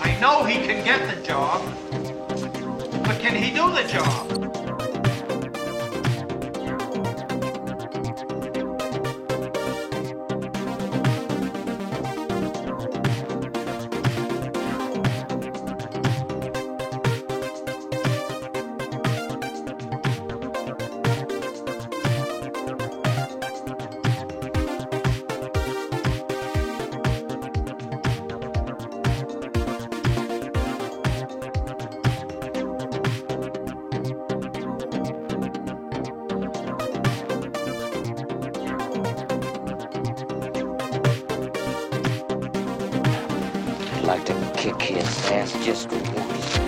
I know he can get the job, but can he do the job? Like to kick his ass just once.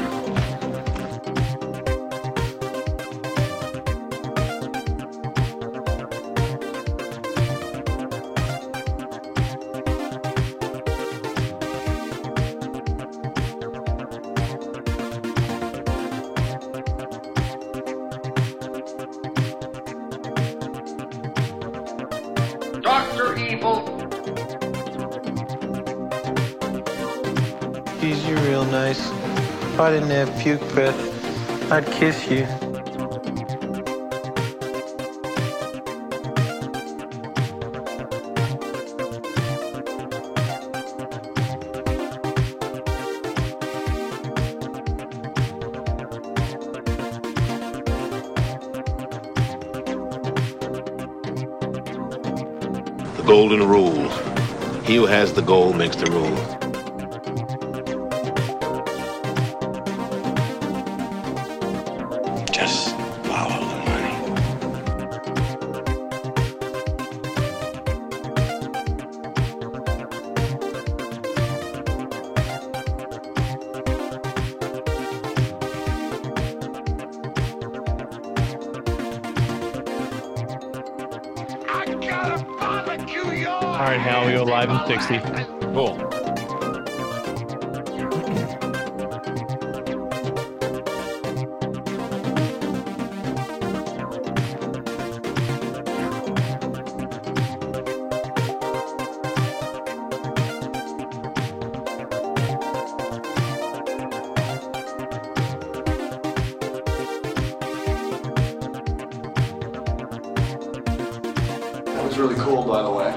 Dr. Evil. Geez, you're real nice. If I didn't have puke breath, I'd kiss you. The golden rule. He who has the gold makes the rule. Just follow the money. I gotta barbecue your All right, Hal, we go live in 60. Cool. That was really cool, by the way.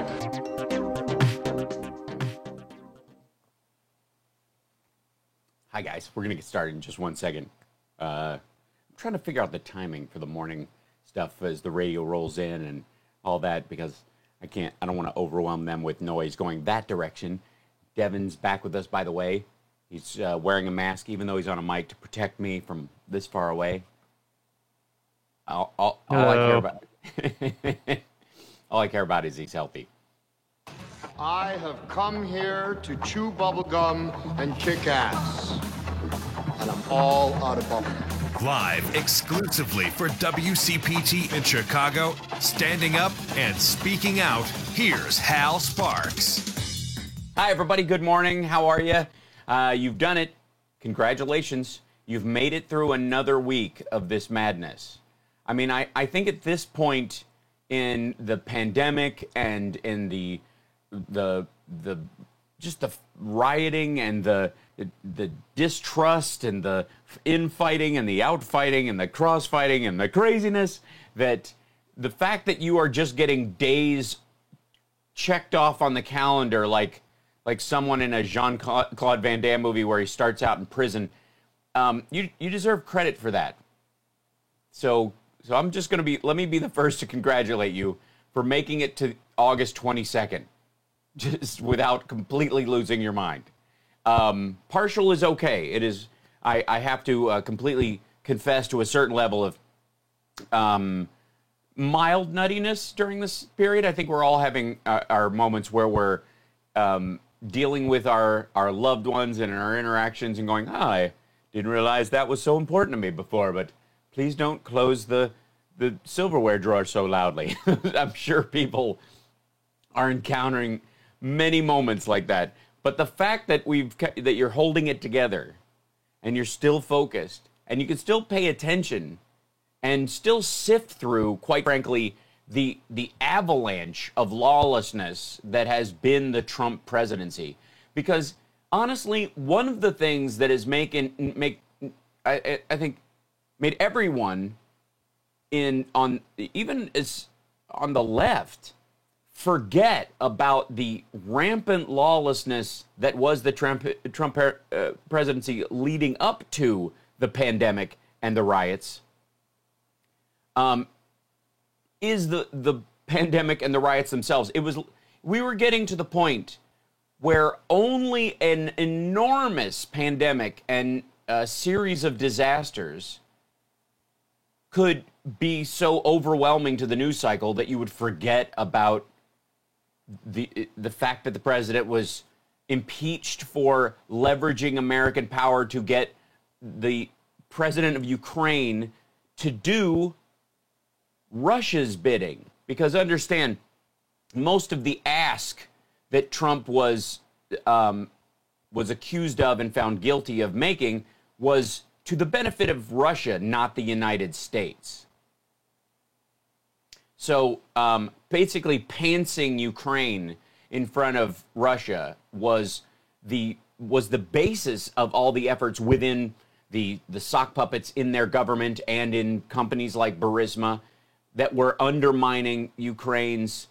Hi, guys. We're going to get started in just 1 second. I'm trying to figure out the timing for the morning stuff as the radio rolls in and all that because I don't want to overwhelm them with noise going that direction. Devin's back with us, by the way. He's wearing a mask even though he's on a mic to protect me from this far away. All I care about... All I care about is he's healthy. I have come here to chew bubblegum and kick ass. And I'm all out of bubblegum. Live exclusively for WCPT in Chicago, standing up and speaking out, here's Hal Sparks. Hi, everybody. Good morning. How are you? You've done it. Congratulations. You've made it through another week of this madness. I mean, I think at this point in the pandemic and in the just the rioting and the distrust and the infighting and the outfighting and the crossfighting and the craziness, that the fact that you are just getting days checked off on the calendar like someone in a Jean-Claude Van Damme movie where he starts out in prison, you deserve credit for that. So I'm just going to let me be the first to congratulate you for making it to August 22nd, just without completely losing your mind. Partial is okay. It is, I have to completely confess to a certain level of mild nuttiness during this period. I think we're all having our moments where we're dealing with our loved ones and our interactions and going, I didn't realize that was so important to me before, but please don't close the silverware drawer so loudly. I'm sure people are encountering many moments like that. But the fact that that you're holding it together and you're still focused and you can still pay attention and still sift through, quite frankly, the avalanche of lawlessness that has been the Trump presidency. Because honestly, one of the things that is I think made everyone on the left forget about the rampant lawlessness that was the Trump presidency leading up to the pandemic and the riots. Is the pandemic and the riots themselves. We were getting to the point where only an enormous pandemic and a series of disasters could be so overwhelming to the news cycle that you would forget about the fact that the president was impeached for leveraging American power to get the president of Ukraine to do Russia's bidding. Because understand, most of the ask that Trump was accused of and found guilty of making was to the benefit of Russia, not the United States. So basically pantsing Ukraine in front of Russia was the basis of all the efforts within the sock puppets in their government and in companies like Burisma that were undermining Ukraine's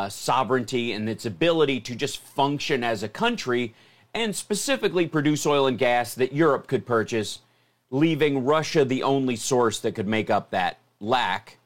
sovereignty and its ability to just function as a country and specifically produce oil and gas that Europe could purchase, leaving Russia the only source that could make up that lack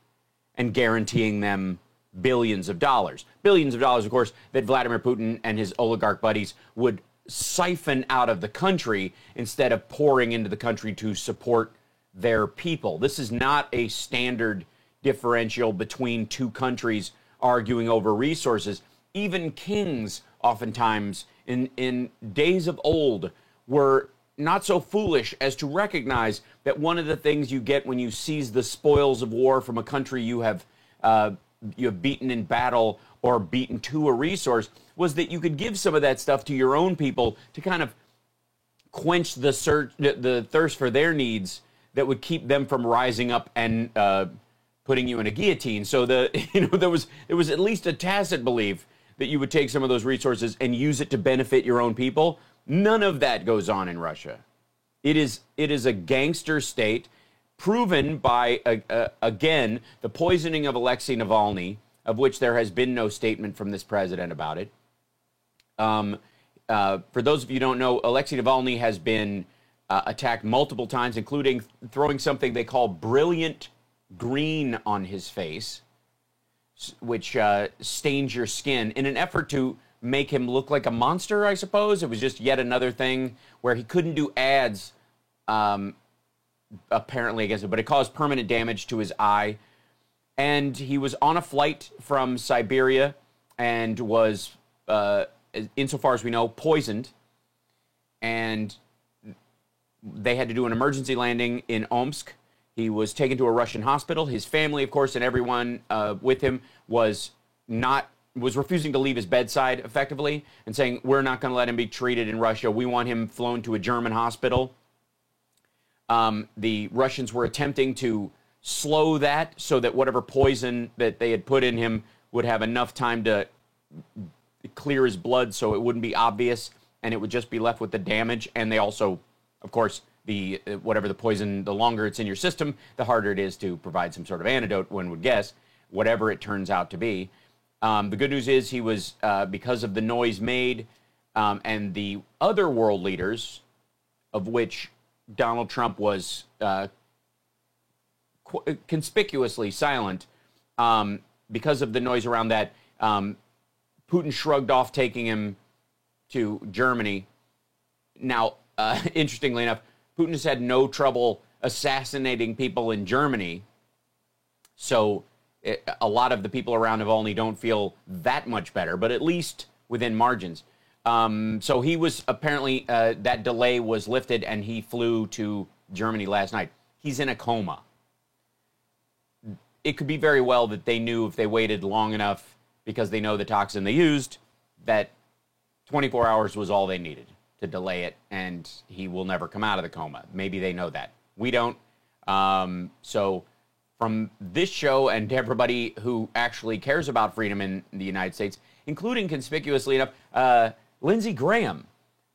and guaranteeing them billions of dollars. Billions of dollars, of course, that Vladimir Putin and his oligarch buddies would siphon out of the country instead of pouring into the country to support their people. This is not a standard differential between two countries arguing over resources. Even kings, oftentimes, in days of old, were not so foolish as to recognize that one of the things you get when you seize the spoils of war from a country you have beaten in battle or beaten to a resource was that you could give some of that stuff to your own people to kind of quench the thirst for their needs that would keep them from rising up and putting you in a guillotine. So there was at least a tacit belief that you would take some of those resources and use it to benefit your own people. None of that goes on in Russia. It is a gangster state, proven by, again, the poisoning of Alexei Navalny, of which there has been no statement from this president about it. For those of you who don't know, Alexei Navalny has been attacked multiple times, including throwing something they call brilliant green on his face, which stains your skin in an effort to make him look like a monster, I suppose. It was just yet another thing where he couldn't do ads, apparently, against it, but it caused permanent damage to his eye. And he was on a flight from Siberia and was, insofar as we know, poisoned. And they had to do an emergency landing in Omsk. He was taken to a Russian hospital. His family, of course, and everyone with him was refusing to leave his bedside, effectively, and saying, we're not going to let him be treated in Russia. We want him flown to a German hospital. The Russians were attempting to slow that so that whatever poison that they had put in him would have enough time to clear his blood so it wouldn't be obvious and it would just be left with the damage. And they also, of course, whatever the poison, the longer it's in your system, the harder it is to provide some sort of antidote, one would guess, whatever it turns out to be. The good news is he was, because of the noise made and the other world leaders, of which Donald Trump was conspicuously silent, because of the noise around that, Putin shrugged off taking him to Germany. Now, interestingly enough, Putin has had no trouble assassinating people in Germany, so a lot of the people around Navalny don't feel that much better, but at least within margins. So he was apparently, that delay was lifted and he flew to Germany last night. He's in a coma. it could be very well that they knew if they waited long enough, because they know the toxin they used, that 24 hours was all they needed to delay it, and he will never come out of the coma. Maybe they know that. We don't. So from this show and to everybody who actually cares about freedom in the United States, including, conspicuously enough, Lindsey Graham,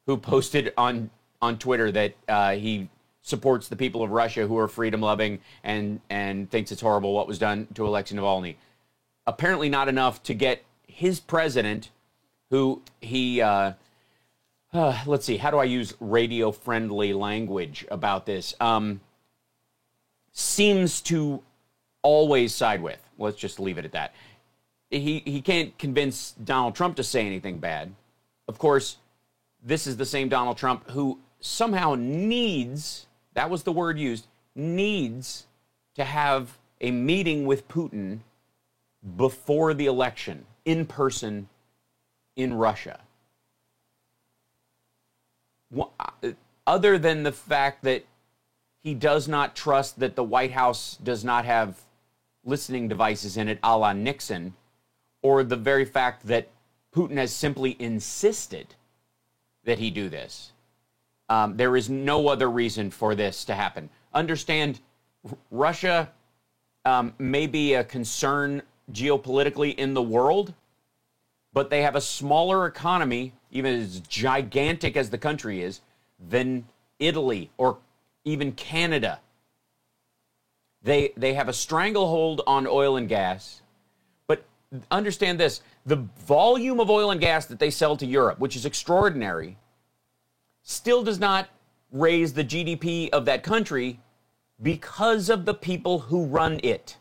who posted on Twitter that he supports the people of Russia who are freedom-loving and thinks it's horrible what was done to Alexei Navalny. Apparently not enough to get his president, who he... let's see, how do I use radio-friendly language about this? Seems to always side with. Let's just leave it at that. He can't convince Donald Trump to say anything bad. Of course, this is the same Donald Trump who somehow needs, that was the word used, needs to have a meeting with Putin before the election, in person, in Russia. Other than the fact that he does not trust that the White House does not have listening devices in it a la Nixon, or the very fact that Putin has simply insisted that he do this. There is no other reason for this to happen. Understand, Russia may be a concern geopolitically in the world, but they have a smaller economy, even as gigantic as the country is, than Italy or even Canada. They have a stranglehold on oil and gas, but understand this, the volume of oil and gas that they sell to Europe, which is extraordinary, still does not raise the GDP of that country because of the people who run it.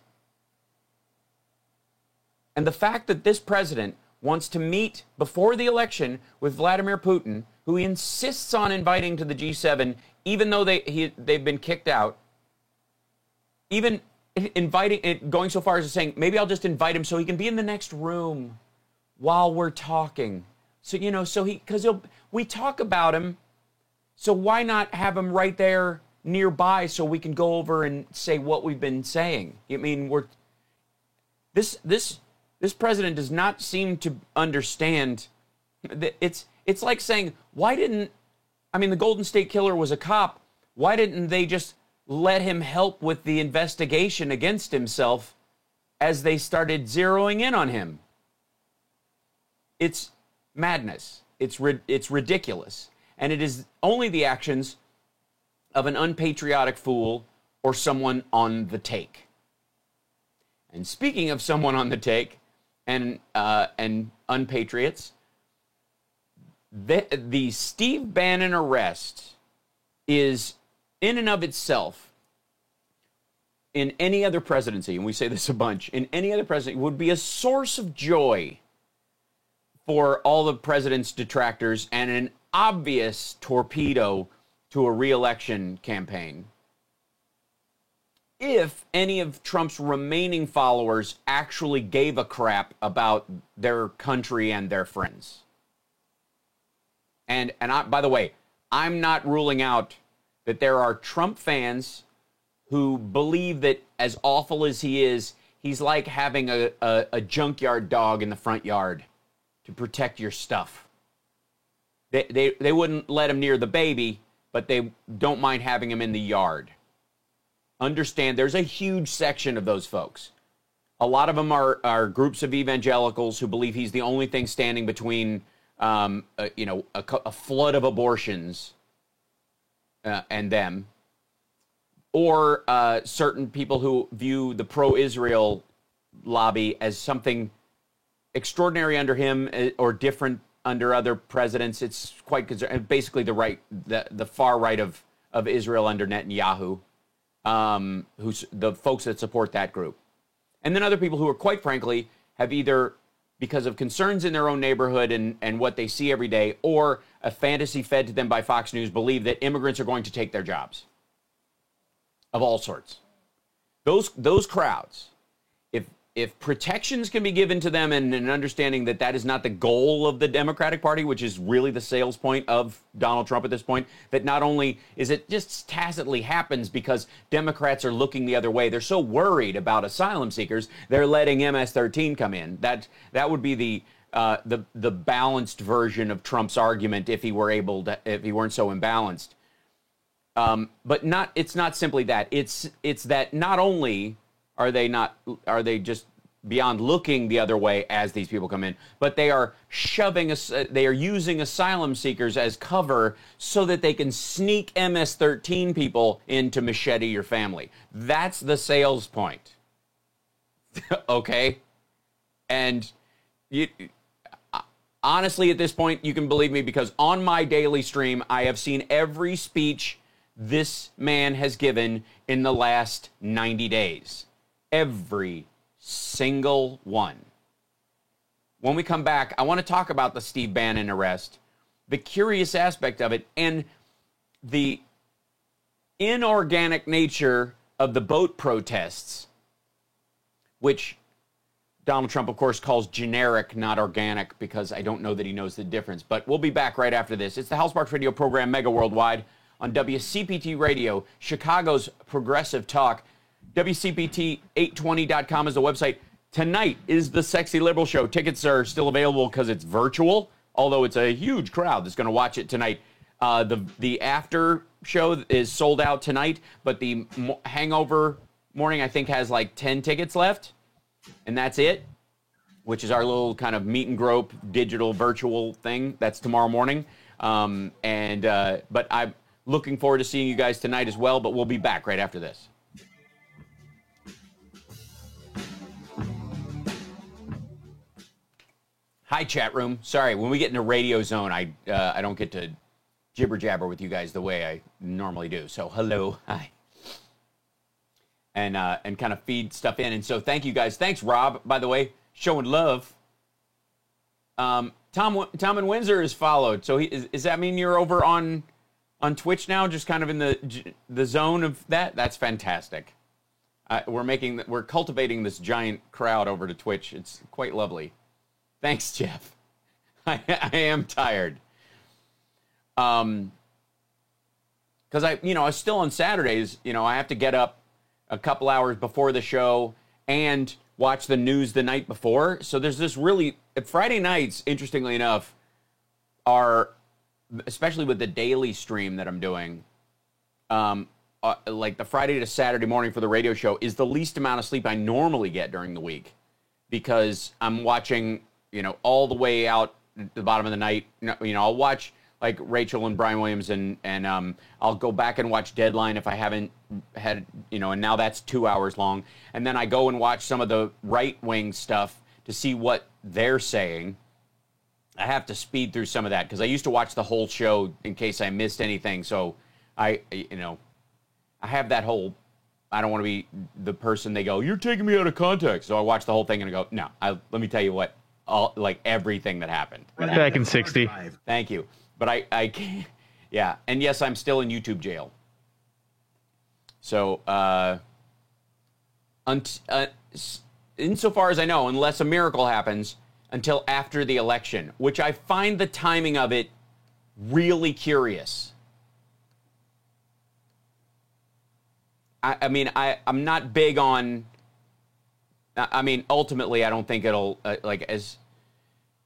And the fact that this president wants to meet before the election with Vladimir Putin, who he insists on inviting to the G7, even though they've been kicked out, even going so far as to saying, maybe I'll just invite him so he can be in the next room while we're talking. So, we talk about him, so why not have him right there nearby so we can go over and say what we've been saying? I mean, this president does not seem to understand that it's like saying, the Golden State Killer was a cop. Why didn't they just let him help with the investigation against himself as they started zeroing in on him? It's madness. It's ridiculous. And it is only the actions of an unpatriotic fool or someone on the take. And speaking of someone on the take and unpatriots, the Steve Bannon arrest is, in and of itself, in any other presidency, and we say this a bunch, in any other presidency, would be a source of joy for all the president's detractors and an obvious torpedo to a re-election campaign if any of Trump's remaining followers actually gave a crap about their country and their friends. And by the way, I'm not ruling out that there are Trump fans who believe that, as awful as he is, he's like having a junkyard dog in the front yard to protect your stuff. They wouldn't let him near the baby, but they don't mind having him in the yard. Understand, there's a huge section of those folks. A lot of them are groups of evangelicals who believe he's the only thing standing between a flood of abortions and them, or certain people who view the pro-Israel lobby as something extraordinary under him or different under other presidents. It's quite basically the far right of Israel under Netanyahu, who's the folks that support that group. And then other people who are, quite frankly, have either, because of concerns in their own neighborhood and what they see every day, or a fantasy fed to them by Fox News, believe that immigrants are going to take their jobs of all sorts. Those crowds, if if protections can be given to them and an understanding that that is not the goal of the Democratic Party, which is really the sales point of Donald Trump at this point, that not only is it just tacitly happens because Democrats are looking the other way, they're so worried about asylum seekers, they're letting MS-13 come in. That would be the balanced version of Trump's argument if he weren't so imbalanced. But it's not simply that. It's that not only are they just beyond looking the other way as these people come in, but they are using asylum seekers as cover so that they can sneak MS-13 people in to machete your family. That's the sales point. Okay? And honestly, at this point, you can believe me because on my daily stream, I have seen every speech this man has given in the last 90 days. Every single one. When we come back, I want to talk about the Steve Bannon arrest, the curious aspect of it, and the inorganic nature of the boat protests, which Donald Trump, of course, calls generic, not organic, because I don't know that he knows the difference. But we'll be back right after this. It's the Hal Sparks Radio program, Mega Worldwide, on WCPT Radio, Chicago's Progressive Talk. WCPT820.com is the website. Tonight is the Sexy Liberal Show. Tickets are still available because it's virtual, although it's a huge crowd that's going to watch it tonight. The after show is sold out tonight, but the hangover morning, I think, has like 10 tickets left, and that's it, which is our little kind of meet and grope digital virtual thing. That's tomorrow morning. But I'm looking forward to seeing you guys tonight as well, but we'll be back right after this. Hi, chat room. Sorry, when we get into Radio Zone, I don't get to jibber jabber with you guys the way I normally do. So hello, hi, and kind of feed stuff in. And so thank you guys. Thanks, Rob. By the way, showing love. Tom in Windsor is followed. So does that mean you're over on Twitch now, just kind of in the zone of that? That's fantastic. We're cultivating this giant crowd over to Twitch. It's quite lovely. Thanks, Jeff. I am tired. Because I was still on Saturdays, I have to get up a couple hours before the show and watch the news the night before. So there's this Friday nights, interestingly enough, are, especially with the daily stream that I'm doing, like the Friday to Saturday morning for the radio show is the least amount of sleep I normally get during the week because I'm watching all the way out at the bottom of the night. I'll watch like Rachel and Brian Williams and I'll go back and watch Deadline if I haven't had, and now that's 2 hours long. And then I go and watch some of the right-wing stuff to see what they're saying. I have to speed through some of that because I used to watch the whole show in case I missed anything. So I have that whole, I don't want to be the person they go, you're taking me out of context. So I watch the whole thing and I go, no, let me tell you what. Everything that happened. Back in 60. Thank you. But I can't, yeah. And yes, I'm still in YouTube jail. So, insofar as I know, unless a miracle happens, until after the election, which I find the timing of it really curious. I'm not big on, ultimately, I don't think it'll,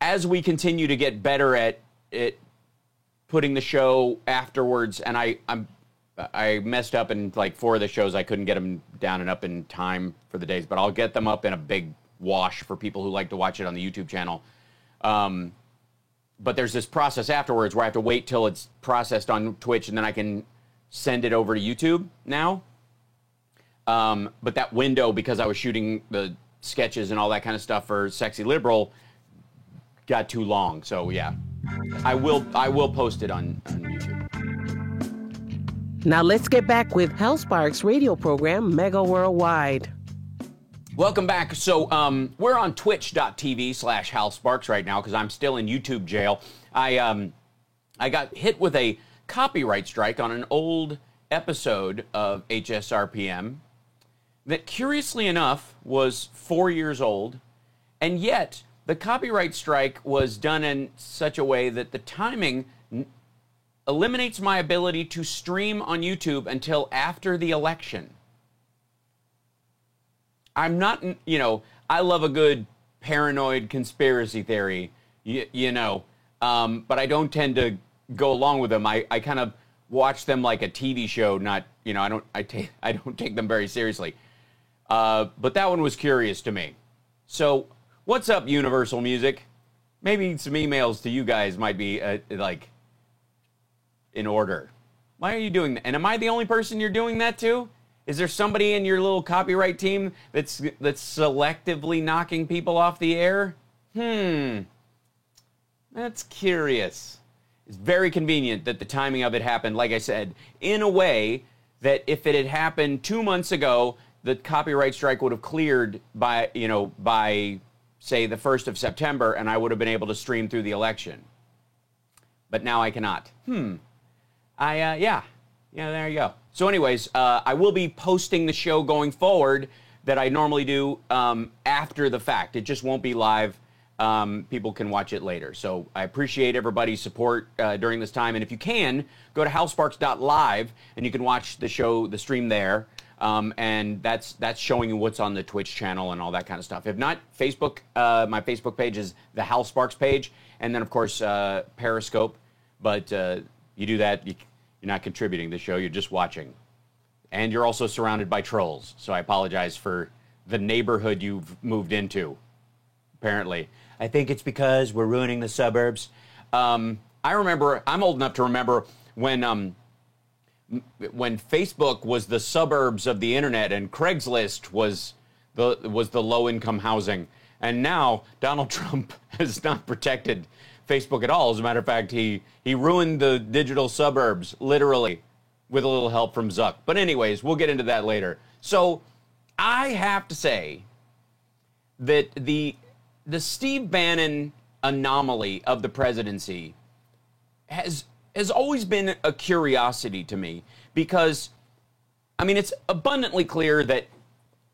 as we continue to get better at it, putting the show afterwards, and I messed up in like 4 of the shows. I couldn't get them down and up in time for the days, but I'll get them up in a big wash for people who like to watch it on the YouTube channel. But there's this process afterwards where I have to wait till it's processed on Twitch, and then I can send it over to YouTube now. But that window, because I was shooting the sketches and all that kind of stuff for Sexy Liberal, got too long. So yeah, I will post it on YouTube. Now let's get back with Hal Sparks' radio program, Mega Worldwide. Welcome back. So we're on twitch.tv/Hal Sparks right now because I'm still in YouTube jail. I got hit with a copyright strike on an old episode of HSRPM. that curiously enough was 4 years old, and yet the copyright strike was done in such a way that the timing eliminates my ability to stream on YouTube until after the election. I'm not, I love a good paranoid conspiracy theory, but I don't tend to go along with them. I kind of watch them like a TV show, not, I don't take them very seriously. But that one was curious to me. So, what's up, Universal Music? Maybe some emails to you guys might be, in order. Why are you doing that? And am I the only person you're doing that to? Is there somebody in your little copyright team that's selectively knocking people off the air? That's curious. It's very convenient that the timing of it happened, like I said, in a way that if it had happened 2 months ago, the copyright strike would have cleared by say the 1st of September, and I would have been able to stream through the election. But now I cannot. There you go. So anyways, I will be posting the show going forward that I normally do after the fact. It just won't be live. People can watch it later. So I appreciate everybody's support during this time. And if you can, go to halsparks.live and you can watch the show, the stream there. And that's showing you what's on the Twitch channel and all that kind of stuff. If not, Facebook, my Facebook page is the Hal Sparks page. And then, of course, Periscope. But you do that, you're not contributing to the show, you're just watching. And you're also surrounded by trolls. So I apologize for the neighborhood you've moved into, apparently. I think it's because we're ruining the suburbs. I'm old enough to remember when Facebook was the suburbs of the internet and Craigslist was the low-income housing. And now Donald Trump has not protected Facebook at all. As a matter of fact, he ruined the digital suburbs, literally, with a little help from Zuck. But anyways, we'll get into that later. So I have to say that the Steve Bannon anomaly of the presidency has always been a curiosity to me because, it's abundantly clear that,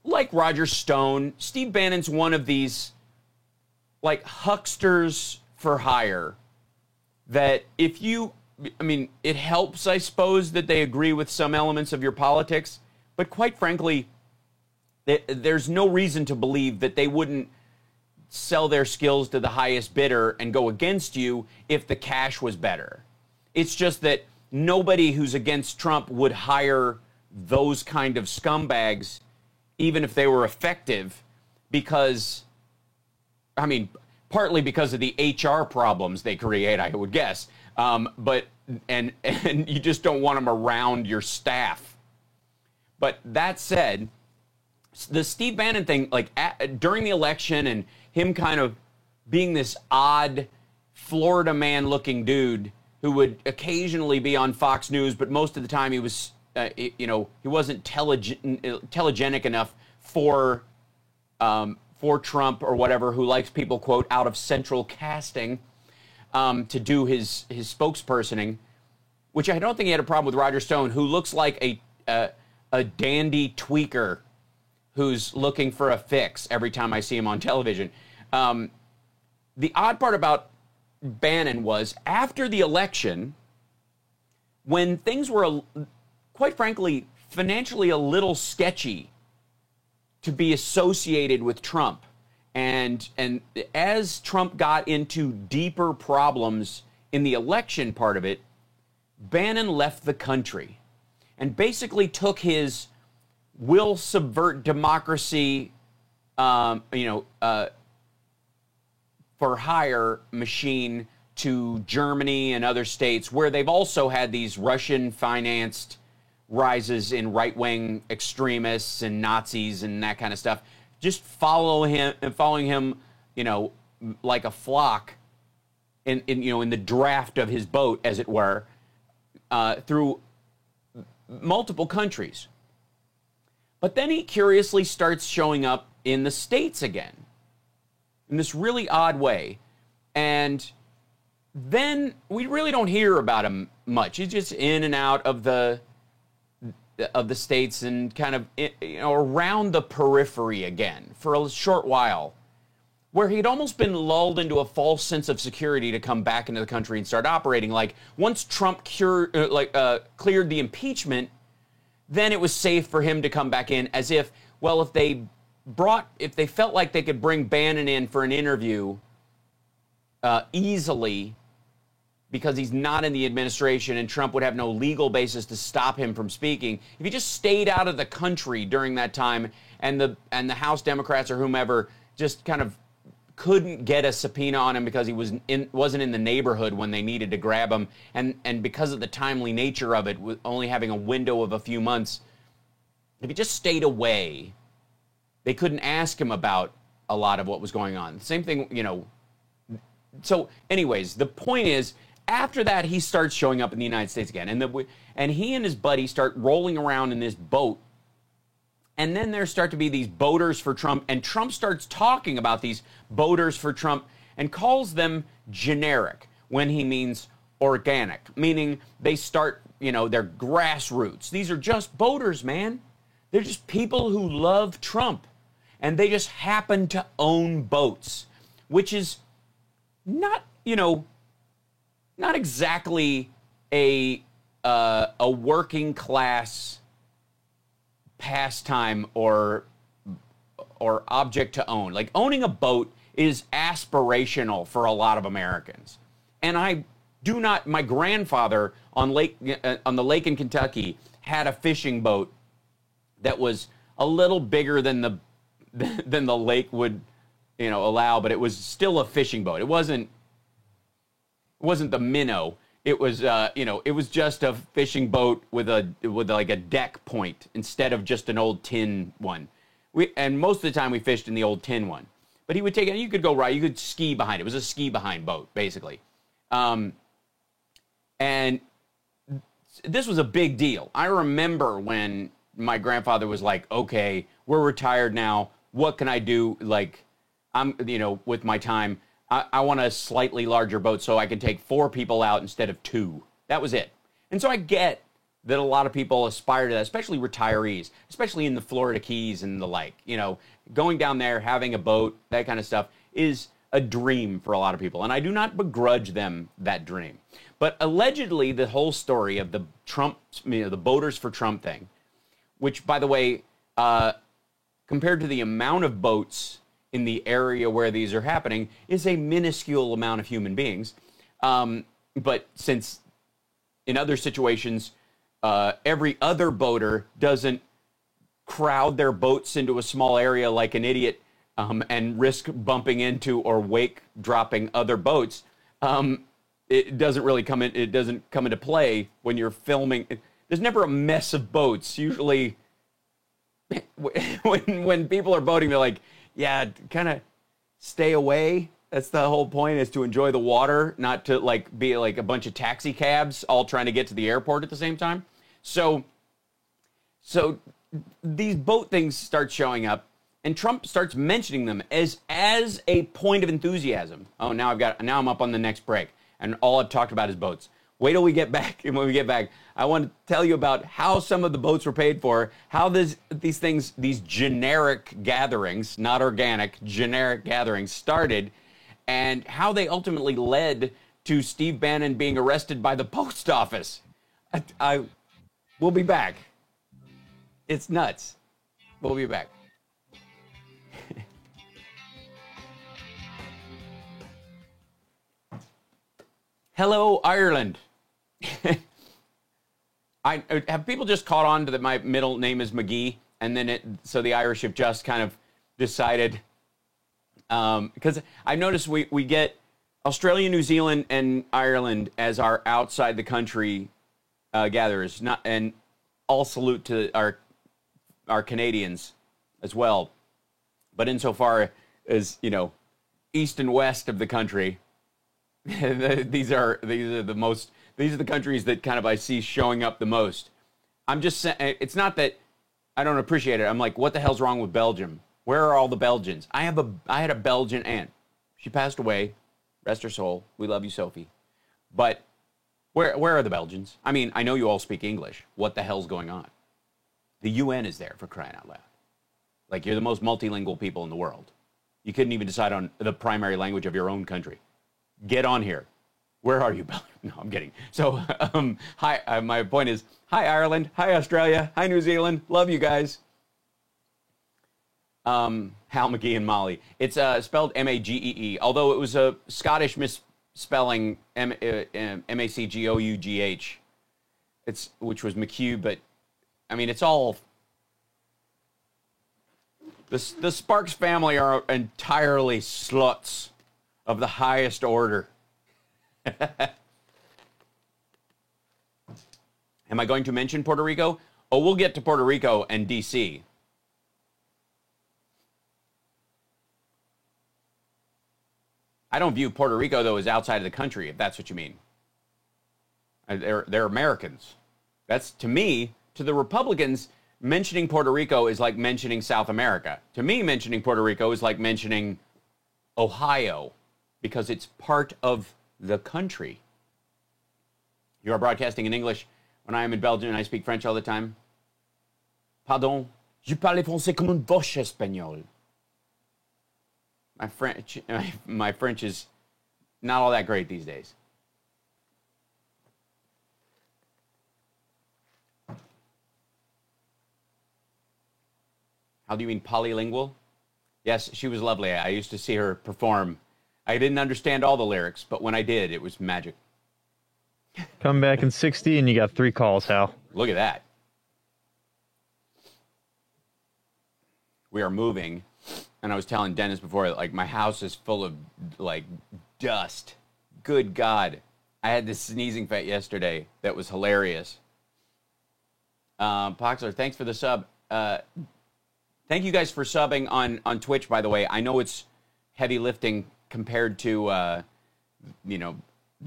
like Roger Stone, Steve Bannon's one of these, hucksters for hire that if you, it helps, I suppose, that they agree with some elements of your politics, but quite frankly, there's no reason to believe that they wouldn't sell their skills to the highest bidder and go against you if the cash was better. It's just that nobody who's against Trump would hire those kind of scumbags, even if they were effective, because, partly because of the HR problems they create, I would guess. But you just don't want them around your staff. But that said, the Steve Bannon thing, during the election and him kind of being this odd Florida man-looking dude who would occasionally be on Fox News, but most of the time he was, he wasn't telegenic enough for Trump or whatever, who likes people, quote, out of central casting to do his spokespersoning, which I don't think he had a problem with Roger Stone, who looks like a dandy tweaker who's looking for a fix every time I see him on television. The odd part about Bannon was, after the election, when things were, quite frankly, financially a little sketchy to be associated with Trump, and as Trump got into deeper problems in the election part of it, Bannon left the country and basically took his will subvert democracy, for hire machine to Germany and other states where they've also had these Russian-financed rises in right-wing extremists and Nazis and that kind of stuff. Just following him, like a flock in the draft of his boat, as it were, through multiple countries. But then he curiously starts showing up in the States again, in this really odd way. And then we really don't hear about him much. He's just in and out of the the states and kind of around the periphery again for a short while, where he'd almost been lulled into a false sense of security to come back into the country and start operating. Like once Trump cleared the impeachment, then it was safe for him to come back in, as if, well, if they felt like they could bring Bannon in for an interview easily because he's not in the administration and Trump would have no legal basis to stop him from speaking, if he just stayed out of the country during that time and the House Democrats or whomever just kind of couldn't get a subpoena on him because he wasn't in the neighborhood when they needed to grab him, and because of the timely nature of it, with only having a window of a few months, if he just stayed away, they couldn't ask him about a lot of what was going on. Same thing, So anyways, the point is, after that, he starts showing up in the United States again, and he and his buddy start rolling around in this boat. And then there start to be these boaters for Trump, and Trump starts talking about these boaters for Trump and calls them generic when he means organic, meaning they start, they're grassroots. These are just boaters, man. They're just people who love Trump, and they just happen to own boats, which is not exactly a working class pastime or object to own. Like, owning a boat is aspirational for a lot of Americans. And my grandfather on the lake in Kentucky had a fishing boat that was a little bigger than the lake would, allow, but it was still a fishing boat. It wasn't the minnow. It was, it was just a fishing boat with like a deck point instead of just an old tin one. And most of the time we fished in the old tin one. But he would take it, you could go right, you could ski behind it. It was a ski behind boat, basically. And this was a big deal. I remember when my grandfather was like, okay, we're retired now. What can I do? Like, I'm, with my time. I want a slightly larger boat so I can take 4 people out instead of 2. That was it. And so I get that a lot of people aspire to that, especially retirees, especially in the Florida Keys and the like. Going down there, having a boat, that kind of stuff is a dream for a lot of people. And I do not begrudge them that dream. But allegedly, the whole story of the Trump, the boaters for Trump thing, which, by the way, compared to the amount of boats in the area where these are happening, is a minuscule amount of human beings. But since in other situations, every other boater doesn't crowd their boats into a small area like an idiot and risk bumping into or wake dropping other boats, it doesn't really come in. It doesn't come into play when you're filming. There's never a mess of boats. Usually, when people are boating, they're like, yeah, kind of stay away. That's the whole point, is to enjoy the water, not to be like a bunch of taxi cabs all trying to get to the airport at the same time. So these boat things start showing up, and Trump starts mentioning them as a point of enthusiasm. Oh, now I'm up on the next break, and all I've talked about is boats. Wait till we get back, and when we get back, I want to tell you about how some of the boats were paid for, how these generic gatherings, not organic, generic gatherings started, and how they ultimately led to Steve Bannon being arrested by the post office. We'll be back. It's nuts. We'll be back. Hello, Ireland. Have people just caught on to that my middle name is McGee, and then so the Irish have just kind of decided, because I noticed we get Australia, New Zealand, and Ireland as our outside the country gatherers, and all salute to our Canadians as well, but insofar as east and west of the country, these are the countries that kind of I see showing up the most. I'm just saying, it's not that I don't appreciate it. I'm like, what the hell's wrong with Belgium? Where are all the Belgians? I had a Belgian aunt. She passed away. Rest her soul. We love you, Sophie. But where are the Belgians? I mean, I know you all speak English. What the hell's going on? The UN is there, for crying out loud. Like, you're the most multilingual people in the world. You couldn't even decide on the primary language of your own country. Get on here. Where are you, Bill? No, I'm kidding. So, hi. My point is, hi, Ireland. Hi, Australia. Hi, New Zealand. Love you guys. Hal McGee and Molly. It's spelled M-A-G-E-E, although it was a Scottish misspelling, M-A-C-G-O-U-G-H, which was McHugh, but, I mean, it's all... The Sparks family are entirely sluts of the highest order. Am I going to mention Puerto Rico? Oh, we'll get to Puerto Rico and D.C. I don't view Puerto Rico, though, as outside of the country, if that's what you mean. They're Americans. That's, to me, to the Republicans, mentioning Puerto Rico is like mentioning South America. To me, mentioning Puerto Rico is like mentioning Ohio, because it's part of the country. You are broadcasting in English when I am in Belgium and I speak French all the time. Pardon, je parle français comme une vache espagnole. My French is not all that great these days. How do you mean polylingual? Yes, she was lovely. I used to see her perform. I didn't understand all the lyrics, but when I did, it was magic. Come back in 60 and you got 3 calls, Hal. Look at that. We are moving. And I was telling Dennis before, like, my house is full of, like, dust. Good God. I had this sneezing fit yesterday that was hilarious. Poxler, thanks for the sub. Thank you guys for subbing on Twitch, by the way. I know it's heavy lifting compared to, you know,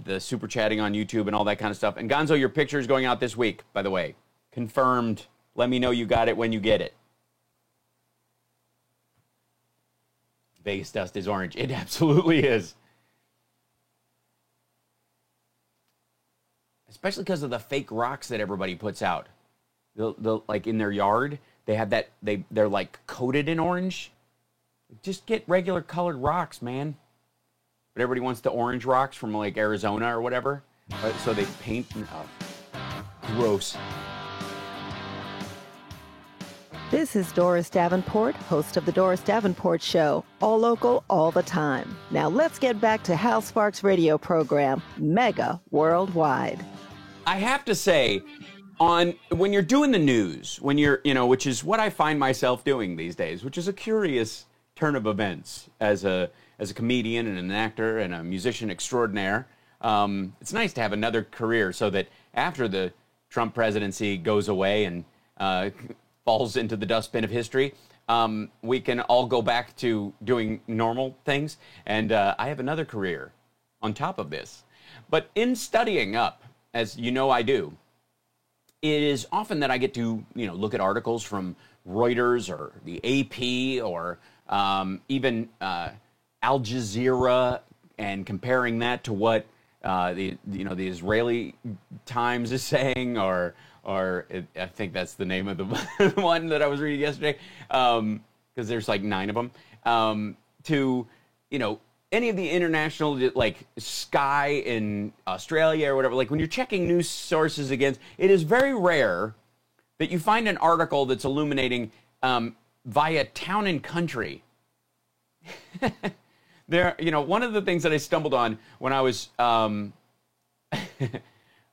the super chatting on YouTube and all that kind of stuff. And Gonzo, your picture is going out this week, by the way. Confirmed. Let me know you got it when you get it. Vegas dust is orange. It absolutely is. Especially because of the fake rocks that everybody puts out. The like in their yard, they have that, they're like coated in orange. Just get regular colored rocks, man. But everybody wants the orange rocks from like Arizona or whatever. So they paint. Gross. This is Doris Davenport, host of The Doris Davenport Show, all local, all the time. Now let's get back to Hal Sparks' radio program, Mega Worldwide. I have to say, when you're doing the news, when you're, you know, which is what I find myself doing these days, which is a curious turn of events as a comedian and an actor and a musician extraordinaire. It's nice to have another career so that after the Trump presidency goes away and falls into the dustbin of history, we can all go back to doing normal things. And I have another career on top of this. But in studying up, as you know I do, it is often that I get to, you know, look at articles from Reuters or the AP or even Al Jazeera and comparing that to what the Israeli Times is saying, or I think that's the name of the one that I was reading yesterday, because there's like 9 of them, to, you know, any of the international, like Sky in Australia or whatever. Like when you're checking news sources against, it is very rare that you find an article that's illuminating via Town and Country. There, you know, one of the things that I stumbled on when I was,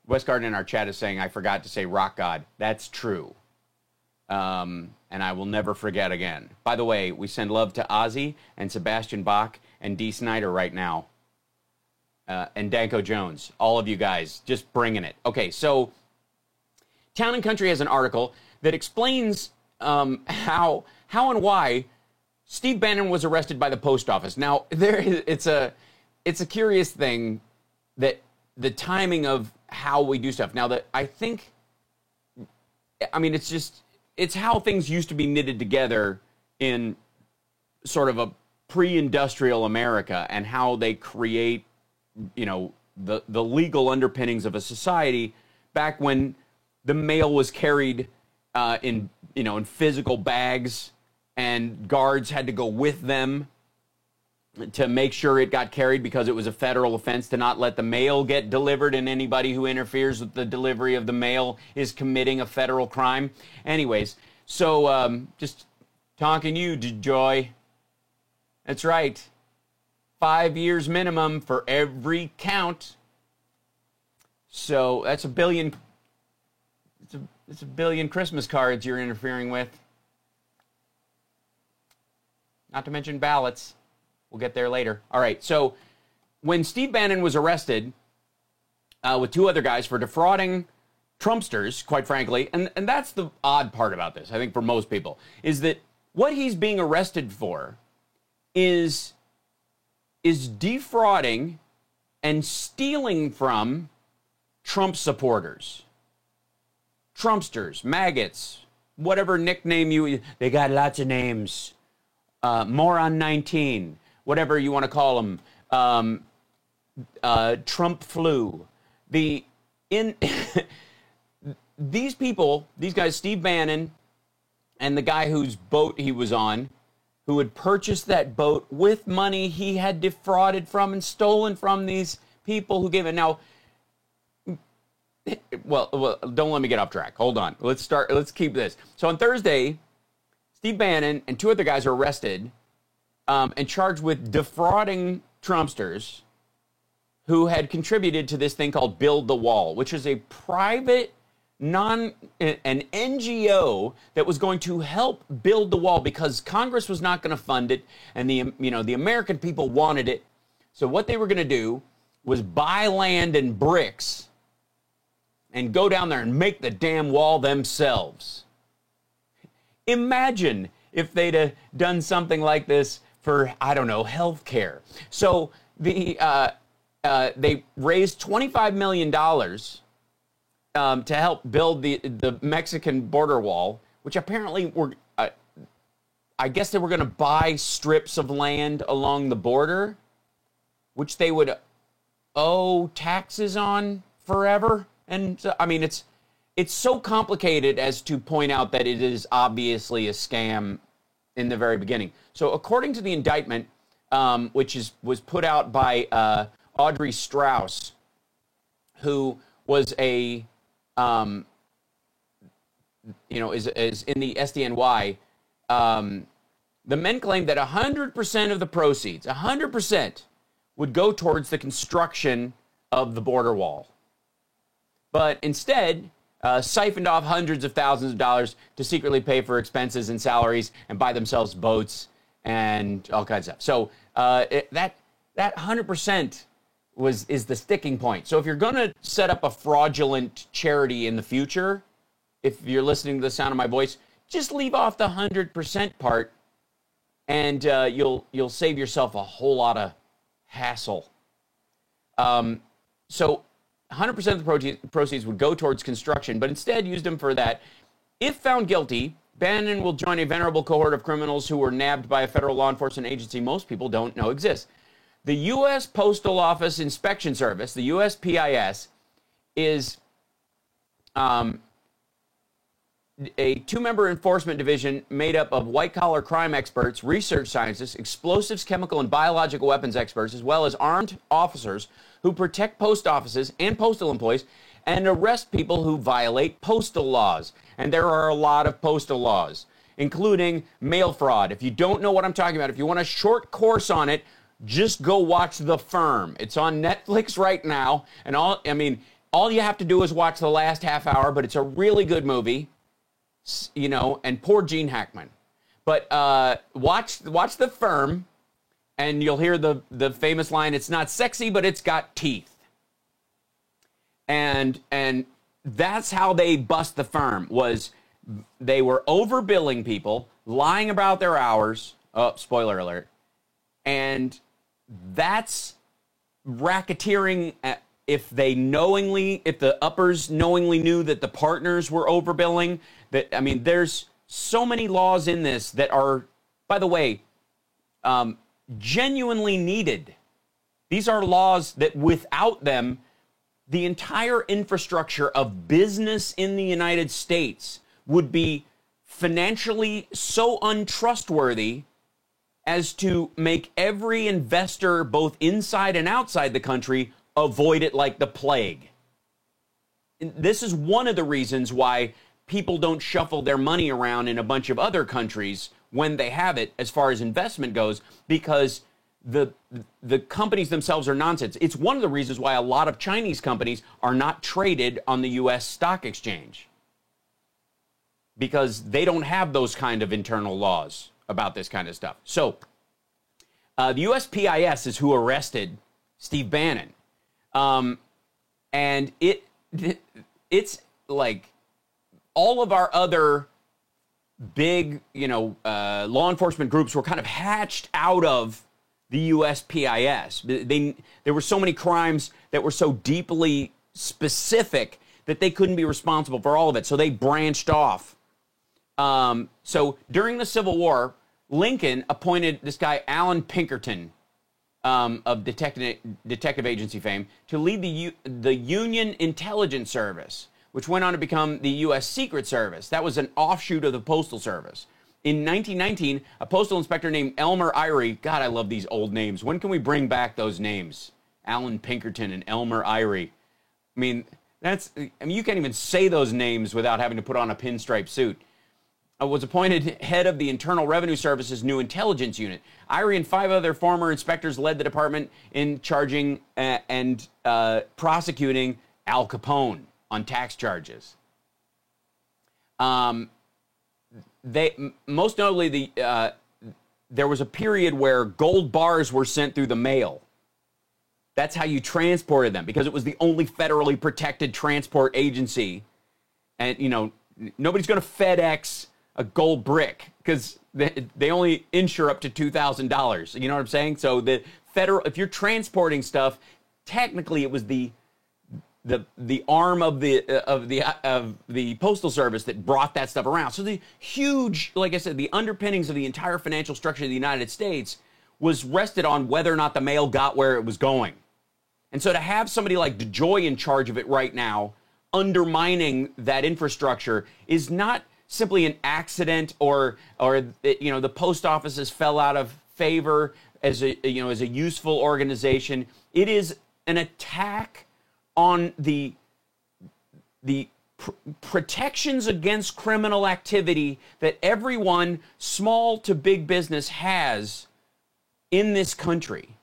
Wes Garden in our chat is saying, I forgot to say Rock God. That's true. And I will never forget again. By the way, we send love to Ozzy and Sebastian Bach and Dee Snider right now. And Danko Jones. All of you guys, just bringing it. Okay, so Town and Country has an article that explains how and why Steve Bannon was arrested by the post office. Now, it's a curious thing that the timing of how we do stuff. Now, it's how things used to be knitted together in sort of a pre-industrial America, and how they create, you know, the legal underpinnings of a society back when the mail was carried in physical bags, and guards had to go with them to make sure it got carried because it was a federal offense to not let the mail get delivered, and anybody who interferes with the delivery of the mail is committing a federal crime. Anyways, so just talking to you, Joy. That's right. 5 years minimum for every count. So that's 1 billion. It's 1 billion Christmas cards you're interfering with. Not to mention ballots. We'll get there later. All right, so when Steve Bannon was arrested with 2 other guys for defrauding Trumpsters, quite frankly, and that's the odd part about this, I think, for most people, is that what he's being arrested for is defrauding and stealing from Trump supporters. Trumpsters, maggots, whatever nickname they got lots of names. Moron 19. Whatever you want to call them, Trump flu. These people, these guys, Steve Bannon and the guy whose boat he was on, who had purchased that boat with money he had defrauded from and stolen from these people who gave it. Now, well, don't let me get off track. Hold on. Let's keep this. So on Thursday, Steve Bannon and 2 other guys are arrested and charged with defrauding Trumpsters who had contributed to this thing called Build the Wall, which is a private, an NGO that was going to help build the wall because Congress was not going to fund it, and the American people wanted it. So what they were going to do was buy land and bricks and go down there and make the damn wall themselves. Imagine if they'd done something like this for, I don't know, health care. So they raised $25 million to help build the Mexican border wall, which apparently I guess they were going to buy strips of land along the border, which they would owe taxes on forever. And I mean, it's so complicated as to point out that it is obviously a scam in the very beginning. So according to the indictment, which was put out by Audrey Strauss, who was is in the SDNY, the men claimed that 100% of the proceeds, 100%, would go towards the construction of the border wall. But instead, siphoned off hundreds of thousands of dollars to secretly pay for expenses and salaries and buy themselves boats and all kinds of stuff. So that 100% is the sticking point. So if you're going to set up a fraudulent charity in the future, if you're listening to the sound of my voice, just leave off the 100% part, and you'll save yourself a whole lot of hassle. So 100% of the proceeds would go towards construction, but instead used them for that. If found guilty, Bannon will join a venerable cohort of criminals who were nabbed by a federal law enforcement agency most people don't know exists. The U.S. Postal Office Inspection Service, the USPIS, is a 2-member enforcement division made up of white-collar crime experts, research scientists, explosives, chemical, and biological weapons experts, as well as armed officers who protect post offices and postal employees and arrest people who violate postal laws. And there are a lot of postal laws, including mail fraud. If you don't know what I'm talking about, if you want a short course on it, just go watch The Firm. It's on Netflix right now. And all you have to do is watch the last half hour, but it's a really good movie. And poor Gene Hackman. But watch The Firm, and you'll hear the famous line, "It's not sexy, but it's got teeth." And that's how they bust the firm, was they were overbilling people, lying about their hours. Oh, spoiler alert. And that's racketeering. If the uppers knowingly knew that the partners were overbilling, there's so many laws in this that are, by the way, genuinely needed. These are laws that without them, the entire infrastructure of business in the United States would be financially so untrustworthy as to make every investor, both inside and outside the country, avoid it like the plague. This is one of the reasons why people don't shuffle their money around in a bunch of other countries when they have it, as far as investment goes, because the companies themselves are nonsense. It's one of the reasons why a lot of Chinese companies are not traded on the U.S. stock exchange, because they don't have those kind of internal laws about this kind of stuff. So the USPIS is who arrested Steve Bannon. And it's like all of our other big, law enforcement groups were kind of hatched out of the USPIS. There were so many crimes that were so deeply specific that they couldn't be responsible for all of it. So they branched off. So during the Civil War, Lincoln appointed this guy, Alan Pinkerton, of detective agency fame, to lead the Union Intelligence Service, which went on to become the U.S. Secret Service. That was an offshoot of the Postal Service. In 1919, a postal inspector named Elmer Eyre, God, I love these old names. When can we bring back those names? Alan Pinkerton and Elmer Eyre. You can't even say those names without having to put on a pinstripe suit. Was appointed head of the Internal Revenue Service's new intelligence unit. Eyre and 5 other former inspectors led the department in charging and prosecuting Al Capone on tax charges. Most notably, there was a period where gold bars were sent through the mail. That's how you transported them, because it was the only federally protected transport agency. And, nobody's going to FedEx a gold brick because they only insure up to $2,000. You know what I'm saying? So if you're transporting stuff, technically it was the arm of the Postal Service that brought that stuff around. So the huge, like I said, the underpinnings of the entire financial structure of the United States was rested on whether or not the mail got where it was going. And so to have somebody like DeJoy in charge of it right now, undermining that infrastructure, is not simply an accident or the post offices fell out of favor as a useful organization. It is an attack on the protections against criminal activity that everyone, small to big business, has in this country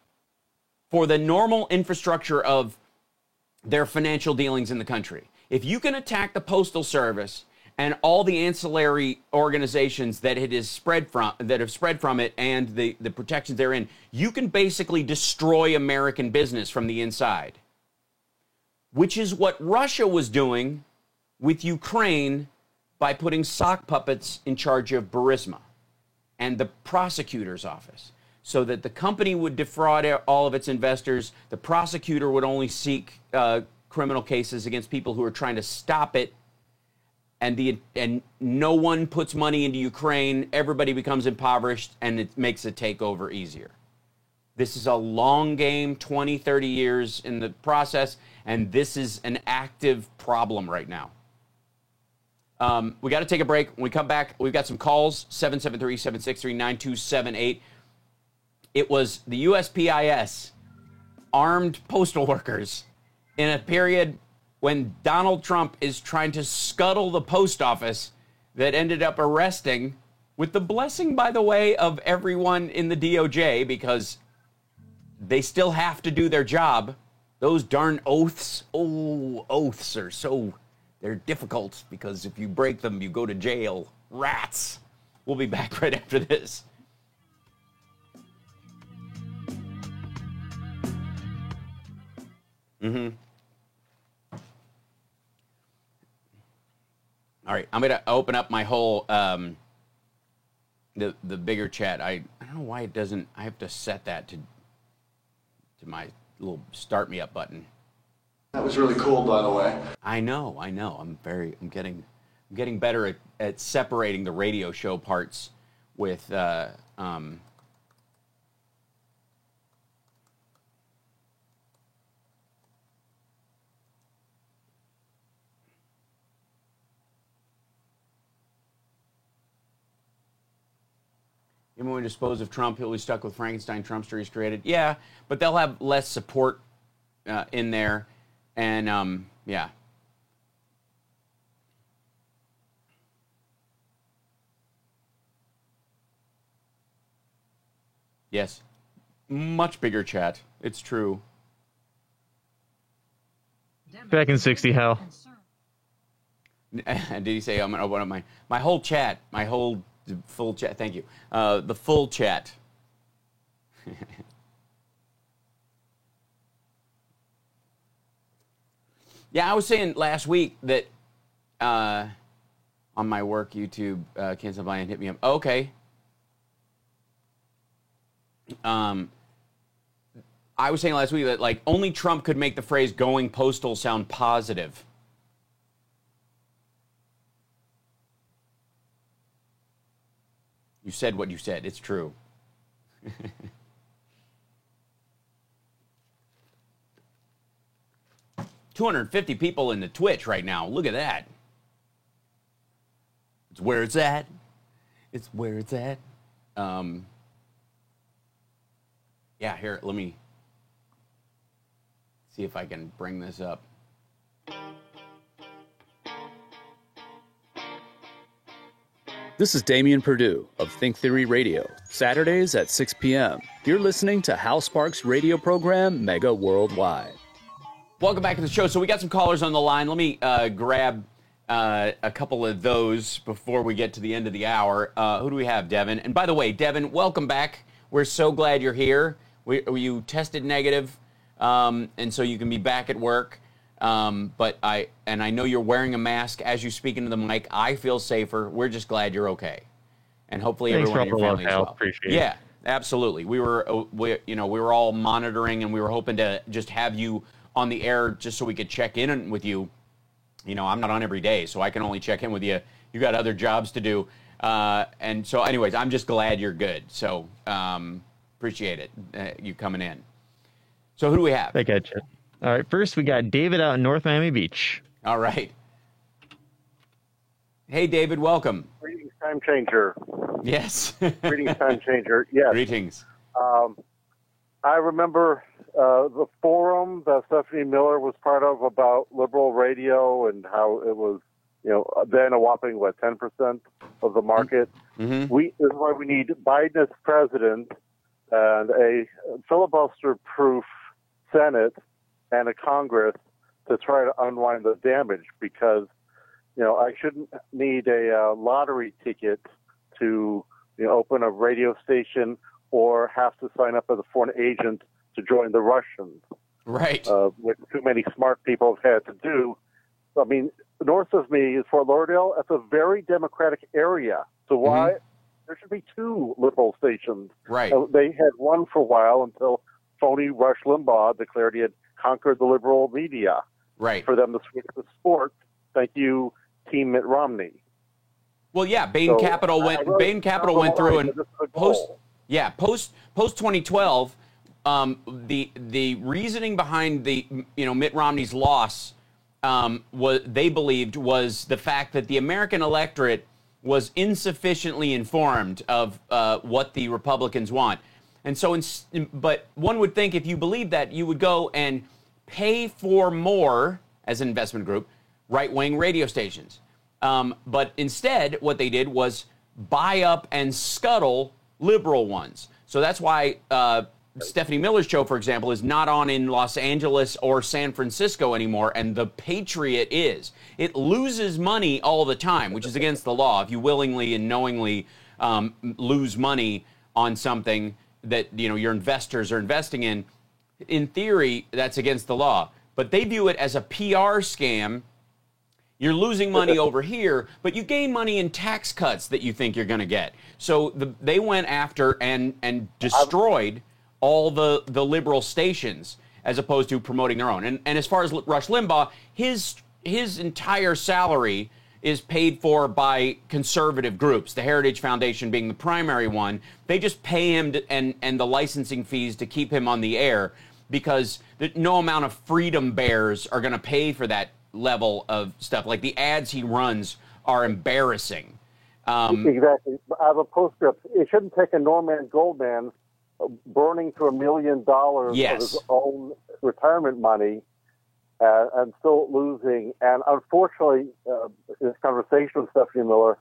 for the normal infrastructure of their financial dealings in the country. If you can attack the Postal Service and all the ancillary organizations that have spread from it and the protections therein, you can basically destroy American business from the inside, which is what Russia was doing with Ukraine by putting sock puppets in charge of Burisma and the prosecutor's office, so that the company would defraud all of its investors. The prosecutor would only seek criminal cases against people who are trying to stop it, and no one puts money into Ukraine. Everybody becomes impoverished, and it makes a takeover easier. This is a long game, 20, 30 years in the process, and this is an active problem right now. We got to take a break. When we come back, we've got some calls, 773-763-9278. It was the USPIS armed postal workers in a period when Donald Trump is trying to scuttle the post office that ended up arresting, with the blessing, by the way, of everyone in the DOJ, because they still have to do their job. Those darn oaths. Oh, oaths are they're difficult, because if you break them, you go to jail. Rats. We'll be back right after this. All right, I'm gonna open up my whole the bigger chat. I don't know why it doesn't. I have to set that to my little start me up button. That was really cool, by the way. I know. I'm getting better at separating the radio show parts with even when we dispose of Trump, he'll be stuck with Frankenstein Trumpster he's created. Yeah, but they'll have less support in there. And, yeah. Yes. Much bigger chat. It's true. Back in 60, Hal. Did he say I'm going to open up my whole chat, my whole full chat? Thank you. The full chat. Yeah, I was saying last week that on my work YouTube, Can't Stop Buying hit me up. Okay. I was saying last week that, like, only Trump could make the phrase going postal sound positive. You said what you said. It's true. 250 people in the Twitch right now. Look at that. It's where it's at. It's where it's at. Yeah, here, let me see if I can bring this up. This is Damian Perdue of Think Theory Radio, Saturdays at 6 p.m. You're listening to Hal Sparks' radio program, Mega Worldwide. Welcome back to the show. So we got some callers on the line. Let me grab a couple of those before we get to the end of the hour. Who do we have, Devin? And by the way, Devin, welcome back. We're so glad you're here. You tested negative, and so you can be back at work. But I know you're wearing a mask as you speak into the mic. I feel safer. We're just glad you're okay, and hopefully everyone in your family as well. Appreciate it. Yeah, absolutely. We were all monitoring, and we were hoping to just have you on the air just so we could check in with you. You know, I'm not on every day, so I can only check in with you. You got other jobs to do, and so, anyways, I'm just glad you're good. So appreciate it, you coming in. So who do we have? I got you. All right, first we got David out in North Miami Beach. All right. Hey, David, welcome. Greetings, time changer. Yes. Greetings, time changer. Yes. Greetings. I remember the forum that Stephanie Miller was part of about liberal radio and how it was, then a whopping, 10% of the market. Mm-hmm. This is why we need Biden as president and a filibuster-proof Senate and a Congress to try to unwind the damage, because, I shouldn't need a lottery ticket to open a radio station or have to sign up as a foreign agent to join the Russians. Right. Which too many smart people have had to do. I mean, north of me is Fort Lauderdale. That's a very Democratic area. So why? There should be two liberal stations. Right. They had one for a while until phony Rush Limbaugh declared he had conquered the liberal media. Right. For them to switch to sports. Thank you, Team Mitt Romney. Well, yeah, Bain Capital went through and post 2012. The reasoning behind the Mitt Romney's loss was the fact that the American electorate was insufficiently informed of what the Republicans want. And so, but one would think if you believe that, you would go and pay for more, as an investment group, right-wing radio stations. But instead, what they did was buy up and scuttle liberal ones. So that's why Stephanie Miller's show, for example, is not on in Los Angeles or San Francisco anymore, and The Patriot is. It loses money all the time, which is against the law. If you willingly and knowingly lose money on something that your investors are investing in theory, that's against the law. But they view it as a PR scam. You're losing money over here, but you gain money in tax cuts that you think you're going to get. So they went after and destroyed all the liberal stations as opposed to promoting their own. And as far as Rush Limbaugh, his entire salary is paid for by conservative groups, the Heritage Foundation being the primary one. They just pay him and the licensing fees to keep him on the air, because no amount of freedom bears are going to pay for that level of stuff. Like, the ads he runs are embarrassing. Exactly. I have a postscript. It shouldn't take a Norman Goldman burning through $1 million of his own retirement money and still losing. And unfortunately, in this conversation with Stephanie Miller,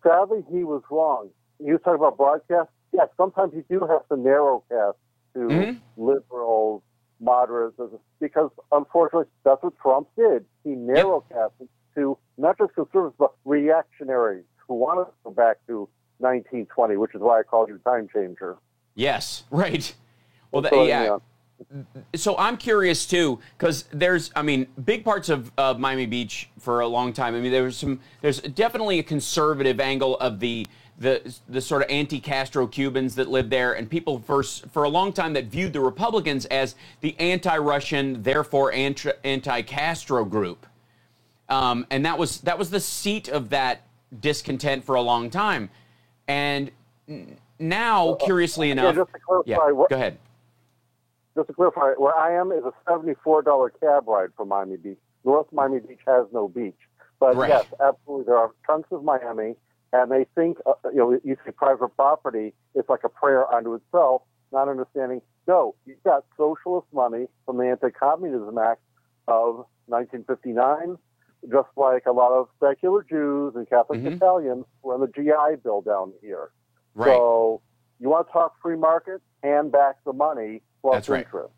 sadly, he was wrong. He was talking about broadcast. Yes, sometimes you do have to narrowcast to liberals, moderates, because unfortunately, that's what Trump did. He narrowcasted to not just conservatives, but reactionaries who wanted to go back to 1920, which is why I called you time changer. Yes, right. Well, so I'm curious too, because there's big parts of Miami Beach for a long time. I mean, there's definitely a conservative angle of the sort of anti-Castro Cubans that lived there, and people for a long time that viewed the Republicans as the anti-Russian, therefore anti-Castro group, and that was the seat of that discontent for a long time, and now, curiously enough, just to clarify, go ahead. Just to clarify, where I am is a $74 cab ride from Miami Beach. North Miami Beach has no beach, but yes, absolutely, there are chunks of Miami. And they think, you see private property, it's like a prayer unto itself, not understanding, no, you've got socialist money from the Anti-Communism Act of 1959, just like a lot of secular Jews and Catholic Italians were in the GI Bill down here. Right. So you want to talk free market, hand back the money plus interest.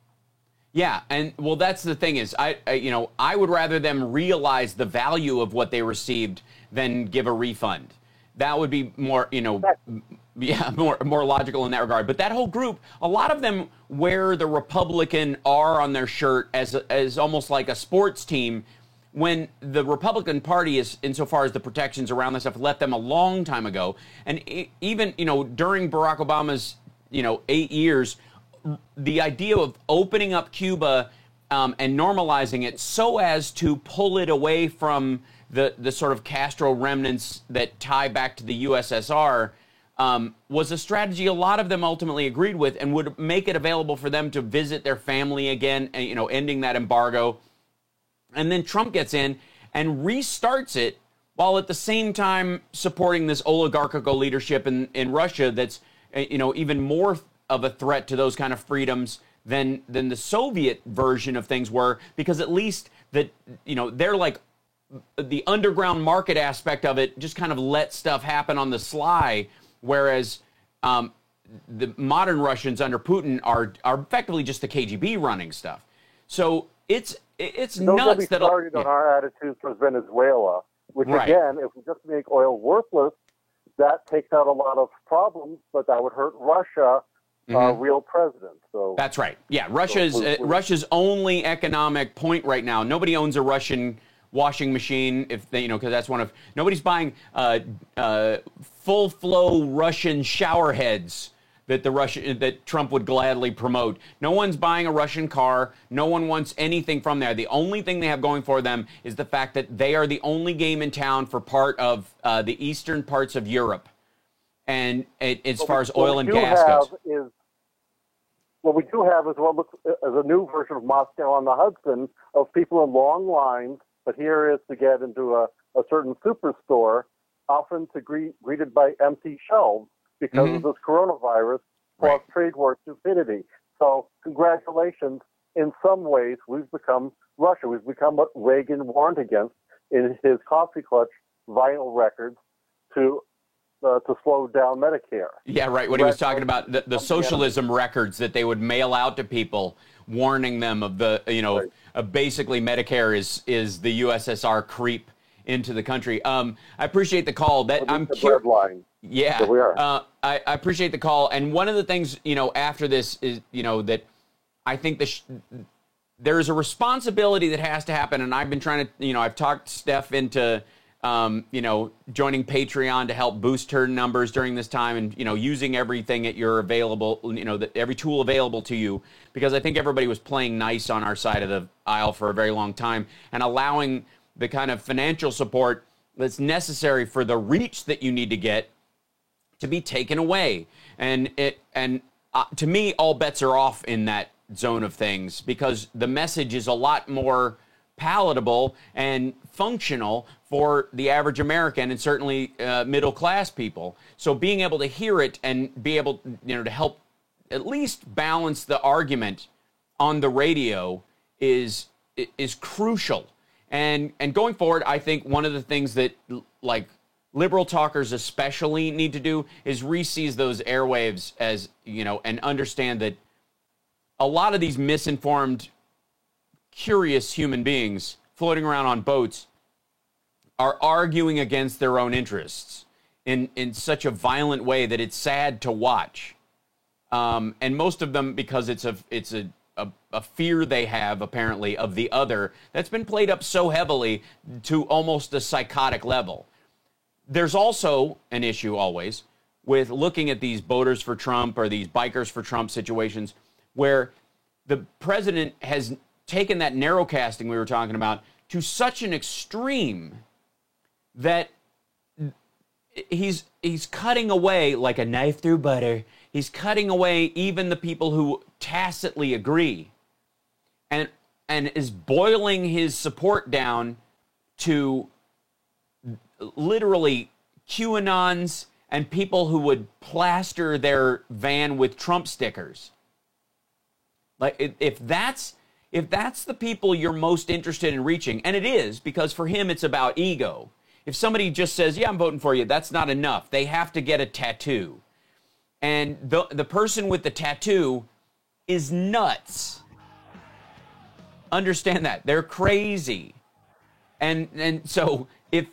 Yeah, and well, that's the thing is, I would rather them realize the value of what they received than give a refund. That would be more, more logical in that regard. But that whole group, a lot of them wear the Republican R on their shirt as almost like a sports team, when the Republican Party is, insofar as the protections around this stuff, let them a long time ago. And even, during Barack Obama's, 8 years, the idea of opening up Cuba and normalizing it so as to pull it away from the sort of Castro remnants that tie back to the USSR was a strategy a lot of them ultimately agreed with, and would make it available for them to visit their family again, and, ending that embargo. And then Trump gets in and restarts it, while at the same time supporting this oligarchical leadership in Russia that's, even more of a threat to those kind of freedoms than the Soviet version of things were, because at least they're like, the underground market aspect of it just kind of let stuff happen on the sly, whereas the modern Russians under Putin are effectively just the KGB running stuff. So it's nuts that started on our attitudes towards Venezuela, which again, if we just make oil worthless, that takes out a lot of problems, but that would hurt Russia, real president. So that's right. Yeah, Russia's only economic point right now. Nobody owns a Russian washing machine, if they, because that's one of, nobody's buying full flow Russian shower heads that Trump would gladly promote. No one's buying a Russian car. No one wants anything from there. The only thing they have going for them is the fact that they are the only game in town for part of the eastern parts of Europe, and as far as oil and gas goes. What we do have is what looks as a new version of Moscow on the Hudson, of people in long lines. But here is to get into a certain superstore, often greeted by empty shelves because of this coronavirus plus trade war stupidity. So congratulations. In some ways, we've become Russia. We've become what Reagan warned against in his coffee clutch vinyl records to slow down Medicare. Yeah, right. When he was talking about the socialism records that they would mail out to people, warning them of the, basically Medicare is the USSR creep into the country. I appreciate the call. I'm curious. Yeah, we are. I appreciate the call. And one of the things, after this is, that I think there's a responsibility that has to happen. And I've been trying to, I've talked Steph into, joining Patreon to help boost her numbers during this time, and, using everything at your available, every tool available to you, because I think everybody was playing nice on our side of the aisle for a very long time, and allowing the kind of financial support that's necessary for the reach that you need to get to be taken away. And to me, all bets are off in that zone of things, because the message is a lot more palatable and functional for the average American and certainly middle-class people. So being able to hear it and be able, to help at least balance the argument on the radio is crucial. And going forward, I think one of the things that, like, liberal talkers especially need to do is re-seize those airwaves as, and understand that a lot of these misinformed, curious human beings floating around on boats are arguing against their own interests in such a violent way that it's sad to watch. And most of them, because it's a fear they have, apparently, of the other that's been played up so heavily to almost a psychotic level. There's also an issue always with looking at these voters for Trump or these bikers for Trump situations where the president has taken that narrowcasting we were talking about to such an extreme that he's cutting away like a knife through butter. He's cutting away even the people who tacitly agree and is boiling his support down to literally QAnons and people who would plaster their van with Trump stickers. Like, if that's the people you're most interested in reaching, and it is, because for him it's about ego. If somebody just says, yeah, I'm voting for you, that's not enough. They have to get a tattoo. And the person with the tattoo is nuts. Understand that. They're crazy. And so if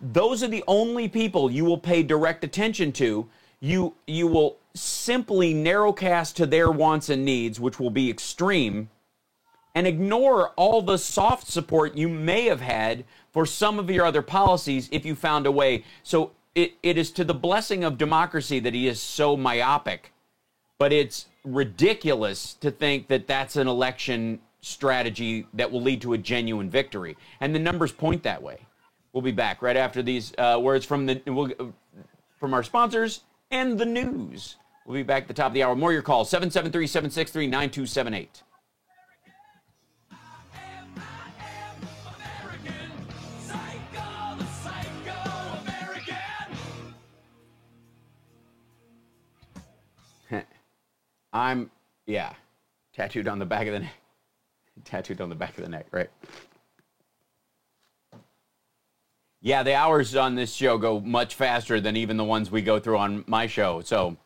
those are the only people you will pay direct attention to, you will simply narrowcast to their wants and needs, which will be extreme, and ignore all the soft support you may have had for some of your other policies if you found a way. So it is to the blessing of democracy that he is so myopic, but it's ridiculous to think that that's an election strategy that will lead to a genuine victory. And the numbers point that way. We'll be back right after these words from our sponsors and the news. We'll be back at the top of the hour. More of your calls, 773-763-9278. Tattooed on the back of the neck. Tattooed on the back of the neck, right? Yeah, the hours on this show go much faster than even the ones we go through on my show, so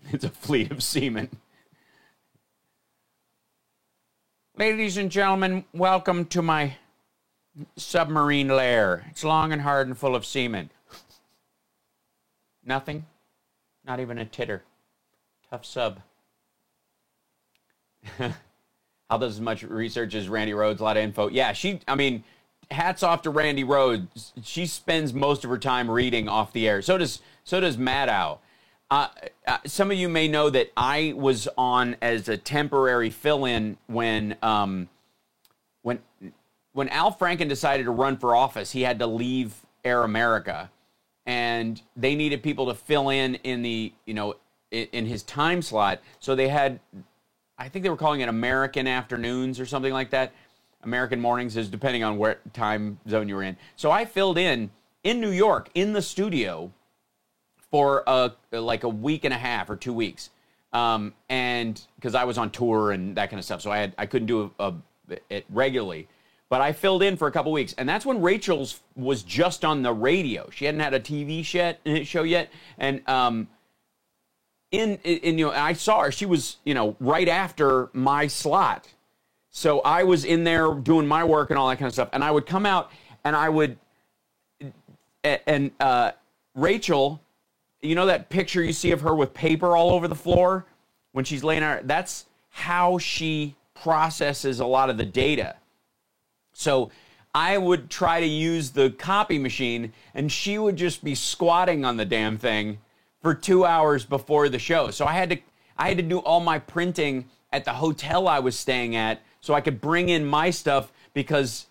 it's a fleet of seamen. Ladies and gentlemen, welcome to my submarine lair. It's long and hard and full of seamen. Nothing? Not even a titter. Tough sub. How does as much research as Randy Rhodes? A lot of info. Yeah, hats off to Randy Rhodes. She spends most of her time reading off the air. So does Maddow. Some of you may know that I was on as a temporary fill-in when Al Franken decided to run for office. He had to leave Air America, and they needed people to fill in the in his time slot. So they had, I think they were calling it American Afternoons or something like that. American Mornings is depending on what time zone you were in. So I filled in New York in the studio for like a week and a half or 2 weeks, and because I was on tour and that kind of stuff, so I couldn't do it regularly. But I filled in for a couple weeks, and that's when Rachel's was just on the radio. She hadn't had a TV show yet, and I saw her. She was right after my slot. So I was in there doing my work and all that kind of stuff. And I would come out and Rachel, that picture you see of her with paper all over the floor when she's laying out, that's how she processes a lot of the data. So I would try to use the copy machine and she would just be squatting on the damn thing for 2 hours before the show. So I had to do all my printing at the hotel I was staying at, so I could bring in my stuff because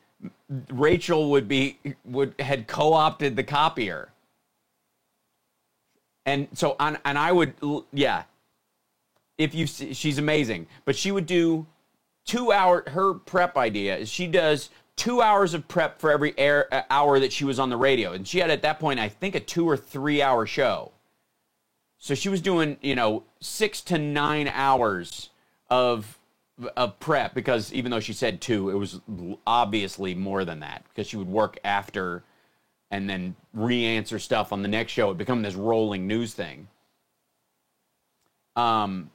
Rachel had co-opted the copier. And so I would, yeah. If you see, she's amazing, but she would do her prep idea is she does 2 hours of prep for every hour that she was on the radio. And she had, at that point, I think, a 2 or 3 hour show. So she was doing, 6 to 9 hours of prep, because even though she said 2, it was obviously more than that, because she would work after and then re-answer stuff on the next show. It became this rolling news thing. And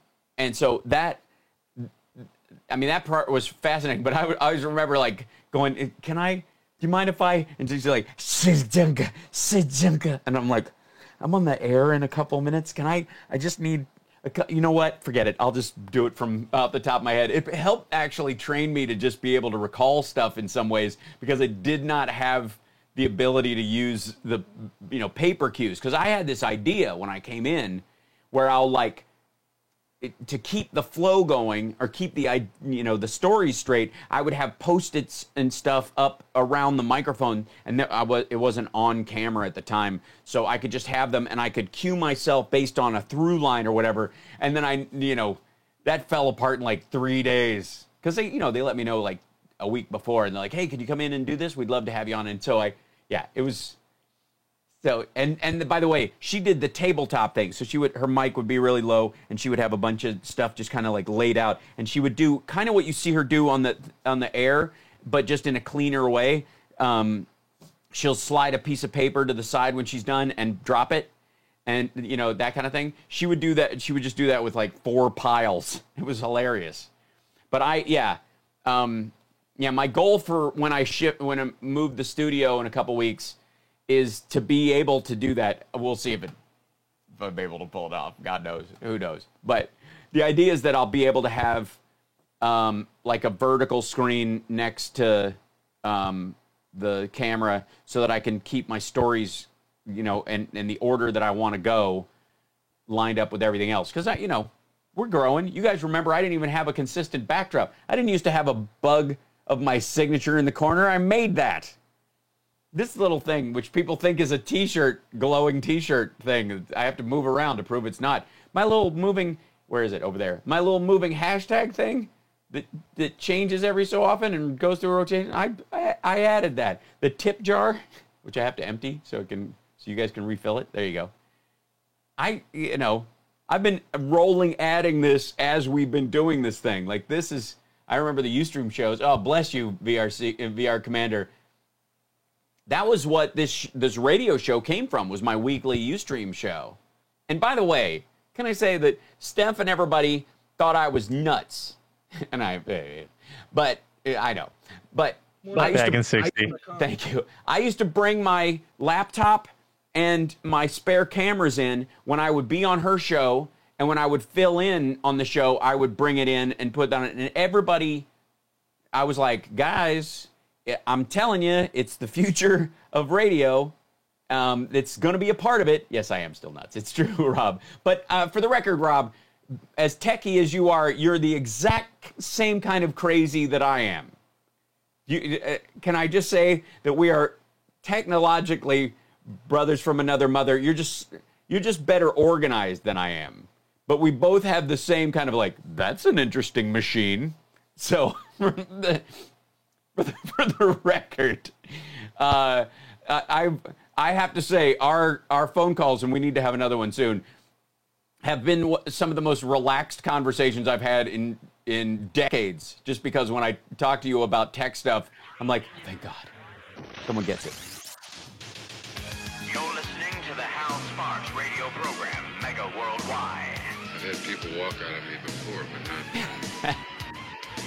so that part was fascinating, but I always remember like going, do you mind if I, and she's like, Sijunka. And I'm like, I'm on the air in a couple minutes. I just need, you know what? Forget it. I'll just do it from off the top of my head. It helped actually train me to just be able to recall stuff in some ways, because I did not have the ability to use the, paper cues. Because I had this idea when I came in where I'll like, to keep the flow going or keep the story straight, I would have Post-its and stuff up around the microphone, and it wasn't on camera at the time, so I could just have them and I could cue myself based on a through line or whatever. And then that fell apart in like 3 days, because they let me know like a week before, and they're like, hey, could you come in and do this? We'd love to have you on. And so it was. So, and by the way, she did the tabletop thing. So her mic would be really low, and she would have a bunch of stuff just kind of like laid out, and she would do kind of what you see her do on the air, but just in a cleaner way. She'll slide a piece of paper to the side when she's done and drop it, and that kind of thing. She would do that. She would just do that with like 4 piles. It was hilarious. But my goal for when I move the studio in a couple weeks is to be able to do that. We'll see if I'm able to pull it off. God knows. Who knows? But the idea is that I'll be able to have like a vertical screen next to the camera, so that I can keep my stories, in the order that I want to go, lined up with everything else. Because, we're growing. You guys remember I didn't even have a consistent backdrop. I didn't used to have a bug of my signature in the corner. I made that. This little thing, which people think is a t-shirt, glowing t-shirt thing, I have to move around to prove it's not. My little moving, where is it? Over there. My little moving hashtag thing that changes every so often and goes through a rotation. I added that. The tip jar, which I have to empty so you guys can refill it. There you go. I've been adding this as we've been doing this thing. Like I remember the Ustream shows. Oh, bless you, VR Commander. That was what this radio show came from, was my weekly Ustream show. And by the way, can I say that Steph and everybody thought I was nuts? And but I know. But back in 60. Thank you. I used to bring my laptop and my spare cameras in when I would be on her show, and when I would fill in on the show, I would bring it in and put it on it. And everybody, I was like, guys, I'm telling you, it's the future of radio. It's going to be a part of it. Yes, I am still nuts. It's true, Rob. But for the record, Rob, as techie as you are, you're the exact same kind of crazy that I am. Can I just say that we are technologically brothers from another mother? You're just better organized than I am. But we both have the same kind of like, that's an interesting machine. So for the record, I have to say our phone calls, and we need to have another one soon, have been some of the most relaxed conversations I've had in decades. Just because when I talk to you about tech stuff, I'm like, thank God, someone gets it. You're listening to the Hal Sparks radio program, Mega Worldwide. I've had people walk out of me before, but not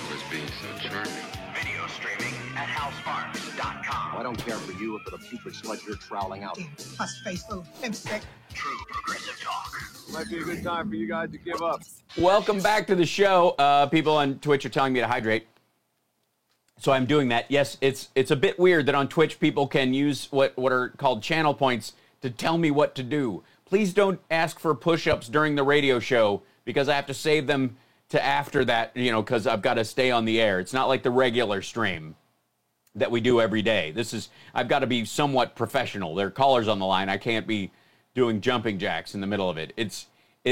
always being so charming. Video streaming at halsparks.com. I don't care for you or for the putrid sludge you're troweling out. Face little lipstick. True progressive talk. Might be a good time for you guys to give up. Welcome back to the show. People on Twitch are telling me to hydrate, so I'm doing that. Yes, it's a bit weird that on Twitch people can use what are called channel points to tell me what to do. Please don't ask for push-ups during the radio show, because I have to save them to after that, because I've got to stay on the air. It's not like the regular stream that we do every day. I've got to be somewhat professional. There are callers on the line. I can't be doing jumping jacks in the middle of it. It's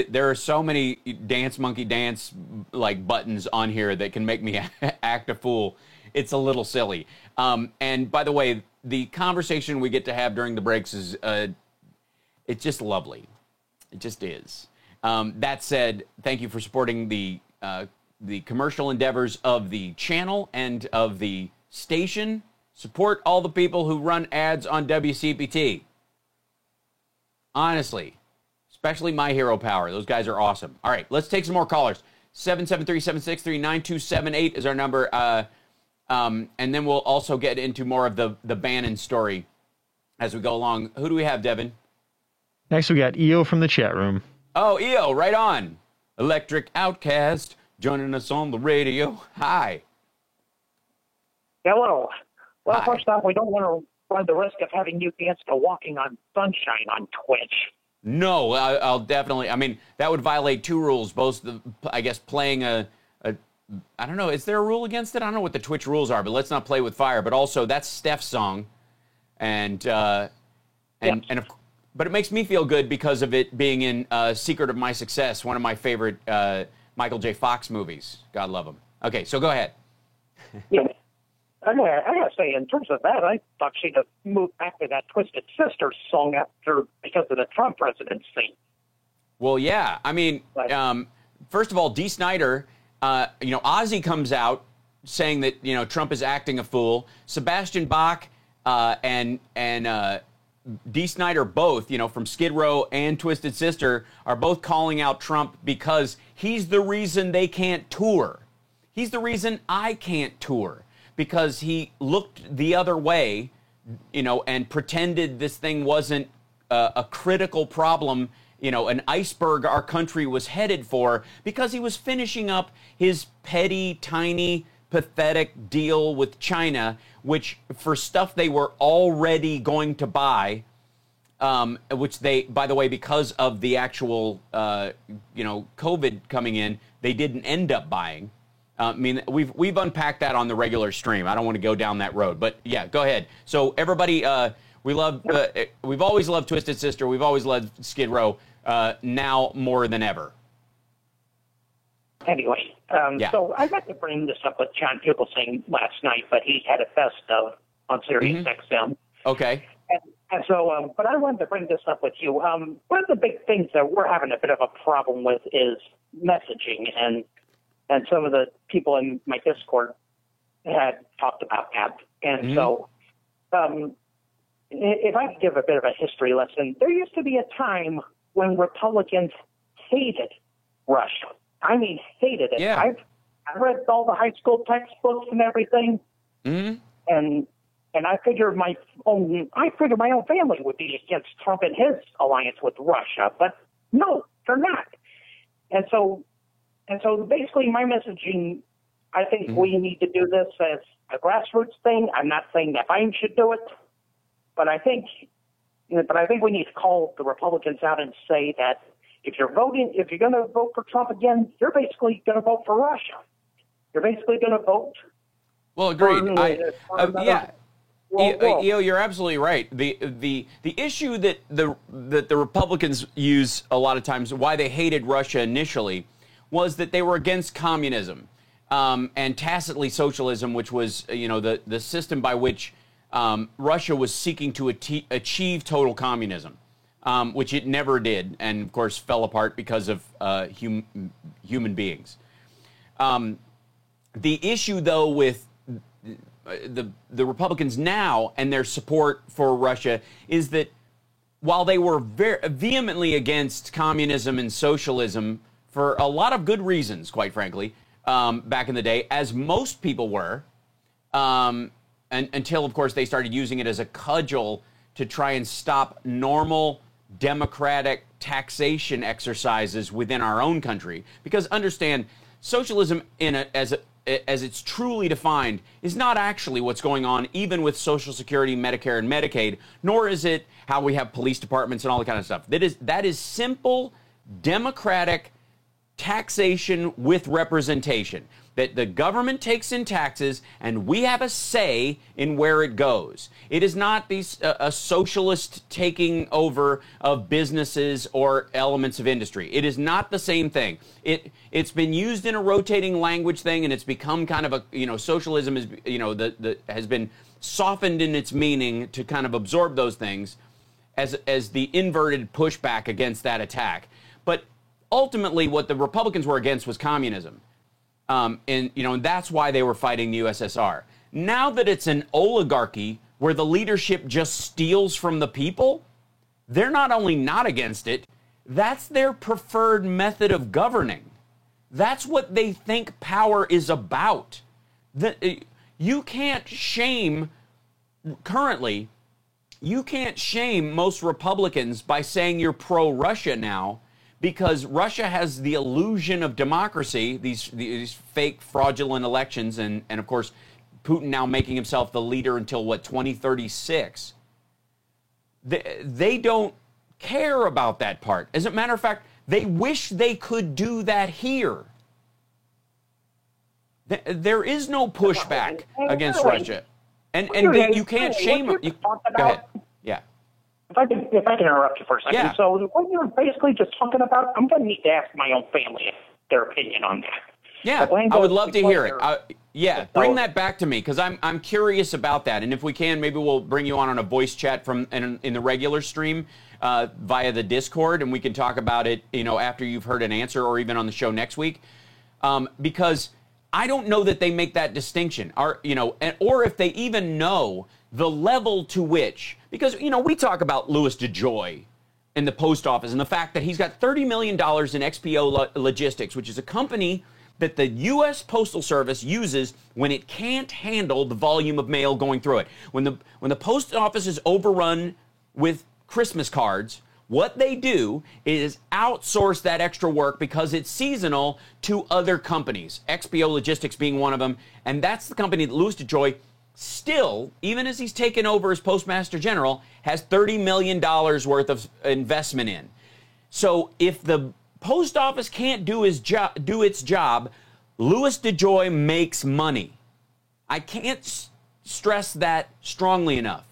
there are so many Dance Monkey Dance like buttons on here that can make me act a fool. It's a little silly. And by the way, the conversation we get to have during the breaks is it's just lovely. It just is. That said, thank you for supporting the commercial endeavors of the channel and of the station. Support all the people who run ads on WCPT. Honestly. Especially My Hero Power. Those guys are awesome. All right, let's take some more callers. 773-763-9278 is our number. And then we'll also get into more of the Bannon story as we go along. Who do we have, Devin? Next, we got EO from the chat room. Oh, EO, right on. Electric Outcast joining us on the radio. Hi. Hello. Well, Hi. First off, we don't want to run the risk of having you dance to Walking on Sunshine on Twitch. No, I'll definitely. I mean, that would violate two rules. Both, I guess, playing I don't know. Is there a rule against it? I don't know what the Twitch rules are, but let's not play with fire. But also, that's Steph's song, but it makes me feel good because of it being in Secret of My Success, one of my favorite Michael J. Fox movies. God love him. Okay, so go ahead. Yeah. I gotta say, in terms of that, I thought she'd have moved back to that Twisted Sister song because of the Trump presidency. Well, yeah. I mean, first of all, Dee Snider, Ozzy comes out saying that, Trump is acting a fool. Sebastian Bach and Dee Snider both, from Skid Row and Twisted Sister, are both calling out Trump because he's the reason they can't tour. He's the reason I can't tour. Because he looked the other way, and pretended this thing wasn't a critical problem, an iceberg our country was headed for, because he was finishing up his petty, tiny, pathetic deal with China, which for stuff they were already going to buy, which they, by the way, because of the actual, COVID coming in, they didn't end up buying. I mean, we've unpacked that on the regular stream. I don't want to go down that road, but yeah, go ahead. So everybody, we've always loved Twisted Sister. We've always loved Skid Row. Now more than ever. Anyway, so I'd like to bring this up with John Fugelsang last night, but he had a best on Sirius XM. Okay. And so, but I wanted to bring this up with you. One of the big things that we're having a bit of a problem with is messaging, and some of the people in my Discord had talked about that. And so, if I could give a bit of a history lesson, there used to be a time when Republicans hated Russia. I mean, hated it. Yeah. I read all the high school textbooks and everything, and I figured my own family would be against Trump and his alliance with Russia, but no, they're not. And so basically my messaging, I think we need to do this as a grassroots thing. I'm not saying that Biden should do it, but I think we need to call the Republicans out and say that if you're going to vote for Trump again, you're basically going to vote for Russia. You're basically going to vote. Well, agreed. You're absolutely right. The issue that the Republicans use a lot of times, why they hated Russia initially, was that they were against communism and tacitly socialism, which was the system by which Russia was seeking to achieve total communism, which it never did, and of course fell apart because of human beings. The issue, though, with the Republicans now and their support for Russia is that while they were very vehemently against communism and socialism for a lot of good reasons, quite frankly, back in the day, as most people were, and until, of course, they started using it as a cudgel to try and stop normal democratic taxation exercises within our own country. Because understand, socialism as it's truly defined is not actually what's going on even with Social Security, Medicare, and Medicaid, nor is it how we have police departments and all that kind of stuff. That is simple, democratic taxation with representation, that the government takes in taxes and we have a say in where it goes. It is not a socialist taking over of businesses or elements of industry. It is not the same thing. It's been used in a rotating language thing, and it's become kind of a, socialism is, has been softened in its meaning to kind of absorb those things as the inverted pushback against that attack. But ultimately what the Republicans were against was communism. And that's why they were fighting the USSR. Now that it's an oligarchy where the leadership just steals from the people, they're not only not against it, that's their preferred method of governing. That's what they think power is about. You can't shame, currently, you can't shame most Republicans by saying you're pro-Russia now, because Russia has the illusion of democracy, these fake, fraudulent elections, and of course, Putin now making himself the leader until, 2036. They don't care about that part. As a matter of fact, they wish they could do that here. There is no pushback against Russia. And you can't shame them. Go ahead. Yeah. If I can interrupt you for a second. Yeah. So what you're basically just talking about, I'm going to need to ask my own family their opinion on that. Yeah, I would love to hear it. Bring that back to me, because I'm curious about that. And if we can, maybe we'll bring you on a voice chat in the regular stream via the Discord, and we can talk about it, after you've heard an answer, or even on the show next week. Because I don't know that they make that distinction, or if they even know the level to which, because, we talk about Louis DeJoy in the post office and the fact that he's got $30 million in XPO Logistics, which is a company that the U.S. Postal Service uses when it can't handle the volume of mail going through it. When the post office is overrun with Christmas cards, what they do is outsource that extra work because it's seasonal to other companies, XPO Logistics being one of them, and that's the company that Louis DeJoy still, even as he's taken over as Postmaster General, has $30 million worth of investment in. So if the post office can't do its job, Louis DeJoy makes money. I can't stress that strongly enough.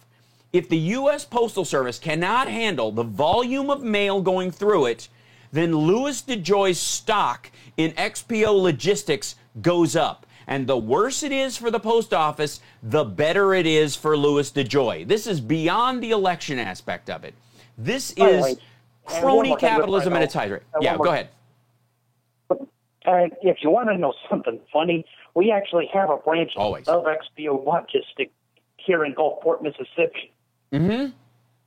If the U.S. Postal Service cannot handle the volume of mail going through it, then Louis DeJoy's stock in XPO Logistics goes up. And the worse it is for the post office, the better it is for Louis DeJoy. This is beyond the election aspect of it. This is crony capitalism at its height. Yeah, go ahead. If you want to know something funny, we actually have a branch of XPO Logistics here in Gulfport, Mississippi. Mm-hmm.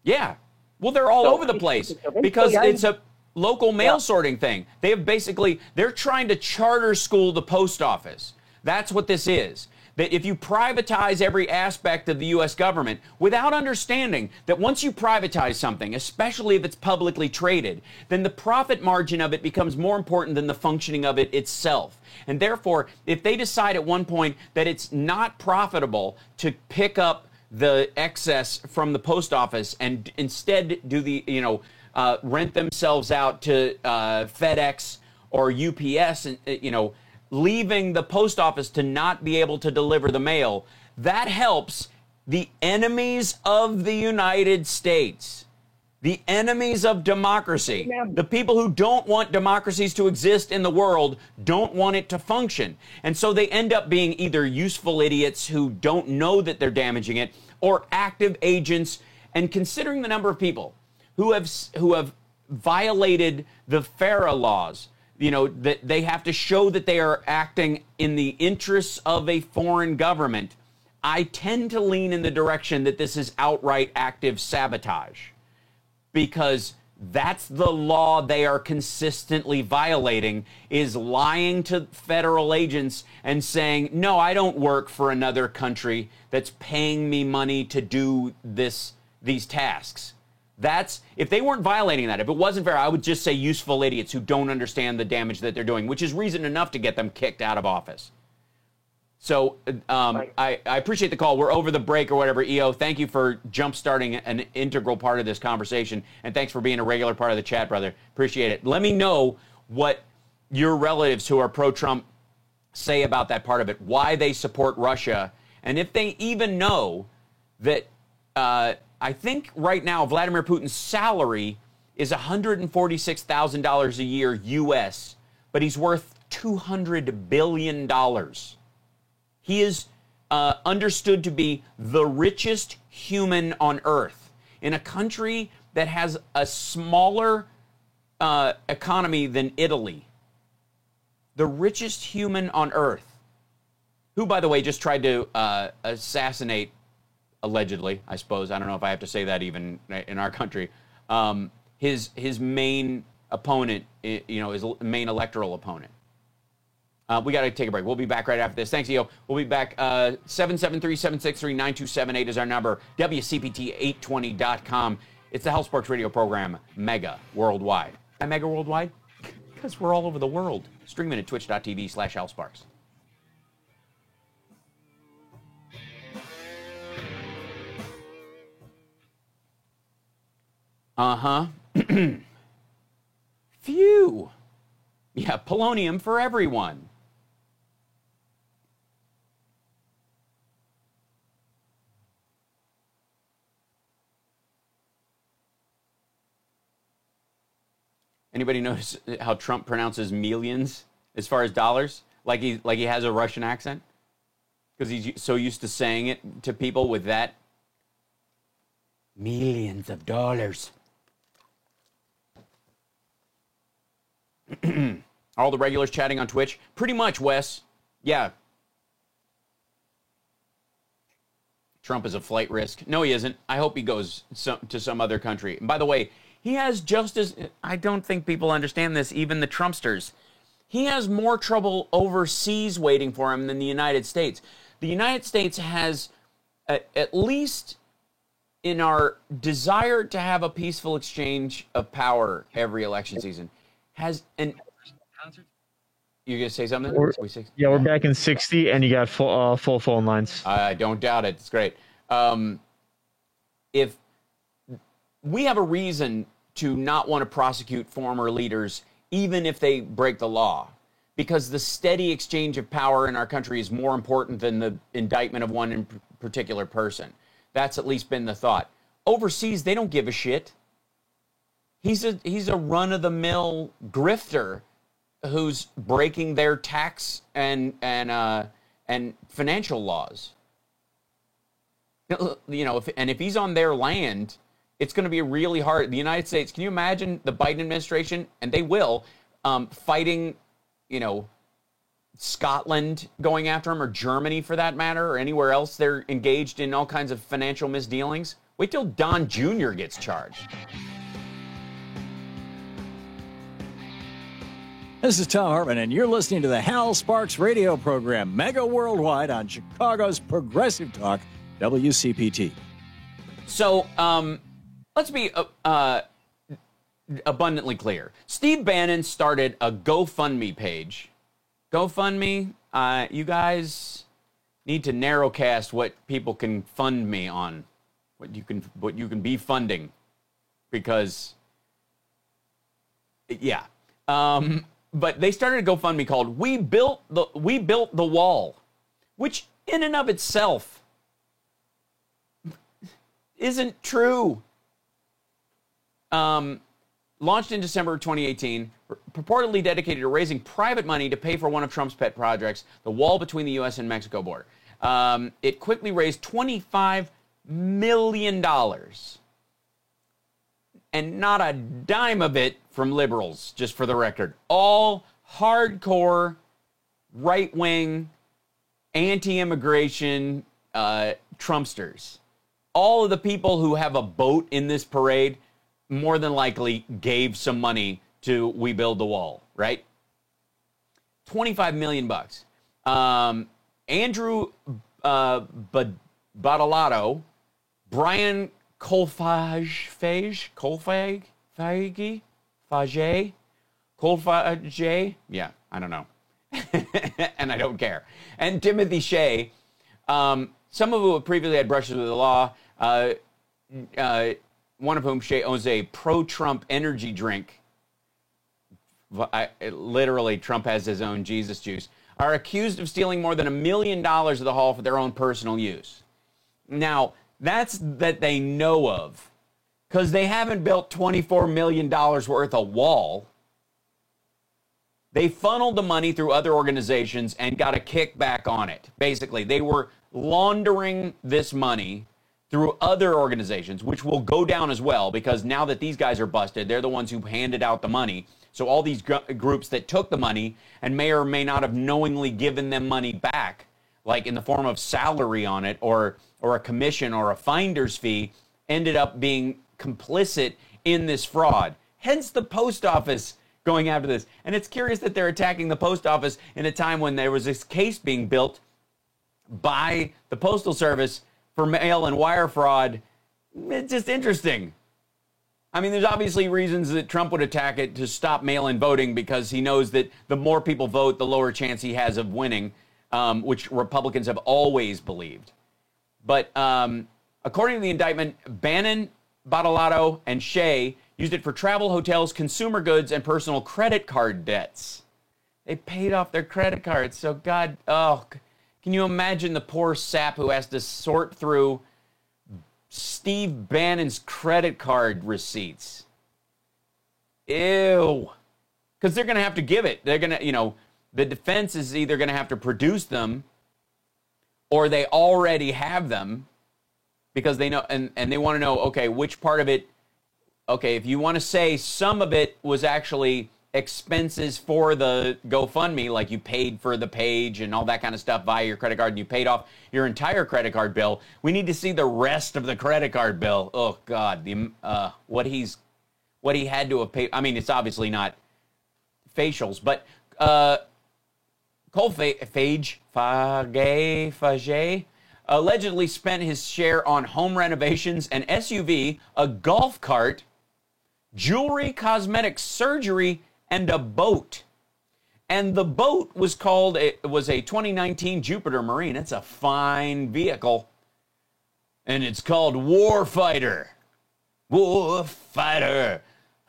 Yeah. Well, they're all over the place because it's a local mail sorting thing. They're trying to charter school the post office. That's what this is. That if you privatize every aspect of the U.S. government without understanding that once you privatize something, especially if it's publicly traded, then the profit margin of it becomes more important than the functioning of it itself. And therefore, if they decide at one point that it's not profitable to pick up the excess from the post office and instead do rent themselves out to FedEx or UPS, and leaving the post office to not be able to deliver the mail, that helps the enemies of the United States, the enemies of democracy. The people who don't want democracies to exist in the world don't want it to function. And so they end up being either useful idiots who don't know that they're damaging it, or active agents. And considering the number of people who have violated the FARA laws, that they have to show that they are acting in the interests of a foreign government, I tend to lean in the direction that this is outright active sabotage, because that's the law they are consistently violating, is lying to federal agents and saying, no, I don't work for another country that's paying me money to do these tasks. If they weren't violating that, if it wasn't fair, I would just say useful idiots who don't understand the damage that they're doing, which is reason enough to get them kicked out of office. So I appreciate the call. We're over the break or whatever. EO, thank you for jump-starting an integral part of this conversation, and thanks for being a regular part of the chat, brother. Appreciate it. Let me know what your relatives who are pro-Trump say about that part of it, why they support Russia, and if they even know that I think right now Vladimir Putin's salary is $146,000 a year U.S., but he's worth $200 billion. He is understood to be the richest human on Earth in a country that has a smaller economy than Italy. The richest human on Earth, who, by the way, just tried to assassinate, allegedly, I suppose. I don't know if I have to say that even in our country. His main opponent, his main electoral opponent. We got to take a break. We'll be back right after this. Thanks, EO. We'll be back. 773-763-9278 is our number. WCPT820.com. It's the Hal Sparks radio program, Mega Worldwide. Why Mega Worldwide? Because we're all over the world. Streaming at twitch.tv/Hal Sparks. Phew. Yeah, polonium for everyone. Anybody notice how Trump pronounces millions as far as dollars? Like he has a Russian accent? Because he's so used to saying it to people with that. Millions of dollars. All the regulars chatting on Twitch? Pretty much, Wes. Yeah. Trump is a flight risk. No, he isn't. I hope he goes to some other country. And by the way, he has just as... I don't think people understand this, even the Trumpsters. He has more trouble overseas waiting for him than the United States. The United States has, at least in our desire to have a peaceful exchange of power every election season, has an... You gonna say something? We're back in 60, and you got full phone lines. I don't doubt it. It's great. If we have a reason to not want to prosecute former leaders, even if they break the law, because the steady exchange of power in our country is more important than the indictment of one particular person. That's at least been the thought. Overseas, they don't give a shit. He's a run-of-the-mill grifter who's breaking their tax and financial laws. If he's on their land, it's going to be really hard. The United States, can you imagine the Biden administration, and they will, fighting, Scotland going after him, or Germany for that matter, or anywhere else they're engaged in all kinds of financial misdealings? Wait till Don Jr. gets charged. This is Tom Hartman, and you're listening to the Hal Sparks radio program, Mega Worldwide, on Chicago's Progressive Talk, WCPT. So, let's be abundantly clear. Steve Bannon started a GoFundMe page. GoFundMe, you guys need to narrowcast what people can fund me on, what you can be funding, because, yeah. But they started a GoFundMe called "We Built the Wall," which in and of itself isn't true. Launched in December 2018, purportedly dedicated to raising private money to pay for one of Trump's pet projects, the wall between the U.S. and Mexico border. It quickly raised $25 million. And not a dime of it from liberals, just for the record. All hardcore, right-wing, anti-immigration Trumpsters. All of the people who have a boat in this parade more than likely gave some money to We Build the Wall, right? $25 million. Andrew Badalato, Brian Colfage, yeah, I don't know. And I don't care. And Timothy Shea, some of whom have previously had brushes with the law, one of whom, Shea, owns a pro-Trump energy drink literally Trump has his own Jesus juice, are accused of stealing more than $1 million of the haul for their own personal use. Now, that's that they know of, because they haven't built $24 million worth of wall. They funneled the money through other organizations and got a kickback on it. Basically, they were laundering this money through other organizations, which will go down as well, because now that these guys are busted, they're the ones who handed out the money. So all these groups that took the money and may or may not have knowingly given them money back, like in the form of salary on it or a commission or a finder's fee, ended up being complicit in this fraud. Hence the post office going after this. And it's curious that they're attacking the post office in a time when there was this case being built by the Postal Service for mail and wire fraud. It's just interesting. I mean, there's obviously reasons that Trump would attack it to stop mail-in voting, because he knows that the more people vote, the lower chance he has of winning, which Republicans have always believed. But according to the indictment, Bannon, Badolato, and Shea used it for travel, hotels, consumer goods, and personal credit card debts. They paid off their credit cards. So can you imagine the poor sap who has to sort through Steve Bannon's credit card receipts? Ew. Because they're going to have to give it. They're going to, the defense is either going to have to produce them, or they already have them, because they know, and they want to know, okay, which part of it, okay, if you want to say some of it was actually expenses for the GoFundMe, like you paid for the page and all that kind of stuff via your credit card, and you paid off your entire credit card bill, we need to see the rest of the credit card bill. Oh, God, what he had to have paid. I mean, it's obviously not facials, but Cole Fage allegedly spent his share on home renovations, an SUV, a golf cart, jewelry, cosmetic surgery, and a boat. And the boat was was a 2019 Jupiter Marine. It's a fine vehicle. And it's called Warfighter. Warfighter.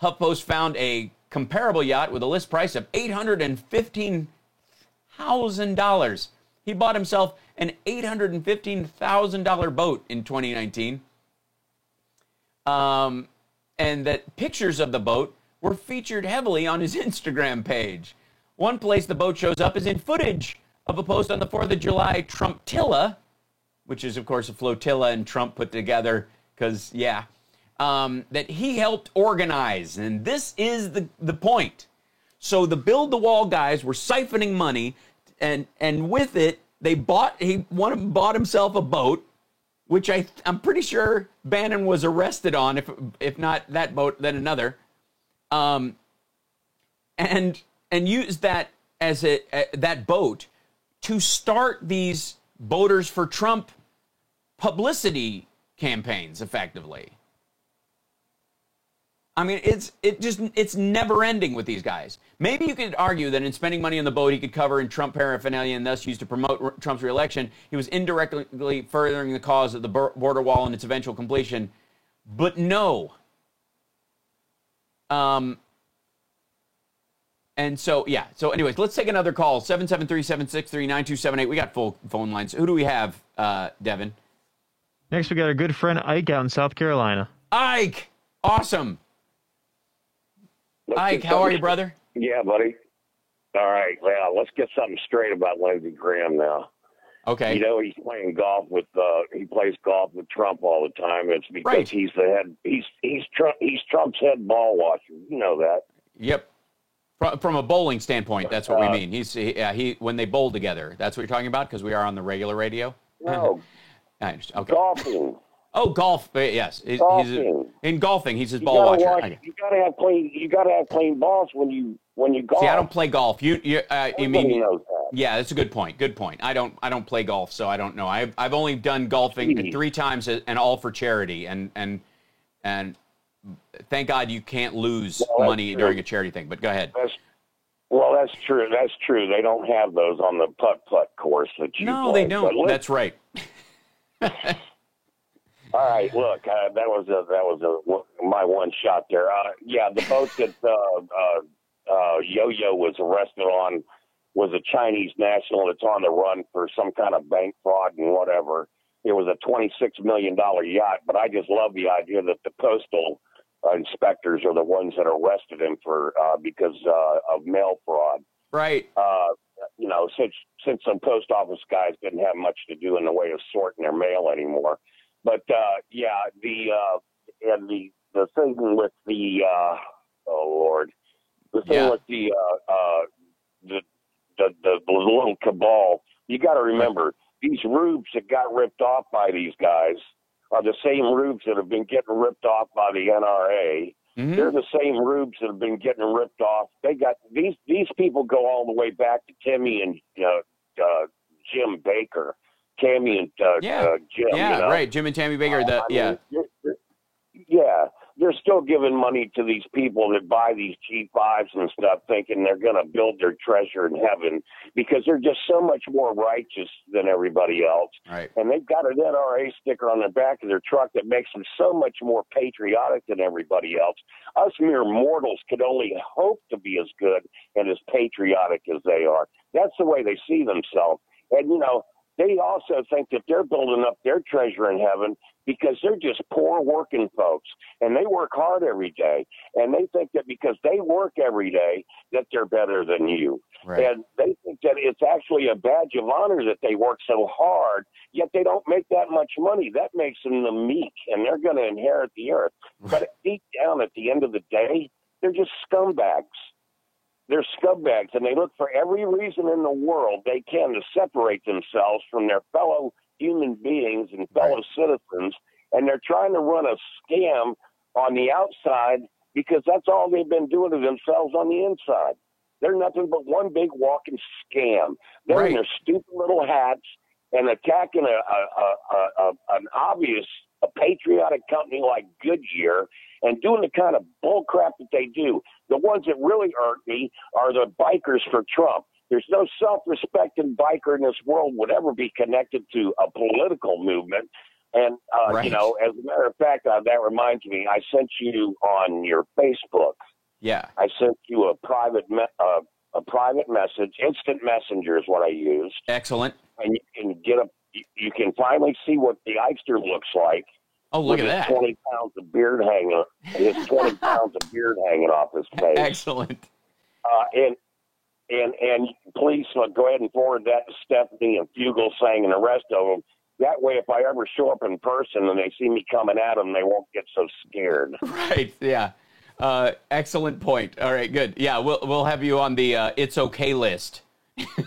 HuffPost found a comparable yacht with a list price of $815,000. He bought himself an $815,000 boat in 2019. And that pictures of the boat were featured heavily on his Instagram page. One place the boat shows up is in footage of a post on the 4th of July Trumptilla, which is, of course, a flotilla and Trump put together, because, that he helped organize. And this is the point. So the Build the Wall guys were siphoning money, and with it, he bought himself a boat, which I'm pretty sure Bannon was arrested on, if not that boat, then another, and used that as that boat to start these Voters for Trump publicity campaigns, effectively. I mean, it's never ending with these guys. Maybe you could argue that in spending money on the boat, he could cover in Trump paraphernalia and thus used to promote Trump's reelection. He was indirectly furthering the cause of the border wall and its eventual completion. But no. And so, So anyways, let's take another call. 773-763-9278. We got full phone lines. Who do we have, Devin? Next, we got our good friend Ike out in South Carolina. Ike! Awesome. Ike, how are you, brother? Yeah, buddy. All right. Well, let's get something straight about Lindsey Graham now. Okay. He's playing golf with he plays golf with Trump all the time. It's because he's the head. He's Trump's head ball watcher. You know that. Yep. From a bowling standpoint, that's what we mean. He when they bowl together. That's what you're talking about, because we are on the regular radio. No. I understand. Okay. Golfing. Oh, golf. Yes, in golfing, he's his ball watcher. You gotta have clean balls when you golf. See, I don't play golf. You mean? Knows that. Yeah, that's a good point. Good point. I don't play golf, so I don't know. I've only done golfing 3 times, and all for charity. And thank God you can't lose money during a charity thing. But go ahead. That's true. That's true. They don't have those on the putt course that you. No, play. they don't. That's right. All right, look, that was my one shot there. The boat that Yo-Yo was arrested on was a Chinese national that's on the run for some kind of bank fraud and whatever. It was a $26 million yacht, but I just love the idea that the postal inspectors are the ones that arrested him for because of mail fraud. Right. Since some post office guys didn't have much to do in the way of sorting their mail anymore. But the thing with the with the little cabal, you got to remember these rubes that got ripped off by these guys are the same rubes that have been getting ripped off by the NRA. Mm-hmm. They're the same rubes that have been getting ripped off. They got these people go all the way back to Timmy and Jim Baker, Tammy and Jim. Yeah, right. Jim and Tammy Baker. They're still giving money to these people that buy these G5s and stuff, thinking they're going to build their treasure in heaven because they're just so much more righteous than everybody else. Right. And they've got an NRA sticker on the back of their truck that makes them so much more patriotic than everybody else. Us mere mortals could only hope to be as good and as patriotic as they are. That's the way they see themselves. And, they also think that they're building up their treasure in heaven because they're just poor working folks, and they work hard every day, and they think that because they work every day that they're better than you. Right. And they think that it's actually a badge of honor that they work so hard, yet they don't make that much money. That makes them the meek, and they're going to inherit the earth. But deep down at the end of the day, they're just scumbags. They're scumbags, and they look for every reason in the world they can to separate themselves from their fellow human beings and fellow citizens, and they're trying to run a scam on the outside because that's all they've been doing to themselves on the inside. They're nothing but one big walking scam. They're in their stupid little hats and attacking an obvious patriotic company like Goodyear and doing the kind of bull crap that they do. The ones that really irk me are the bikers for Trump. There's no self-respecting biker in this world would ever be connected to a political movement. And, as a matter of fact, that reminds me, I sent you on your Facebook. Yeah. I sent you a private message. Instant Messenger is what I used. Excellent. And you can finally see what the Eichster looks like. Oh, look at that. 20 pounds of beard hanging. His 20 pounds of beard hanging off his face. Excellent. And please go ahead and forward that to Stephanie and Fugelsang and the rest of them. That way, if I ever show up in person and they see me coming at them, they won't get so scared. Right. Yeah. Excellent point. All right. Good. Yeah. We'll have you on the It's Okay list.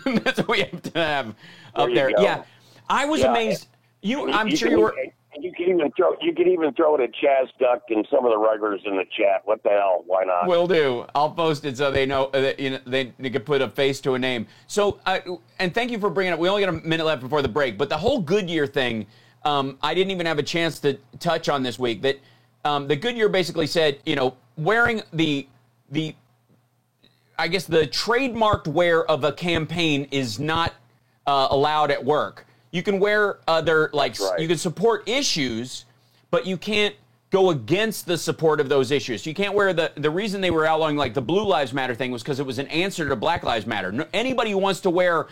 That's what we have to have up there. Yeah. I was amazed. I'm sure you were. You can even throw it at Chaz Duck and some of the regulars in the chat. What the hell? Why not? Will do. I'll post it so they know that they can put a face to a name. So, and thank you for bringing it up. We only got a minute left before the break, but the whole Goodyear thing, I didn't even have a chance to touch on this week. That the Goodyear basically said, wearing the trademarked wear of a campaign is not allowed at work. You can wear you can support issues, but you can't go against the support of those issues. You can't wear the reason they were outlawing the Blue Lives Matter thing was because it was an answer to Black Lives Matter. Anybody who wants to wear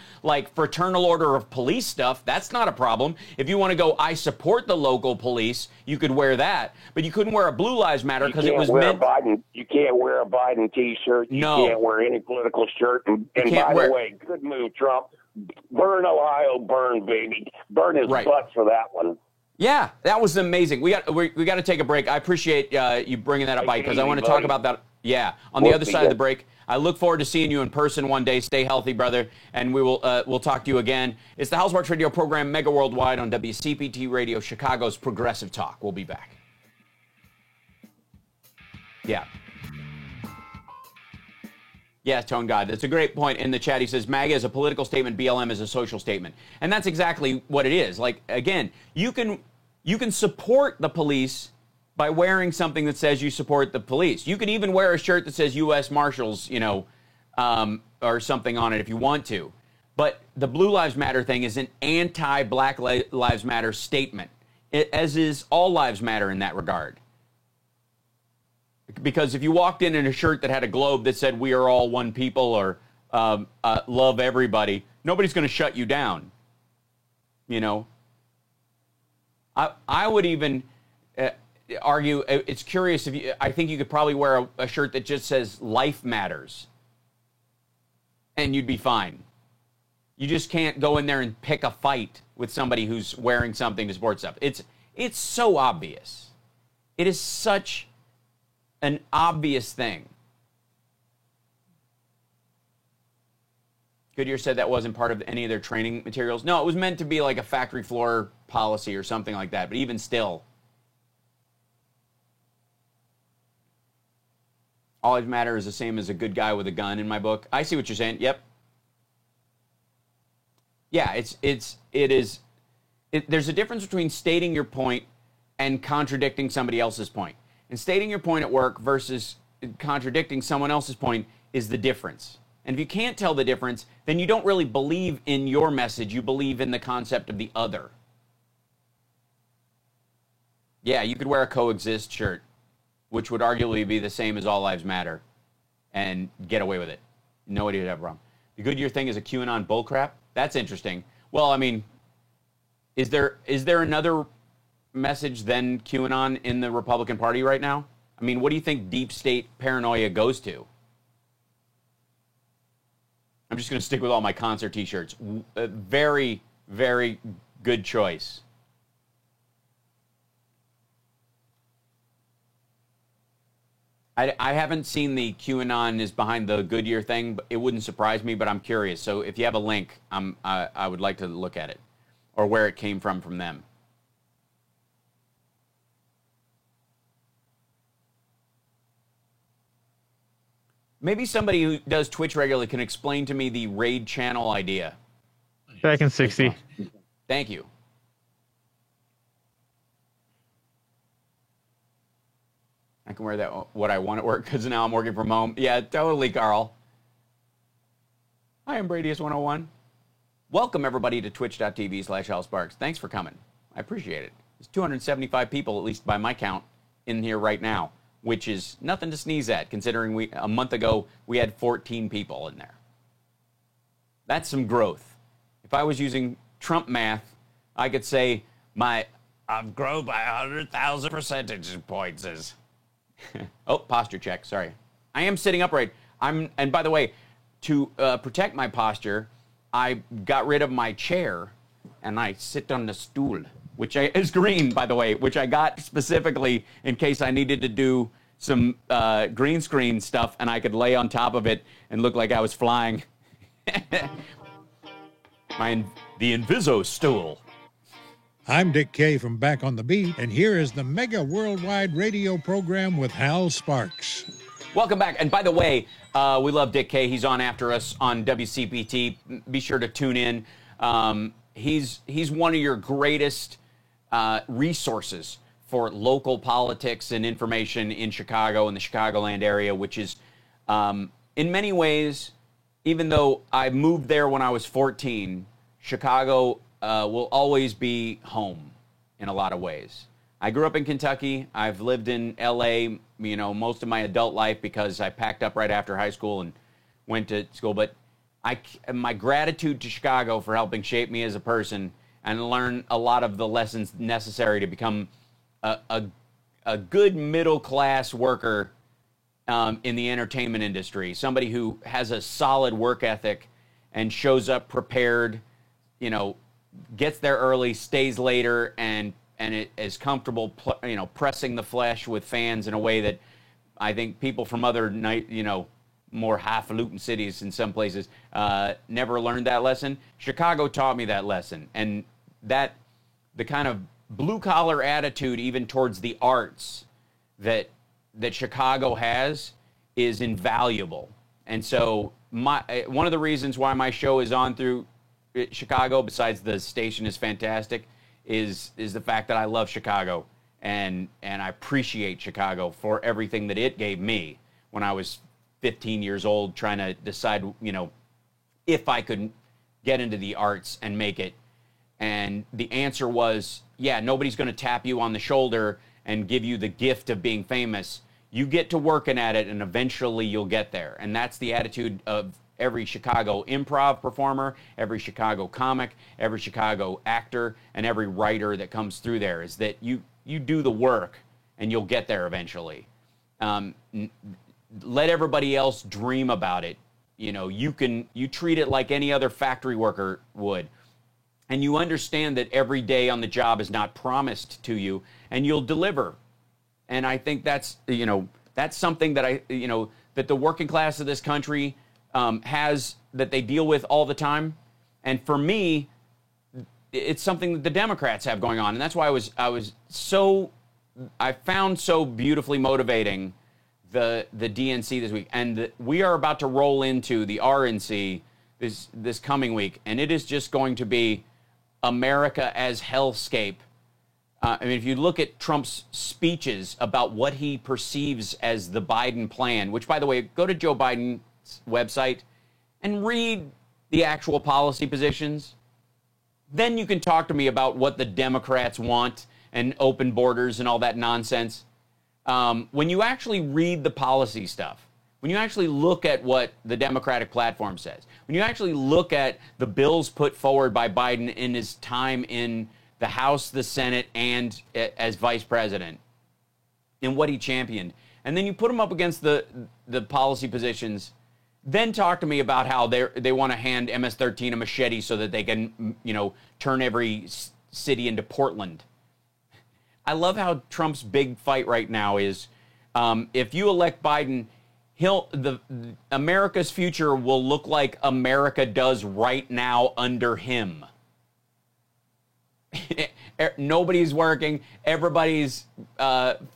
Fraternal Order of Police stuff, that's not a problem. If you want to go, I support the local police, you could wear that, but you couldn't wear a Blue Lives Matter because it was meant. You can't wear a Biden T-shirt. You can't wear any political shirt. And by the way, good move, Trump. Burn Ohio, burn, baby. Burn his butt for that one. Yeah, that was amazing. We got to take a break. I appreciate you bringing that up, Mike, because I want to talk about that. Yeah, on the other side of the break. I look forward to seeing you in person one day. Stay healthy, brother, and we'll talk to you again. It's the Hal Sparks Radio program, Mega Worldwide on WCPT Radio, Chicago's Progressive Talk. We'll be back. Yeah. Yeah, Tone God. That's a great point in the chat. He says, MAGA is a political statement, BLM is a social statement. And that's exactly what it is. Again, you can support the police by wearing something that says you support the police. You can even wear a shirt that says U.S. Marshals, or something on it if you want to. But the Blue Lives Matter thing is an anti-Black Lives Matter statement, as is all lives matter in that regard. Because if you walked in a shirt that had a globe that said "We are all one people" or "Love everybody," nobody's going to shut you down. You know, I would even argue. It's curious if you. I think you could probably wear a shirt that just says "Life Matters," and you'd be fine. You just can't go in there and pick a fight with somebody who's wearing something to support stuff. It's so obvious. It is such an obvious thing. Goodyear said that wasn't part of any of their training materials. No, it was meant to be like a factory floor policy or something like that. But even still, all lives matter is the same as a good guy with a gun in my book. I see what you're saying. Yep. Yeah, there's a difference between stating your point and contradicting somebody else's point. And stating your point at work versus contradicting someone else's point is the difference. And if you can't tell the difference, then you don't really believe in your message. You believe in the concept of the other. Yeah, you could wear a coexist shirt, which would arguably be the same as All Lives Matter, and get away with it. Nobody would have a problem. The Goodyear thing is a QAnon bullcrap? That's interesting. Well, I mean, is there another message than QAnon in the Republican Party right now? I mean, what do you think deep state paranoia goes to? I'm just going to stick with all my concert t-shirts. A very, very good choice. I haven't seen the QAnon is behind the Goodyear thing, but it wouldn't surprise me, but I'm curious. So if you have a link, I would like to look at it or where it came from them. Maybe somebody who does Twitch regularly can explain to me the raid channel idea. Back in 60. Thank you. I can wear that what I want at work because now I'm working from home. Yeah, totally, Carl. Hi, I'm Bradyus 101. Welcome, everybody, to twitch.tv/HalSparks. Thanks for coming. I appreciate it. There's 275 people, at least by my count, in here right now, which is nothing to sneeze at, considering a month ago we had 14 people in there. That's some growth. If I was using Trump math, I could say I've grown by 100,000 percentage points. Oh, posture check. Sorry. I am sitting upright. And by the way, to protect my posture, I got rid of my chair and I sit on the stool, which is green, by the way, which I got specifically in case I needed to do some green screen stuff and I could lay on top of it and look like I was flying. The Inviso stool. I'm Dick Kay from Back on the Beat, and here is the Mega Worldwide Radio Program with Hal Sparks. Welcome back. And by the way, we love Dick Kay. He's on after us on WCPT. Be sure to tune in. He's one of your greatest resources for local politics and information in Chicago and the Chicagoland area, which is, in many ways, even though I moved there when I was 14, Chicago will always be home in a lot of ways. I grew up in Kentucky. I've lived in L.A., most of my adult life because I packed up right after high school and went to school. But my gratitude to Chicago for helping shape me as a person and learn a lot of the lessons necessary to become a good middle-class worker in the entertainment industry, somebody who has a solid work ethic and shows up prepared, gets there early, stays later, and it is comfortable, pressing the flesh with fans in a way that I think people from other more highfalutin cities in some places never learned that lesson. Chicago taught me that lesson, and that the kind of blue collar attitude, even towards the arts, that Chicago has is invaluable. And so one of the reasons why my show is on through Chicago, besides the station is fantastic, is the fact that I love Chicago and I appreciate Chicago for everything that it gave me when I was 15 years old, trying to decide, if I could get into the arts and make it. And the answer was, yeah, nobody's going to tap you on the shoulder and give you the gift of being famous. You get to working at it, and eventually you'll get there. And that's the attitude of every Chicago improv performer, every Chicago comic, every Chicago actor, and every writer that comes through there, is that you do the work, and you'll get there eventually. Let everybody else dream about it. You know, you treat it like any other factory worker would. And you understand that every day on the job is not promised to you, and you'll deliver. And I think that's something that that the working class of this country has, that they deal with all the time. And for me, it's something that the Democrats have going on. And that's why I found so beautifully motivating the DNC this week. And we are about to roll into the RNC this coming week. And it is just going to be America as hellscape. I mean, if you look at Trump's speeches about what he perceives as the Biden plan, which, by the way, go to Joe Biden's website and read the actual policy positions. Then you can talk to me about what the Democrats want and open borders and all that nonsense. When you actually read the policy stuff, when you actually look at what the Democratic platform says, when you actually look at the bills put forward by Biden in his time in the House, the Senate, and as vice president, and what he championed, and then you put them up against the policy positions, then talk to me about how they want to hand MS-13 a machete so that they can, turn every city into Portland. I love how Trump's big fight right now is, if you elect Biden, America's future will look like America does right now under him. Nobody's working. Everybody's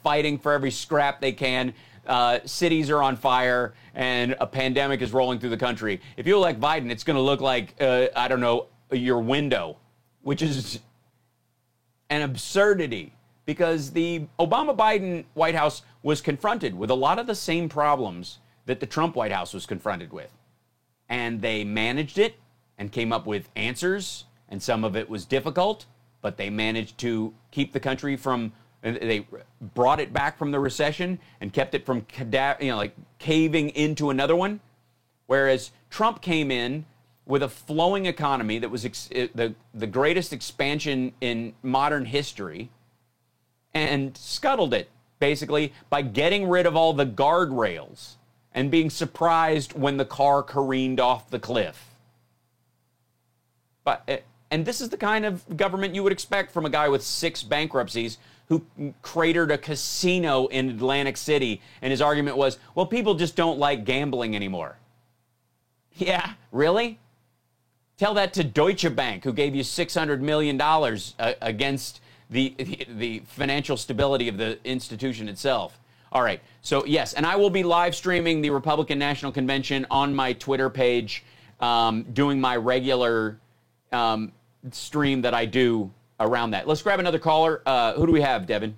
fighting for every scrap they can. Cities are on fire, and a pandemic is rolling through the country. If you elect Biden, it's going to look like, your window, which is an absurdity, because the Obama-Biden White House was confronted with a lot of the same problems that the Trump White House was confronted with. And they managed it and came up with answers, and some of it was difficult, but they managed to keep the country from, they brought it back from the recession and kept it from caving into another one. Whereas Trump came in with a flowing economy that was the greatest expansion in modern history, and scuttled it, basically, by getting rid of all the guardrails and being surprised when the car careened off the cliff. And this is the kind of government you would expect from a guy with 6 bankruptcies who cratered a casino in Atlantic City, and his argument was, well, people just don't like gambling anymore. Yeah, really? Tell that to Deutsche Bank, who gave you $600 million against the financial stability of the institution itself. All right, so yes, and I will be live streaming the Republican National Convention on my Twitter page, doing my regular stream that I do around that. Let's grab another caller. Who do we have, Devin?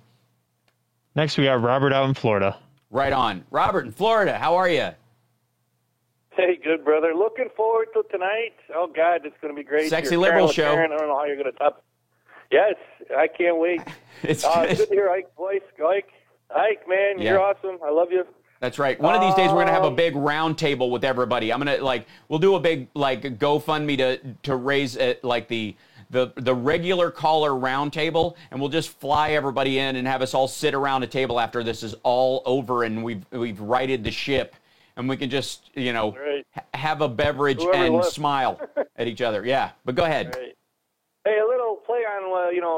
Next, we got Robert out in Florida. Right on. Robert in Florida, how are you? Hey, good, brother. Looking forward to tonight. Oh, God, it's going to be great. Sexy Liberal Show. I don't know how you're going to top. Yes, I can't wait. It's good to hear Ike's voice. Ike, man, you're awesome. I love you. That's right. One of these days, we're going to have a big round table with everybody. I'm going to, we'll do a big, GoFundMe to raise, the regular caller round table, and we'll just fly everybody in and have us all sit around a table after this is all over and we've righted the ship, and we can just, have a beverage and smile at each other. Yeah, but go ahead. Right. Hey, a little play on,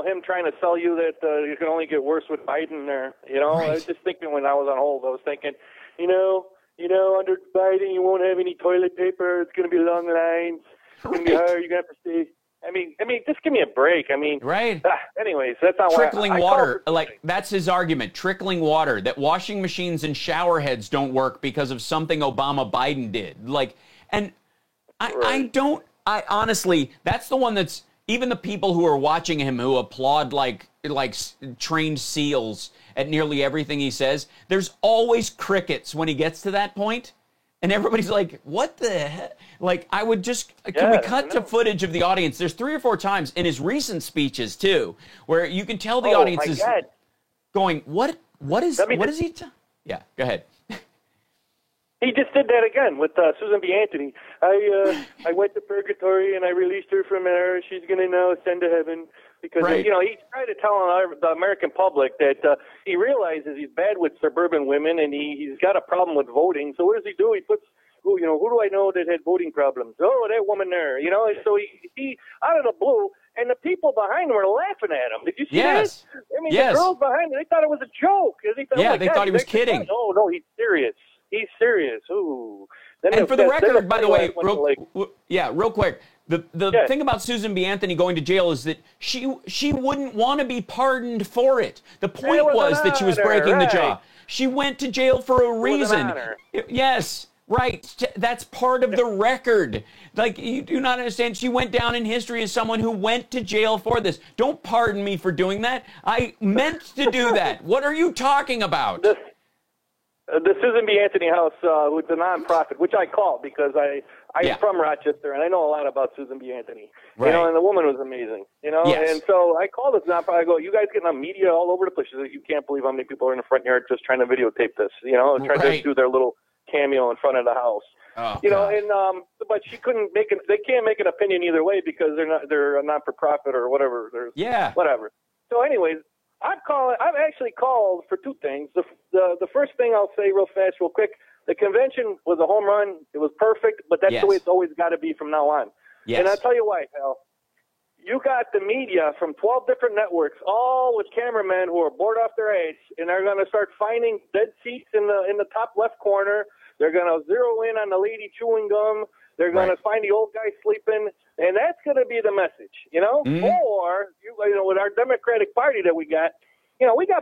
him trying to sell you that you can only get worse with Biden there. I was just thinking when I was on hold, I was thinking, under Biden, you won't have any toilet paper. It's going to be long lines. It's going to be hard. You're going to have to stay. I mean, just give me a break. Right. Anyways, that's not trickling water. That's his argument. Trickling water. That washing machines and shower heads don't work because of something Obama Biden did. I honestly, that's the one that's, even the people who are watching him, who applaud like trained seals at nearly everything he says, there's always crickets when he gets to that point. And everybody's like, what the heck? I would just, can we cut to footage of the audience? There's 3 or 4 times in his recent speeches, too, where you can tell the audience is going, what is he? Yeah, go ahead. He just did that again with Susan B. Anthony. I went to purgatory and I released her from there. She's going to now ascend to heaven because Right. he's trying to tell the American public that he realizes he's bad with suburban women and he's got a problem with voting. So what does he do? He puts who do I know that had voting problems? Oh, that woman there. And so he out of the blue. And the people behind him were laughing at him. Did you see Yes. that? I mean, Yes. the girls behind him, they thought it was a joke. They thought he was kidding. No, he's serious. He's serious. Ooh. Then And for the record, then by the way, funny real quick, the thing about Susan B. Anthony going to jail is that she wouldn't want to be pardoned for it. The point was that she was breaking the jaw. She went to jail for a reason. Yes. Right. That's part of the record. Like, you do not understand. She went down in history as someone who went to jail for this. Don't pardon me for doing that. I meant to do that. What are you talking about? The Susan B. Anthony House, with the nonprofit, which I called because I'm from Rochester and I know a lot about Susan B. Anthony. Right. And the woman was amazing. Yes. And so I called this nonprofit. I go, you guys getting on media all over the place. She said, you can't believe how many people are in the front yard just trying to videotape this. Trying to do their little cameo in front of the house. Oh, but she couldn't make they can't make an opinion either way because they're a not-for-profit or whatever. Whatever. So anyways, I've actually called for two things. The first thing I'll say real fast, real quick, the convention was a home run. It was perfect, but that's the way it's always got to be from now on. Yes. And I'll tell you why, pal. You got the media from 12 different networks, all with cameramen who are bored off their ass, and they're going to start finding dead seats in the top left corner. They're going to zero in on the lady chewing gum. They're going to find the old guy sleeping, and that's going to be the message, Mm-hmm. Or with our Democratic Party that we got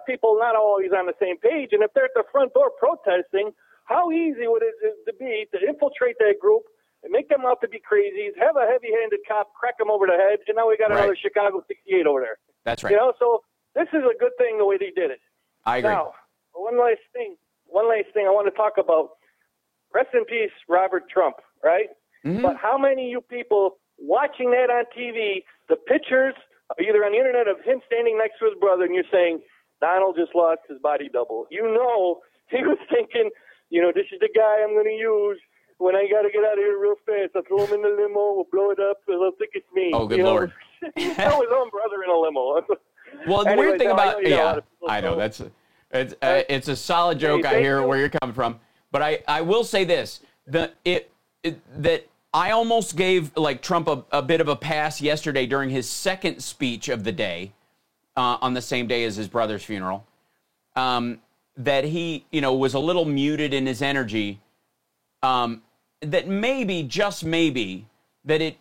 people not always on the same page, and if they're at the front door protesting, how easy would it be to infiltrate that group? And make them out to be crazies, have a heavy-handed cop crack them over the head, and now we got another Chicago 68 over there. That's right. So this is a good thing the way they did it. I agree. Now, one last thing I want to talk about. Rest in peace, Robert Trump, right? Mm-hmm. But how many of you people watching that on TV, the pictures, either on the internet of him standing next to his brother, and you're saying, Donald just lost his body double. He was thinking, this is the guy I'm going to use. When I got to get out of here real fast, I'll throw him in the limo, we'll blow it up, they'll think it's me. Oh, good Lord. He threw his own brother in a limo. Well, the weird thing about, I know, it's a solid joke. I hear where you're coming from. But I will say this, that I almost gave Trump a bit of a pass yesterday during his second speech of the day, on the same day as his brother's funeral, that he, was a little muted in his energy, that maybe, just maybe, that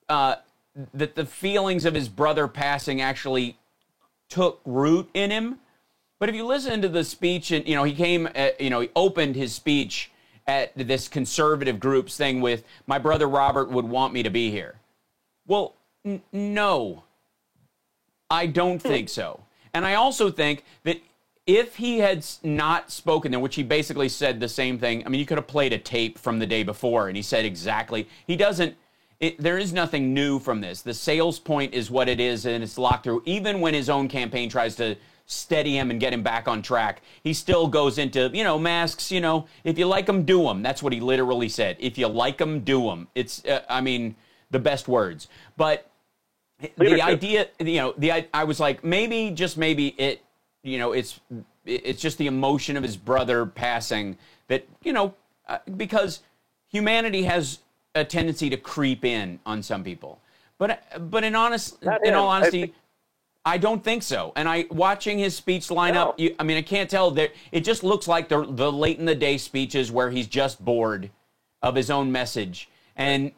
that the feelings of his brother passing actually took root in him. But if you listen to the speech, and he came, he opened his speech at this conservative group's thing with, my brother Robert would want me to be here. Well, no, I don't think so. And I also think that if he had not spoken there, which he basically said the same thing, I mean, you could have played a tape from the day before, and he said exactly, there is nothing new from this. The sales point is what it is, and it's locked through. Even when his own campaign tries to steady him and get him back on track, he still goes into, masks, if you like them, do them. That's what he literally said. If you like them, do them. It's, the best words. But the idea, I was like, maybe, just maybe it's just the emotion of his brother passing that, because humanity has a tendency to creep in on some people. But in all honesty, I don't think so. And watching his speech line up, I can't tell that it just looks like the late in the day speeches where he's just bored of his own message. And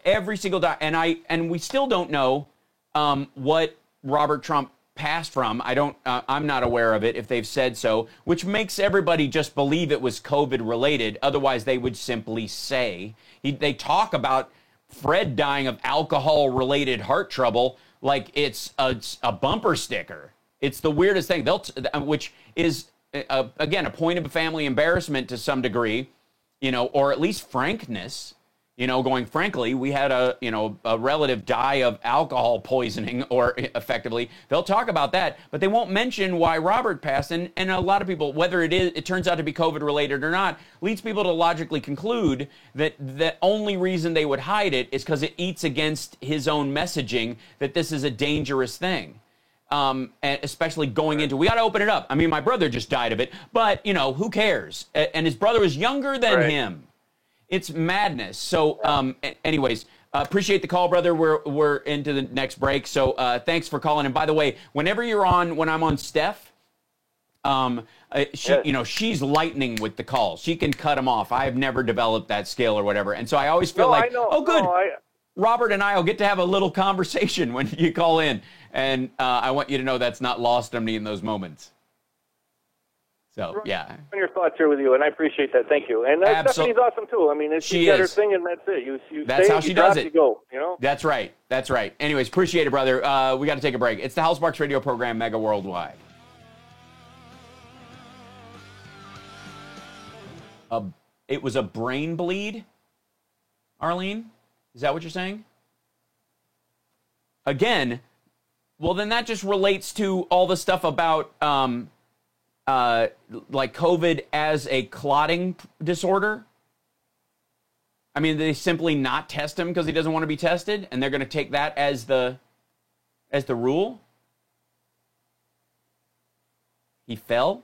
every single time, and we still don't know what Robert Trump passed from. I'm not aware of it if they've said so, which makes everybody just believe it was COVID related. Otherwise, they would simply say. They talk about Fred dying of alcohol related heart trouble like it's a bumper sticker. It's the weirdest thing. Which is again a point of family embarrassment to some degree, or at least frankness. Going, frankly, we had a relative die of alcohol poisoning, or effectively, they'll talk about that, but they won't mention why Robert passed. And a lot of people, whether it turns out to be COVID related or not, leads people to logically conclude that the only reason they would hide it is because it eats against his own messaging that this is a dangerous thing. And especially going into, we got to open it up. I mean, my brother just died of it, but who cares? And his brother was younger than him. It's madness. So, anyways, appreciate the call, brother. We're into the next break. So, thanks for calling. And by the way, whenever you're on, when I'm on Steph, she's lightning with the calls. She can cut them off. I've never developed that skill or whatever. And so I always feel good. Robert and I will get to have a little conversation when you call in. And I want you to know that's not lost on me in those moments. So, yeah. Your thoughts here with you, and I appreciate that. Thank you. And Stephanie's awesome, too. I mean, she's got her thing, and that's it. That's how she does it. You go, That's right. That's right. Anyways, appreciate it, brother. We got to take a break. It's the Hal Sparks radio program, Mega Worldwide. It was a brain bleed, Arlene? Is that what you're saying? Again, well, then that just relates to all the stuff about... like COVID as a clotting disorder? I mean, they simply not test him because he doesn't want to be tested, and they're going to take that as the rule? He fell?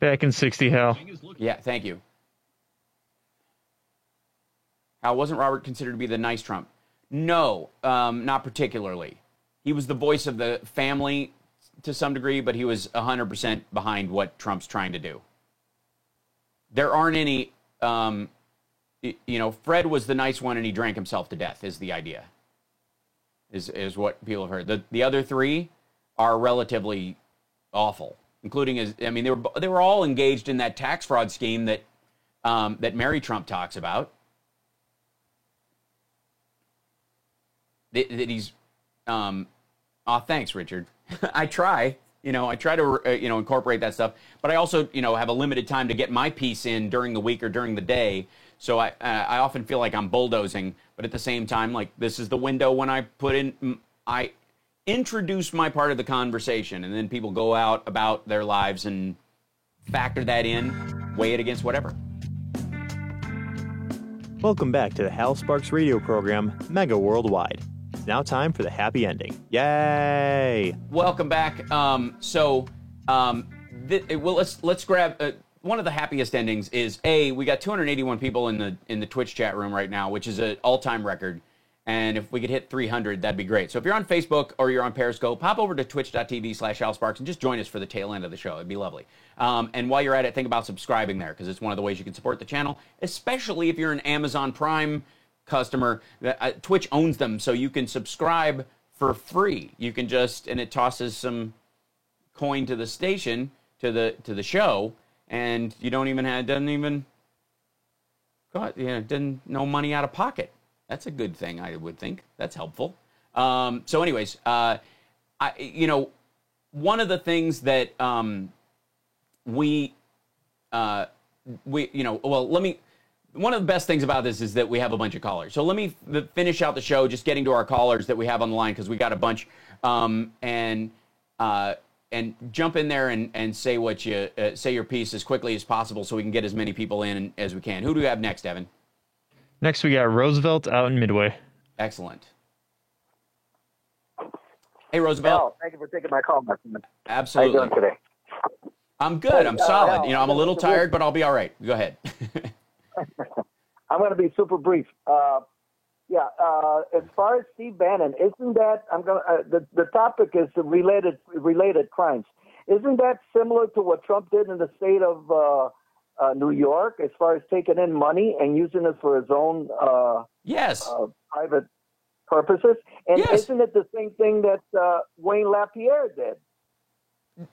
Back in 60, Hal. Yeah, thank you. Hal, wasn't Robert considered to be the nice Trump? No, not particularly. He was the voice of the family to some degree, but he was 100% behind what Trump's trying to do. There aren't any, Fred was the nice one and he drank himself to death is the idea, is what people have heard. The other three are relatively awful, including, they were all engaged in that tax fraud scheme that Mary Trump talks about. That he's... thanks, Richard. I try to, incorporate that stuff, but I also, have a limited time to get my piece in during the week or during the day. So I often feel like I'm bulldozing, but at the same time, like, this is the window when I introduce my part of the conversation, and then people go out about their lives and factor that in, weigh it against whatever. Welcome back to the Hal Sparks radio program, Mega Worldwide. It's now time for the happy ending. Yay! Welcome back. Let's grab one of the happiest endings. Is we got 281 people in the Twitch chat room right now, which is an all-time record. And if we could hit 300, that'd be great. So if you're on Facebook or you're on Periscope, hop over to twitch.tv/HalSparks and just join us for the tail end of the show. It'd be lovely. And while you're at it, think about subscribing there, because it's one of the ways you can support the channel, especially if you're an Amazon Prime customer. Twitch owns them, so you can subscribe for free. You can and it tosses some coin to the station, to the show, and you no money out of pocket. That's a good thing, I would think. That's helpful. So anyways, one of the things that one of the best things about this is that we have a bunch of callers. So let me finish out the show, just getting to our callers that we have on the line, because we got a bunch, and jump in there and say what you say your piece as quickly as possible, so we can get as many people in as we can. Who do we have next, Evan? Next, we got Roosevelt out in Midway. Excellent. Hey, Roosevelt. Well, thank you for taking my call, my friend. Absolutely. How you doing today? I'm good. I'm solid. I'm a little tired, but I'll be all right. Go ahead. I'm going to be super brief. As far as Steve Bannon, isn't that the topic is the related crimes? Isn't that similar to what Trump did in the state of New York, as far as taking in money and using it for his own private purposes? And isn't it the same thing that Wayne LaPierre did?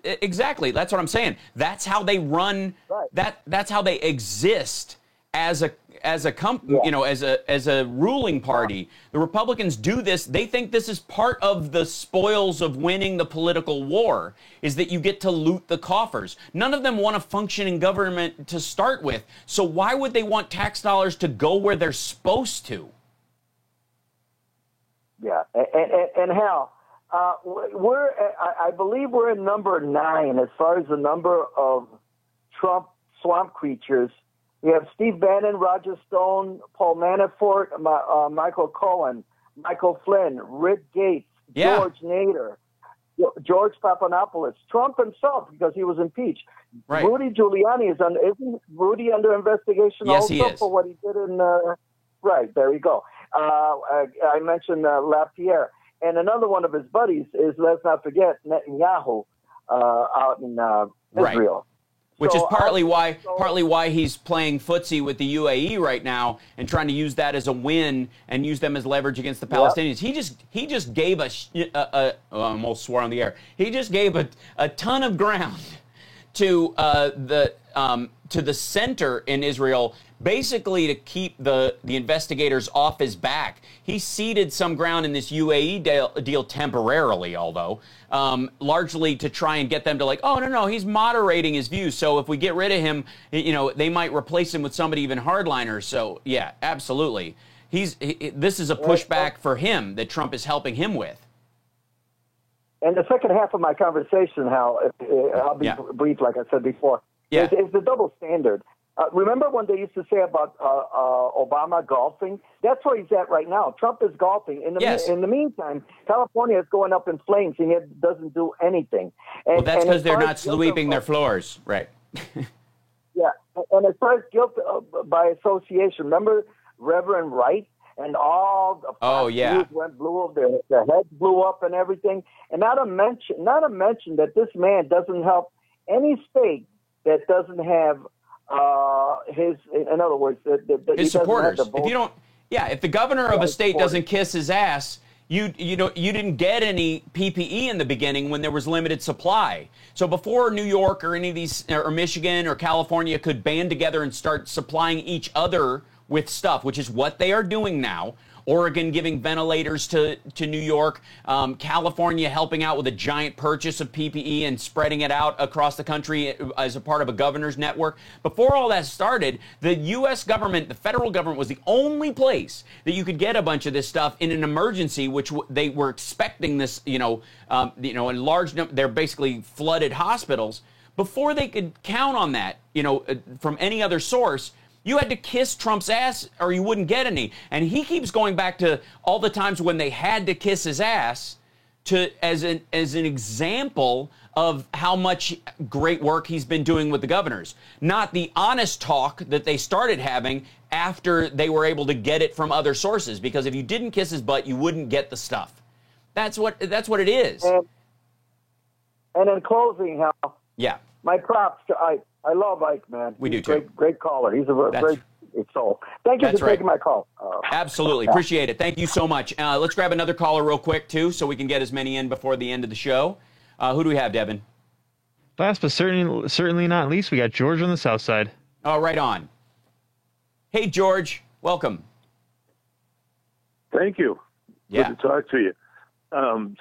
Exactly. That's what I'm saying. That's how they run. Right. That's how they exist as a ruling party. The Republicans do this. They think this is part of the spoils of winning the political war, is that you get to loot the coffers. None of them want to function in government to start with. So why would they want tax dollars to go where they're supposed to? Yeah, and Hal, I believe we're in number 9 as far as the number of Trump swamp creatures. We have Steve Bannon, Roger Stone, Paul Manafort, Michael Cohen, Michael Flynn, Rick Gates, George Nader, George Papadopoulos, Trump himself because he was impeached. Right. Rudy Giuliani isn't Rudy under investigation Yes, also he is. for what he did in right, there you go. I mentioned LaPierre. And another one of his buddies is, let's not forget, Netanyahu out in Israel. Which is partly why he's playing footsie with the UAE right now and trying to use that as a win and use them as leverage against the Palestinians. He just gave I almost swore on the air. He just gave a ton of ground to the center in Israel, basically to keep the investigators off his back. He ceded some ground in this UAE deal temporarily, although largely to try and get them to no, he's moderating his views. So if we get rid of him, they might replace him with somebody even hardliner. So yeah, absolutely. This is a pushback for him that Trump is helping him with. And the second half of my conversation, Hal, I'll be brief, like I said before, is the double standard. Remember when they used to say about Obama golfing? That's where he's at right now. Trump is golfing. In the meantime, California is going up in flames, and yet doesn't do anything. And that's because they're not sweeping their floors, right? Yeah, and as far as guilt by association, remember Reverend Wright and all the blew up, their heads blew up and everything, and not a mention that this man doesn't help any state that doesn't have in other words, his supporters. If the governor of a state doesn't kiss his ass, you didn't get any PPE in the beginning when there was limited supply. So before New York or any of these, or Michigan or California could band together and start supplying each other with stuff, which is what they are doing now. Oregon giving ventilators to New York, California helping out with a giant purchase of PPE and spreading it out across the country as a part of a governor's network. Before all that started, the U.S. government, the federal government, was the only place that you could get a bunch of this stuff in an emergency, which they were expecting this, in large number. They're basically flooded hospitals. Before they could count on that, from any other source, you had to kiss Trump's ass or you wouldn't get any. And he keeps going back to all the times when they had to kiss his ass as an example of how much great work he's been doing with the governors. Not the honest talk that they started having after they were able to get it from other sources. Because if you didn't kiss his butt, you wouldn't get the stuff. That's what it is. And in closing, Hal. Yeah. My props to Ike. I love Ike, man. We do too. Great caller. He's a great soul. Thank you for taking my call. Absolutely. Appreciate it. Thank you so much. Let's grab another caller real quick, too, so we can get as many in before the end of the show. Who do we have, Devin? Last but certainly not least, we got George on the south side. Oh, right on. Hey, George. Welcome. Thank you. Yeah. Good to talk to you.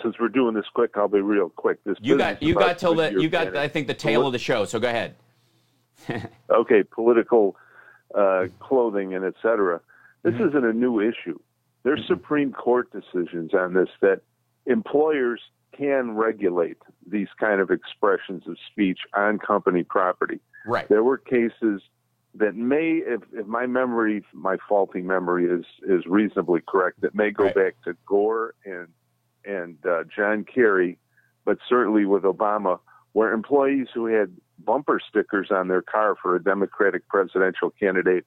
Since we're doing this quick, I'll be real quick. You got I think the tail of the show. So go ahead. Okay, political clothing and et cetera. This isn't a new issue. There's Supreme Court decisions on this that employers can regulate these kind of expressions of speech on company property. Right. There were cases that may, if my faulty memory is reasonably correct, that may go back to Gore and John Kerry, but certainly with Obama, where employees who had bumper stickers on their car for a Democratic presidential candidate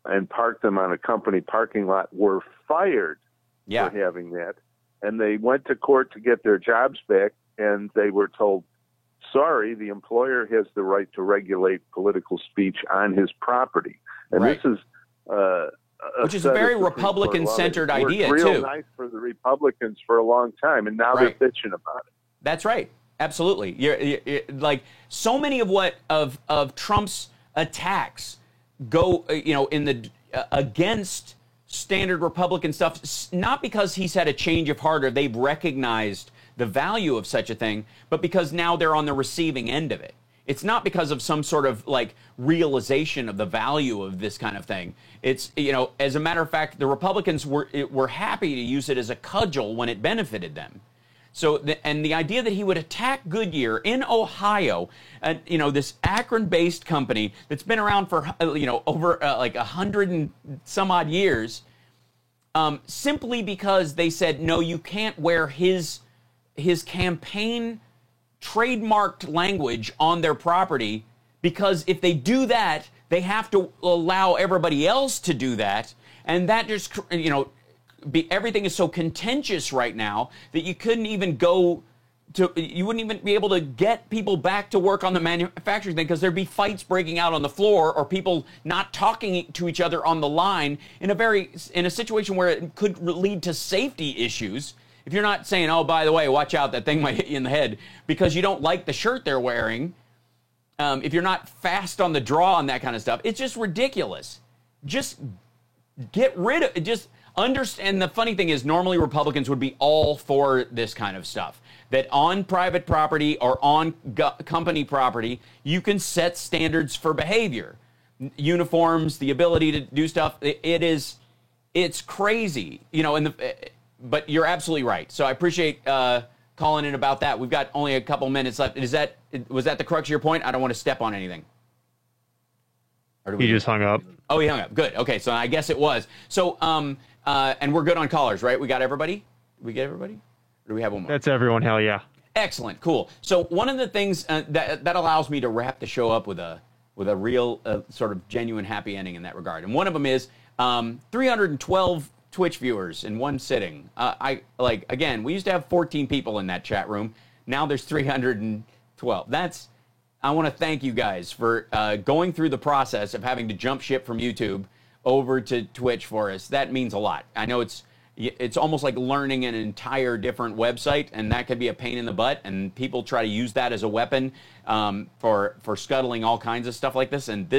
and parked them on a company parking lot were fired for having that. And they went to court to get their jobs back, and they were told, sorry, the employer has the right to regulate political speech on his property. And this is... which is a very Republican-centered idea, real too. Nice for the Republicans for a long time, and now they're bitching about it. That's right. Absolutely. You're like so many of Trump's attacks go, in the against standard Republican stuff, not because he's had a change of heart or they've recognized the value of such a thing, but because now they're on the receiving end of it. It's not because of some sort of realization of the value of this kind of thing. It's, as a matter of fact, the Republicans were happy to use it as a cudgel when it benefited them. So, and the idea that he would attack Goodyear in Ohio, this Akron-based company that's been around for, over 100 and some odd years, simply because they said, no, you can't wear his campaign trademarked language on their property, because if they do that, they have to allow everybody else to do that. And that just, everything is so contentious right now that you couldn't even you wouldn't even be able to get people back to work on the manufacturing thing, because there'd be fights breaking out on the floor or people not talking to each other on the line in a situation where it could lead to safety issues. If you're not saying, oh, by the way, watch out, that thing might hit you in the head because you don't like the shirt they're wearing, if you're not fast on the draw and that kind of stuff, it's just ridiculous. Just get rid of it. Just understand. The funny thing is, normally Republicans would be all for this kind of stuff. That on private property or on company property, you can set standards for behavior. Uniforms, the ability to do stuff, it's crazy. But you're absolutely right. So I appreciate calling in about that. We've got only a couple minutes left. Was that the crux of your point? I don't want to step on anything. He just hung up. Oh, he hung up. Good. Okay, so I guess it was. So, and we're good on callers, right? We got everybody? Did we get everybody? Or do we have one more? That's everyone. Hell yeah. Excellent. Cool. So one of the things that allows me to wrap the show up with a real sort of genuine happy ending in that regard. And one of them is 312 Twitch viewers in one sitting. Again, we used to have 14 people in that chat room. Now there's 312. I want to thank you guys for going through the process of having to jump ship from YouTube over to Twitch for us. That means a lot. I know it's almost like learning an entire different website, and that could be a pain in the butt, and people try to use that as a weapon for scuttling all kinds of stuff like this, and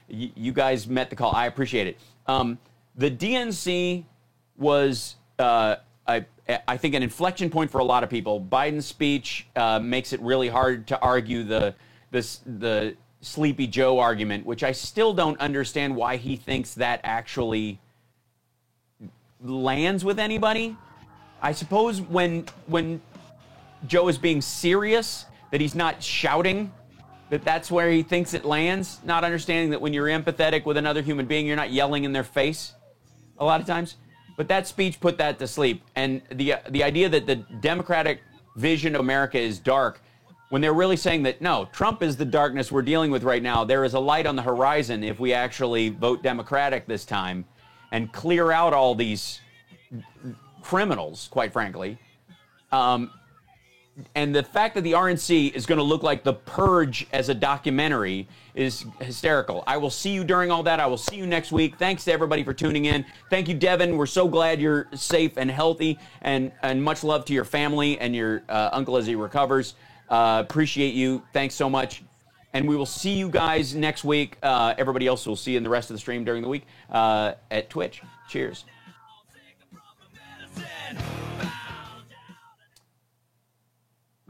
you guys met the call. I appreciate it. The DNC was, I think, an inflection point for a lot of people. Biden's speech makes it really hard to argue the Sleepy Joe argument, which I still don't understand why he thinks that actually lands with anybody. I suppose when Joe is being serious, that he's not shouting, that's where he thinks it lands, not understanding that when you're empathetic with another human being, you're not yelling in their face a lot of times. But that speech put that to sleep. And the idea that the Democratic vision of America is dark, when they're really saying that, no, Trump is the darkness we're dealing with right now. There is a light on the horizon if we actually vote Democratic this time and clear out all these criminals, quite frankly. And the fact that the RNC is going to look like The Purge as a documentary is hysterical. I will see you during all that. I will see you next week. Thanks to everybody for tuning in. Thank you, Devin. We're so glad you're safe and healthy, and much love to your family and your uncle as he recovers. Appreciate you. Thanks so much. And we will see you guys next week. Everybody else will see you in the rest of the stream during the week at Twitch. Cheers.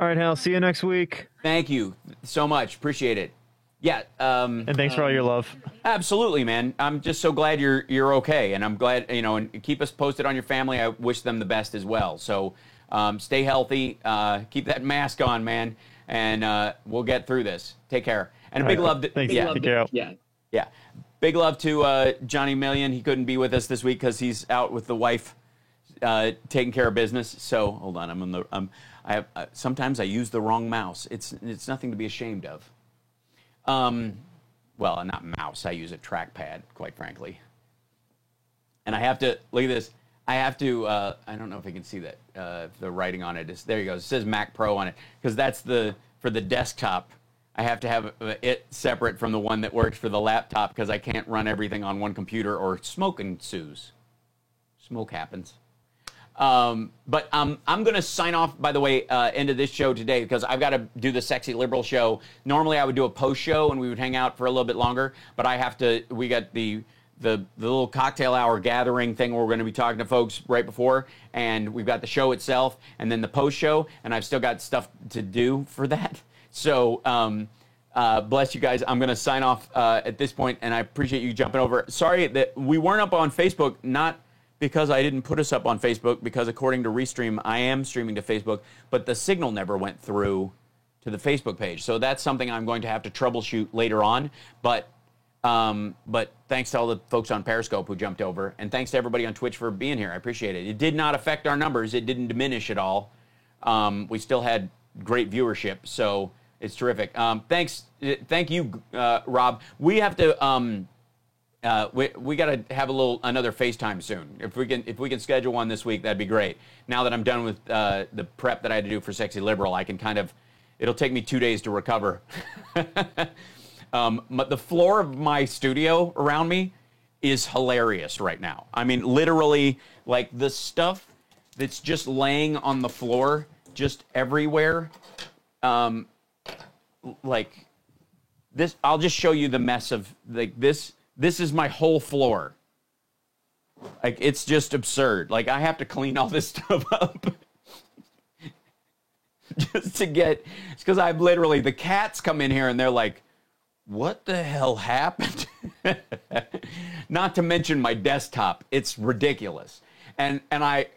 All right, Hal. See you next week. Thank you so much. Appreciate it. Yeah. And thanks for all your love. Absolutely, man. I'm just so glad you're okay, and I'm glad and keep us posted on your family. I wish them the best as well. So stay healthy. Keep that mask on, man, and we'll get through this. Take care. And a big love. Thanks. Yeah. Take care. Yeah. Big love to Johnny Million. He couldn't be with us this week because he's out with the wife taking care of business. So hold on. Sometimes I use the wrong mouse. It's nothing to be ashamed of. Well, not mouse. I use a trackpad, quite frankly. And I have to look at this. I have to. I don't know if you can see that. The writing on it is there. You go. It says Mac Pro on it because that's for the desktop. I have to have it separate from the one that works for the laptop because I can't run everything on one computer or smoke ensues. Smoke happens. But I'm going to sign off, by the way, end of this show today because I've got to do the Sexy Liberal show. Normally I would do a post show and we would hang out for a little bit longer, but I have to, we got the little cocktail hour gathering thing where we're going to be talking to folks right before, and we've got the show itself and then the post show, and I've still got stuff to do for that. So, bless you guys. I'm going to sign off at this point, and I appreciate you jumping over. Sorry that we weren't up on Facebook, not because I didn't put us up on Facebook, because according to Restream, I am streaming to Facebook, but the signal never went through to the Facebook page. So that's something I'm going to have to troubleshoot later on. But thanks to all the folks on Periscope who jumped over, and thanks to everybody on Twitch for being here. I appreciate it. It did not affect our numbers. It didn't diminish at all. We still had great viewership, so it's terrific. Thank you, Rob. We have to we got to have another FaceTime soon. If we can schedule one this week, that'd be great. Now that I'm done with the prep that I had to do for Sexy Liberal, I can it'll take me 2 days to recover. The floor of my studio around me is hilarious right now. I mean, literally, like the stuff that's just laying on the floor, just everywhere. Like this, I'll just show you the mess of like this. This is my whole floor. Like, it's just absurd. Like, I have to clean all this stuff up just to get, it's because I've literally, the cats come in here and they're like, what the hell happened? Not to mention my desktop. It's ridiculous. And it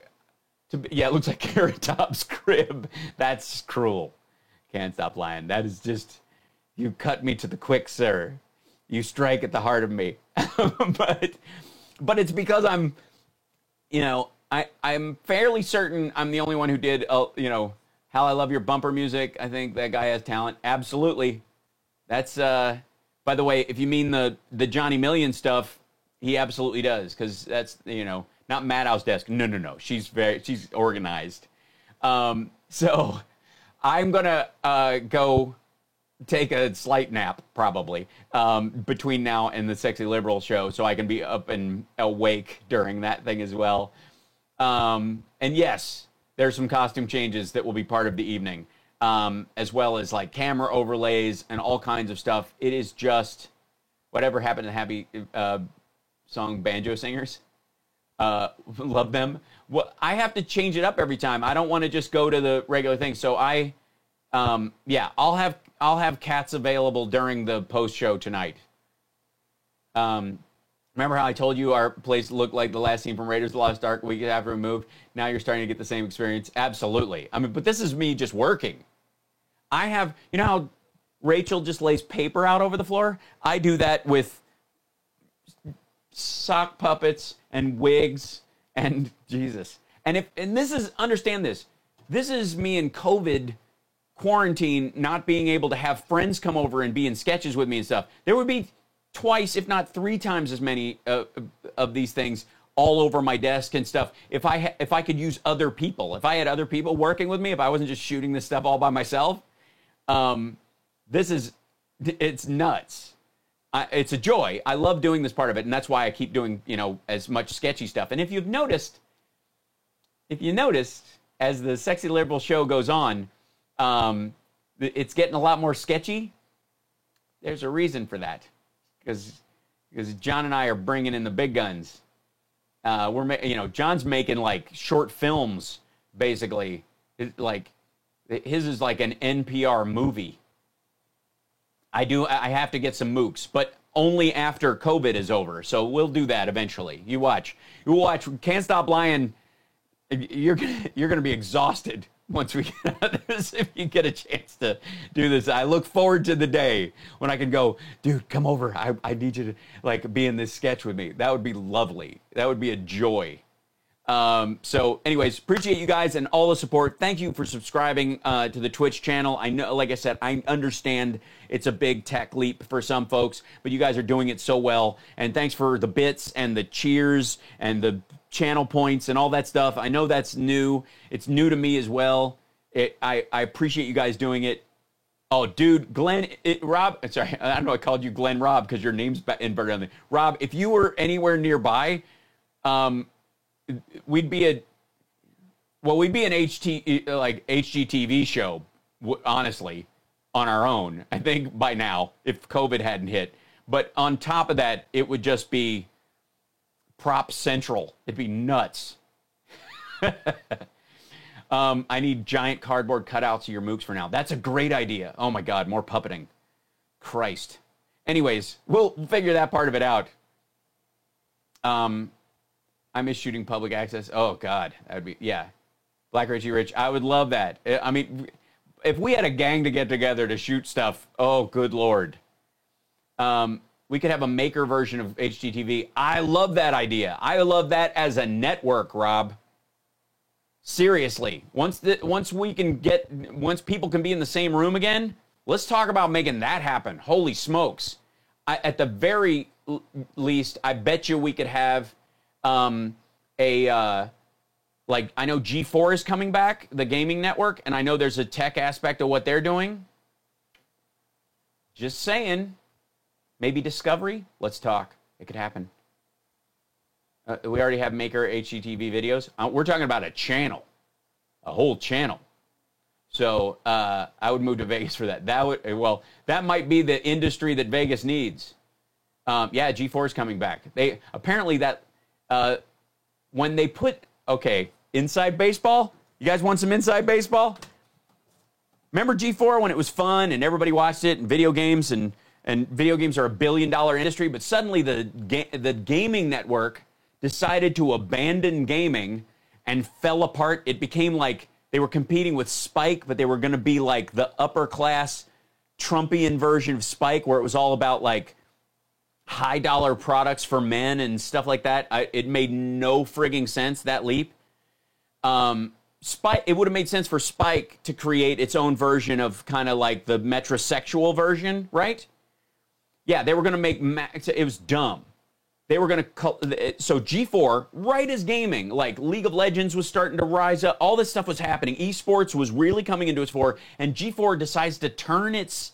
looks like Carrot Top's crib. That's cruel. Can't stop lying. That is just, you cut me to the quick, sir. You strike at the heart of me. but it's because I'm fairly certain I'm the only one who did, How I Love Your Bumper music. I think that guy has talent. Absolutely. That's, by the way, if you mean the Johnny Million stuff, he absolutely does. Because that's, not Madhouse Desk. No. She's organized. So I'm going to go take a slight nap, probably, between now and the Sexy Liberal show, so I can be up and awake during that thing as well. And yes, there's some costume changes that will be part of the evening, as well as like camera overlays and all kinds of stuff. It is just whatever happened to Happy Song Banjo Singers. Love them. Well, I have to change it up every time. I don't want to just go to the regular thing. So I'll have cats available during the post show tonight. Remember how I told you our place looked like the last scene from Raiders of the Lost Ark week after we moved? Now you're starting to get the same experience. Absolutely. I mean, but this is me just working. I have, how Rachel just lays paper out over the floor? I do that with sock puppets and wigs and Jesus. And understand this. This is me in COVID quarantine, not being able to have friends come over and be in sketches with me and stuff. There would be twice, if not 3 times as many of these things all over my desk and stuff. If I could use other people, if I had other people working with me, if I wasn't just shooting this stuff all by myself, it's nuts. It's a joy. I love doing this part of it, and that's why I keep doing, as much sketchy stuff. And if you noticed, as the Sexy Liberal show goes on, it's getting a lot more sketchy. There's a reason for that, because John and I are bringing in the big guns. John's making like short films, basically. His is like an NPR movie. I have to get some mooks, but only after COVID is over. So we'll do that eventually. You watch. Can't Stop Lying. You're gonna be exhausted once we get out of this, if you get a chance to do this. I look forward to the day when I can go, dude, come over. I need you to be in this sketch with me. That would be lovely. That would be a joy. So anyways, appreciate you guys and all the support. Thank you for subscribing to the Twitch channel. I know, like I said, I understand it's a big tech leap for some folks, but you guys are doing it so well. And thanks for the bits and the cheers and the channel points and all that stuff. I know that's new. It's new to me as well. I appreciate you guys doing it. Oh, dude, Rob, sorry, I don't know I called you Glenn Rob because your name's inverted on there. Rob, if you were anywhere nearby, we'd be Well, we'd be an HGTV show, honestly, on our own, I think, by now, if COVID hadn't hit. But on top of that, it would just be Prop Central. It'd be nuts. I need giant cardboard cutouts of your mooks for now. That's a great idea. Oh, my God, more puppeting. Christ. Anyways, we'll figure that part of it out. I miss shooting public access. Oh, God. That would be, yeah. Black Richie Rich, I would love that. I mean, if we had a gang to get together to shoot stuff, oh, good Lord. We could have a maker version of HGTV. I love that idea. I love that as a network, Rob. Seriously. Once people can be in the same room again, let's talk about making that happen. Holy smokes. At the very least, I bet you we could have like, I know G4 is coming back, the gaming network, and I know there's a tech aspect of what they're doing. Just saying. Maybe Discovery? Let's talk. It could happen. We already have Maker HGTV videos. We're talking about a channel. A whole channel. So I would move to Vegas for that. That might be the industry that Vegas needs. Yeah, G4 is coming back. They apparently that when they put inside baseball. You guys want some inside baseball? Remember G4 when it was fun and everybody watched it, and video games and video games are $1 billion industry, but suddenly the gaming network decided to abandon gaming and fell apart. It became like they were competing with Spike, but they were going to be like the upper class Trumpian version of Spike, where it was all about like high dollar products for men and stuff like that. It made no frigging sense, that leap. Spike, it would have made sense for Spike to create its own version of kind of like the metrosexual version, right? Yeah, they were going to make it was dumb. They were going to so G4, right as gaming, like League of Legends was starting to rise up, all this stuff was happening. Esports was really coming into its fore, and G4 decides to turn its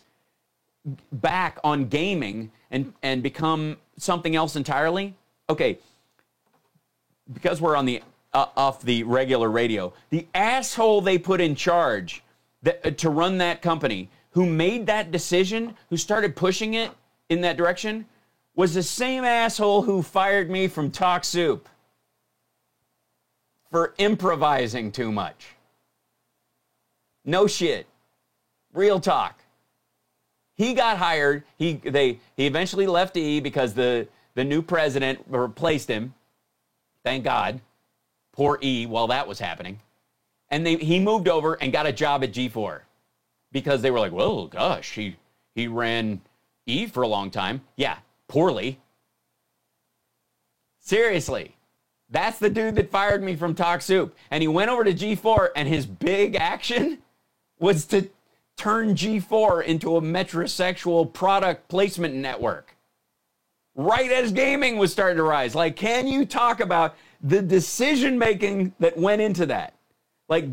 back on gaming and become something else entirely. Okay, because we're on the off the regular radio, the asshole they put in charge to run that company, who made that decision, who started pushing it in that direction, was the same asshole who fired me from Talk Soup for improvising too much. No shit. Real talk. He got hired. He eventually left E because the new president replaced him. Thank God. Poor E while that was happening. And he moved over and got a job at G4 because they were like, well, gosh, he ran E for a long time. Yeah, poorly. Seriously. That's the dude that fired me from Talk Soup. And he went over to G4, and his big action was to turn G4 into a metrosexual product placement network. Right as gaming was starting to rise. Like, can you talk about the decision-making that went into that? Like,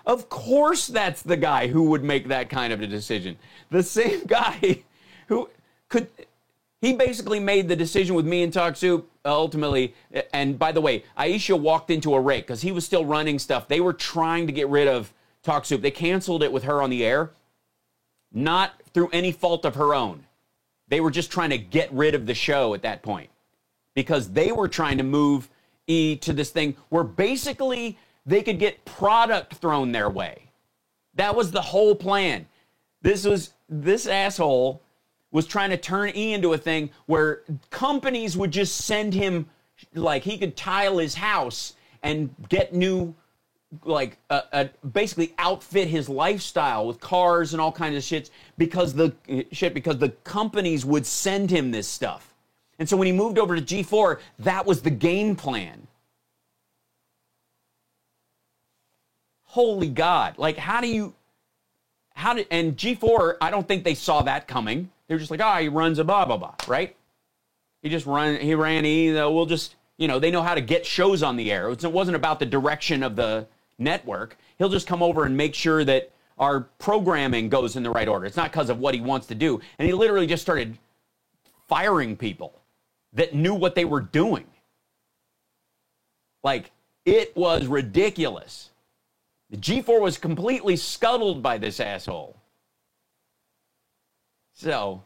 of course that's the guy who would make that kind of a decision. The same guy he basically made the decision with me and Talk Soup, ultimately. And by the way, Aisha walked into a rake because he was still running stuff. They were trying to get rid of Talk Soup. They canceled it with her on the air, not through any fault of her own. They were just trying to get rid of the show at that point because they were trying to move E to this thing where basically they could get product thrown their way. That was the whole plan. This asshole was trying to turn E into a thing where companies would just send him, like, he could tile his house and get new, like, basically outfit his lifestyle with cars and all kinds of shit because the companies would send him this stuff. And so when he moved over to G4, that was the game plan. Holy God. Like, and G4, I don't think they saw that coming. They were just like, he runs a blah, blah, blah, right? He ran E, we'll just, they know how to get shows on the air. It wasn't about the direction of the network. He'll just come over and make sure that our programming goes in the right order. It's not because of what he wants to do. And he literally just started firing people that knew what they were doing. Like, It was ridiculous. The G4 was completely scuttled by this asshole. So,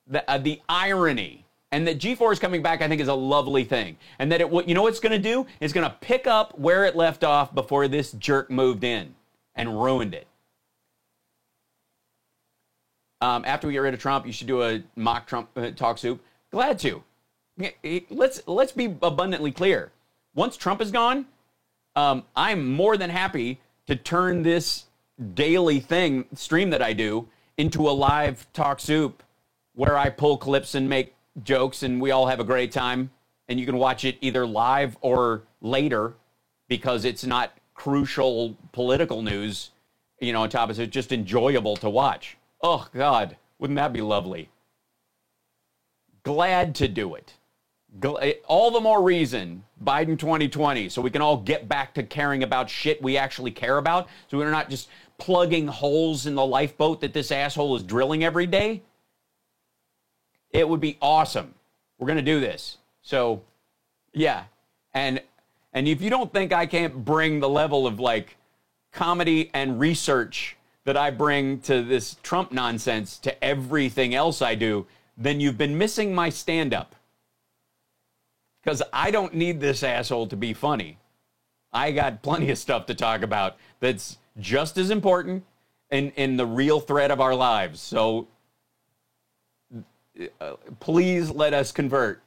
the irony, and that G4 is coming back, I think, is a lovely thing. And that you know what it's going to do? It's going to pick up where it left off before this jerk moved in and ruined it. After we get rid of Trump, you should do a mock Trump talk soup. Glad to. Let's be abundantly clear. Once Trump is gone, I'm more than happy to turn this daily stream that I do, into a live talk soup where I pull clips and make jokes and we all have a great time. And you can watch it either live or later because it's not crucial political news, on top of it. It's just enjoyable to watch. Oh, God, wouldn't that be lovely? Glad to do it. All the more reason, Biden 2020, so we can all get back to caring about shit we actually care about, so we're not just plugging holes in the lifeboat that this asshole is drilling every day. It would be awesome. We're going to do this. So, yeah. And if you don't think I can't bring the level of, comedy and research that I bring to this Trump nonsense to everything else I do, then you've been missing my stand-up. Because I don't need this asshole to be funny. I got plenty of stuff to talk about that's just as important in the real thread of our lives. So please let us convert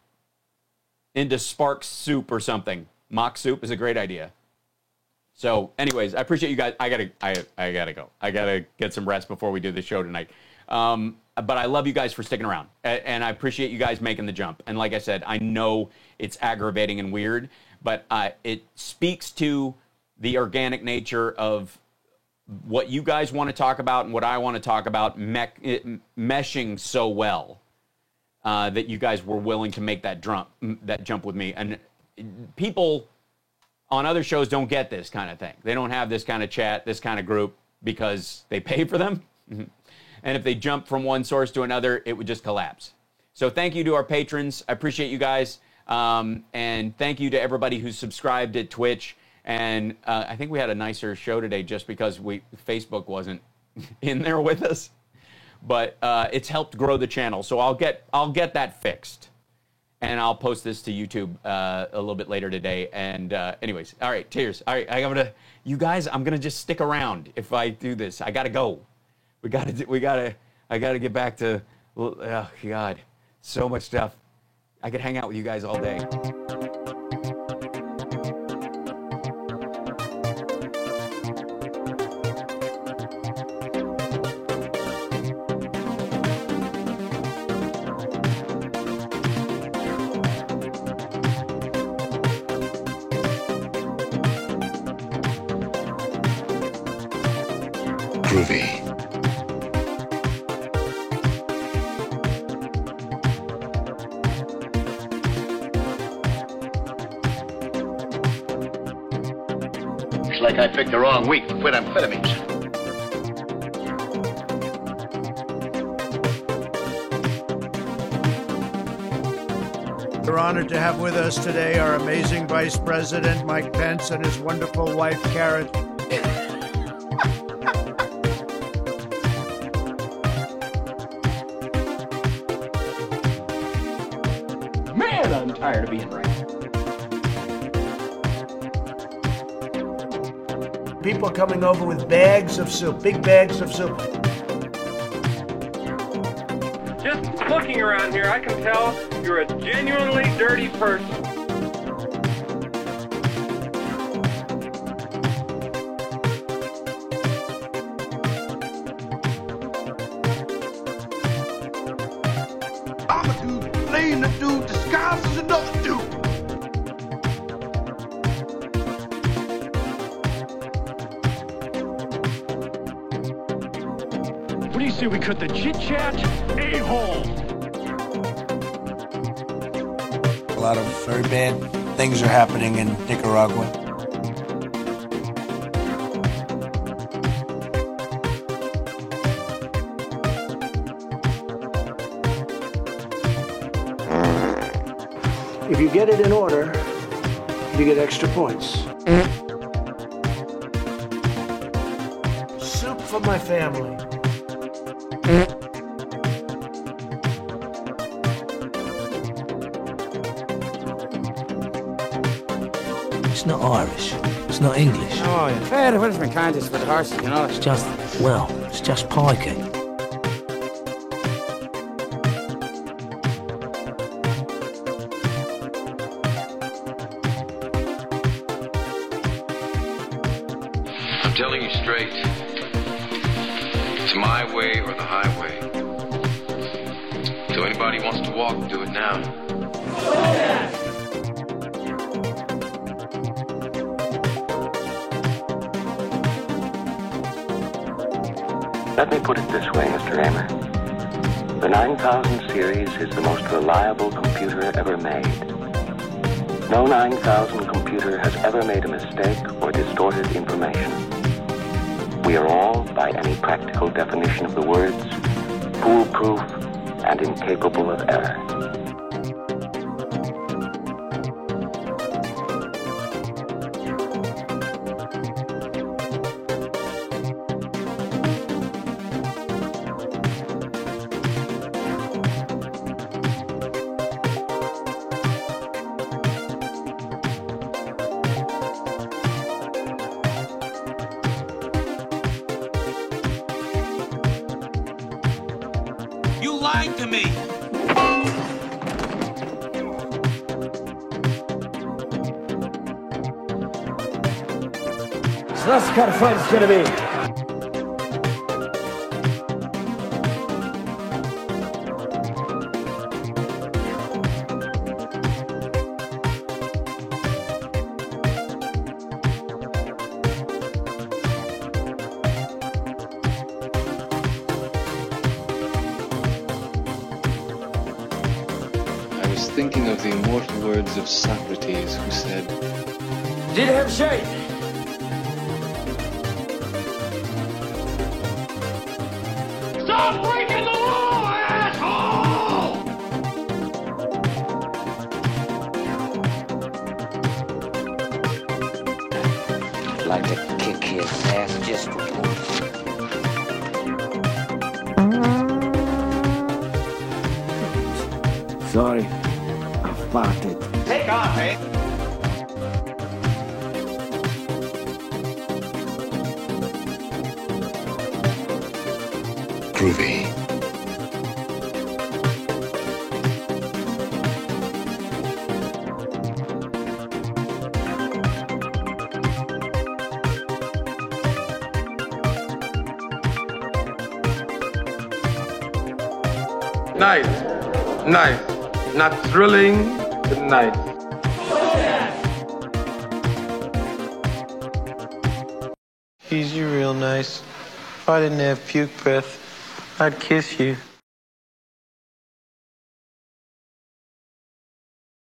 into Sparks soup or something. Mock soup is a great idea. So anyways, I appreciate you guys. I gotta go. I gotta get some rest before we do the show tonight. But I love you guys for sticking around, and I appreciate you guys making the jump. And like I said, I know it's aggravating and weird, but it speaks to the organic nature of what you guys want to talk about and what I want to talk about meshing so well that you guys were willing to make that jump with me. And people on other shows don't get this kind of thing. They don't have this kind of chat, this kind of group, because they pay for them. And if they jump from one source to another, it would just collapse. So thank you to our patrons. I appreciate you guys. And thank you to everybody who's subscribed at Twitch. And I think we had a nicer show today just because Facebook wasn't in there with us. But it's helped grow the channel. So I'll get that fixed. And I'll post this to YouTube a little bit later today. And anyways, all right, cheers. All right, I'm gonna just stick around if I do this. I gotta go. I gotta get back to, oh God, so much stuff. I could hang out with you guys all day. Groovy. Looks like I picked the wrong week to quit amphetamines. We're honored to have with us today our amazing Vice President, Mike Pence, and his wonderful wife, Karen. Man, I'm tired of being right. People coming over with bags of soup, big bags of soup. Just looking around here, I can tell you're a genuinely dirty person. I'm a dude playing a dude disguised as another dude. What do you say we cut the chit-chat? A-hole! A lot of very bad things are happening in Nicaragua. If you get it in order, You get extra points. Soup for my family. It's not Irish. It's not English. Oh, yeah. Fair, the Welshman can't just for the horses, you know. It's just, well, it's just pikey. I'm telling you straight. It's my way or the highway. So anybody wants to walk, do it now. Let me put it this way, Mr. Raymer. The 9000 series is the most reliable computer ever made. No 9000 computer has ever made a mistake or distorted information. We are all, by any practical definition of the words, foolproof and incapable of error. You lied to me! So that's the kind of fight it's gonna be. I was thinking of the immortal words of Socrates, who said, Did have shade. Stop breaking the law, asshole! I'd like to kick his ass just for once. Sorry, I farted. Take off, eh? Groovy. Nice. Nice. Not thrilling, but nice. He's you real nice. If I didn't have puke breath, I'd kiss you.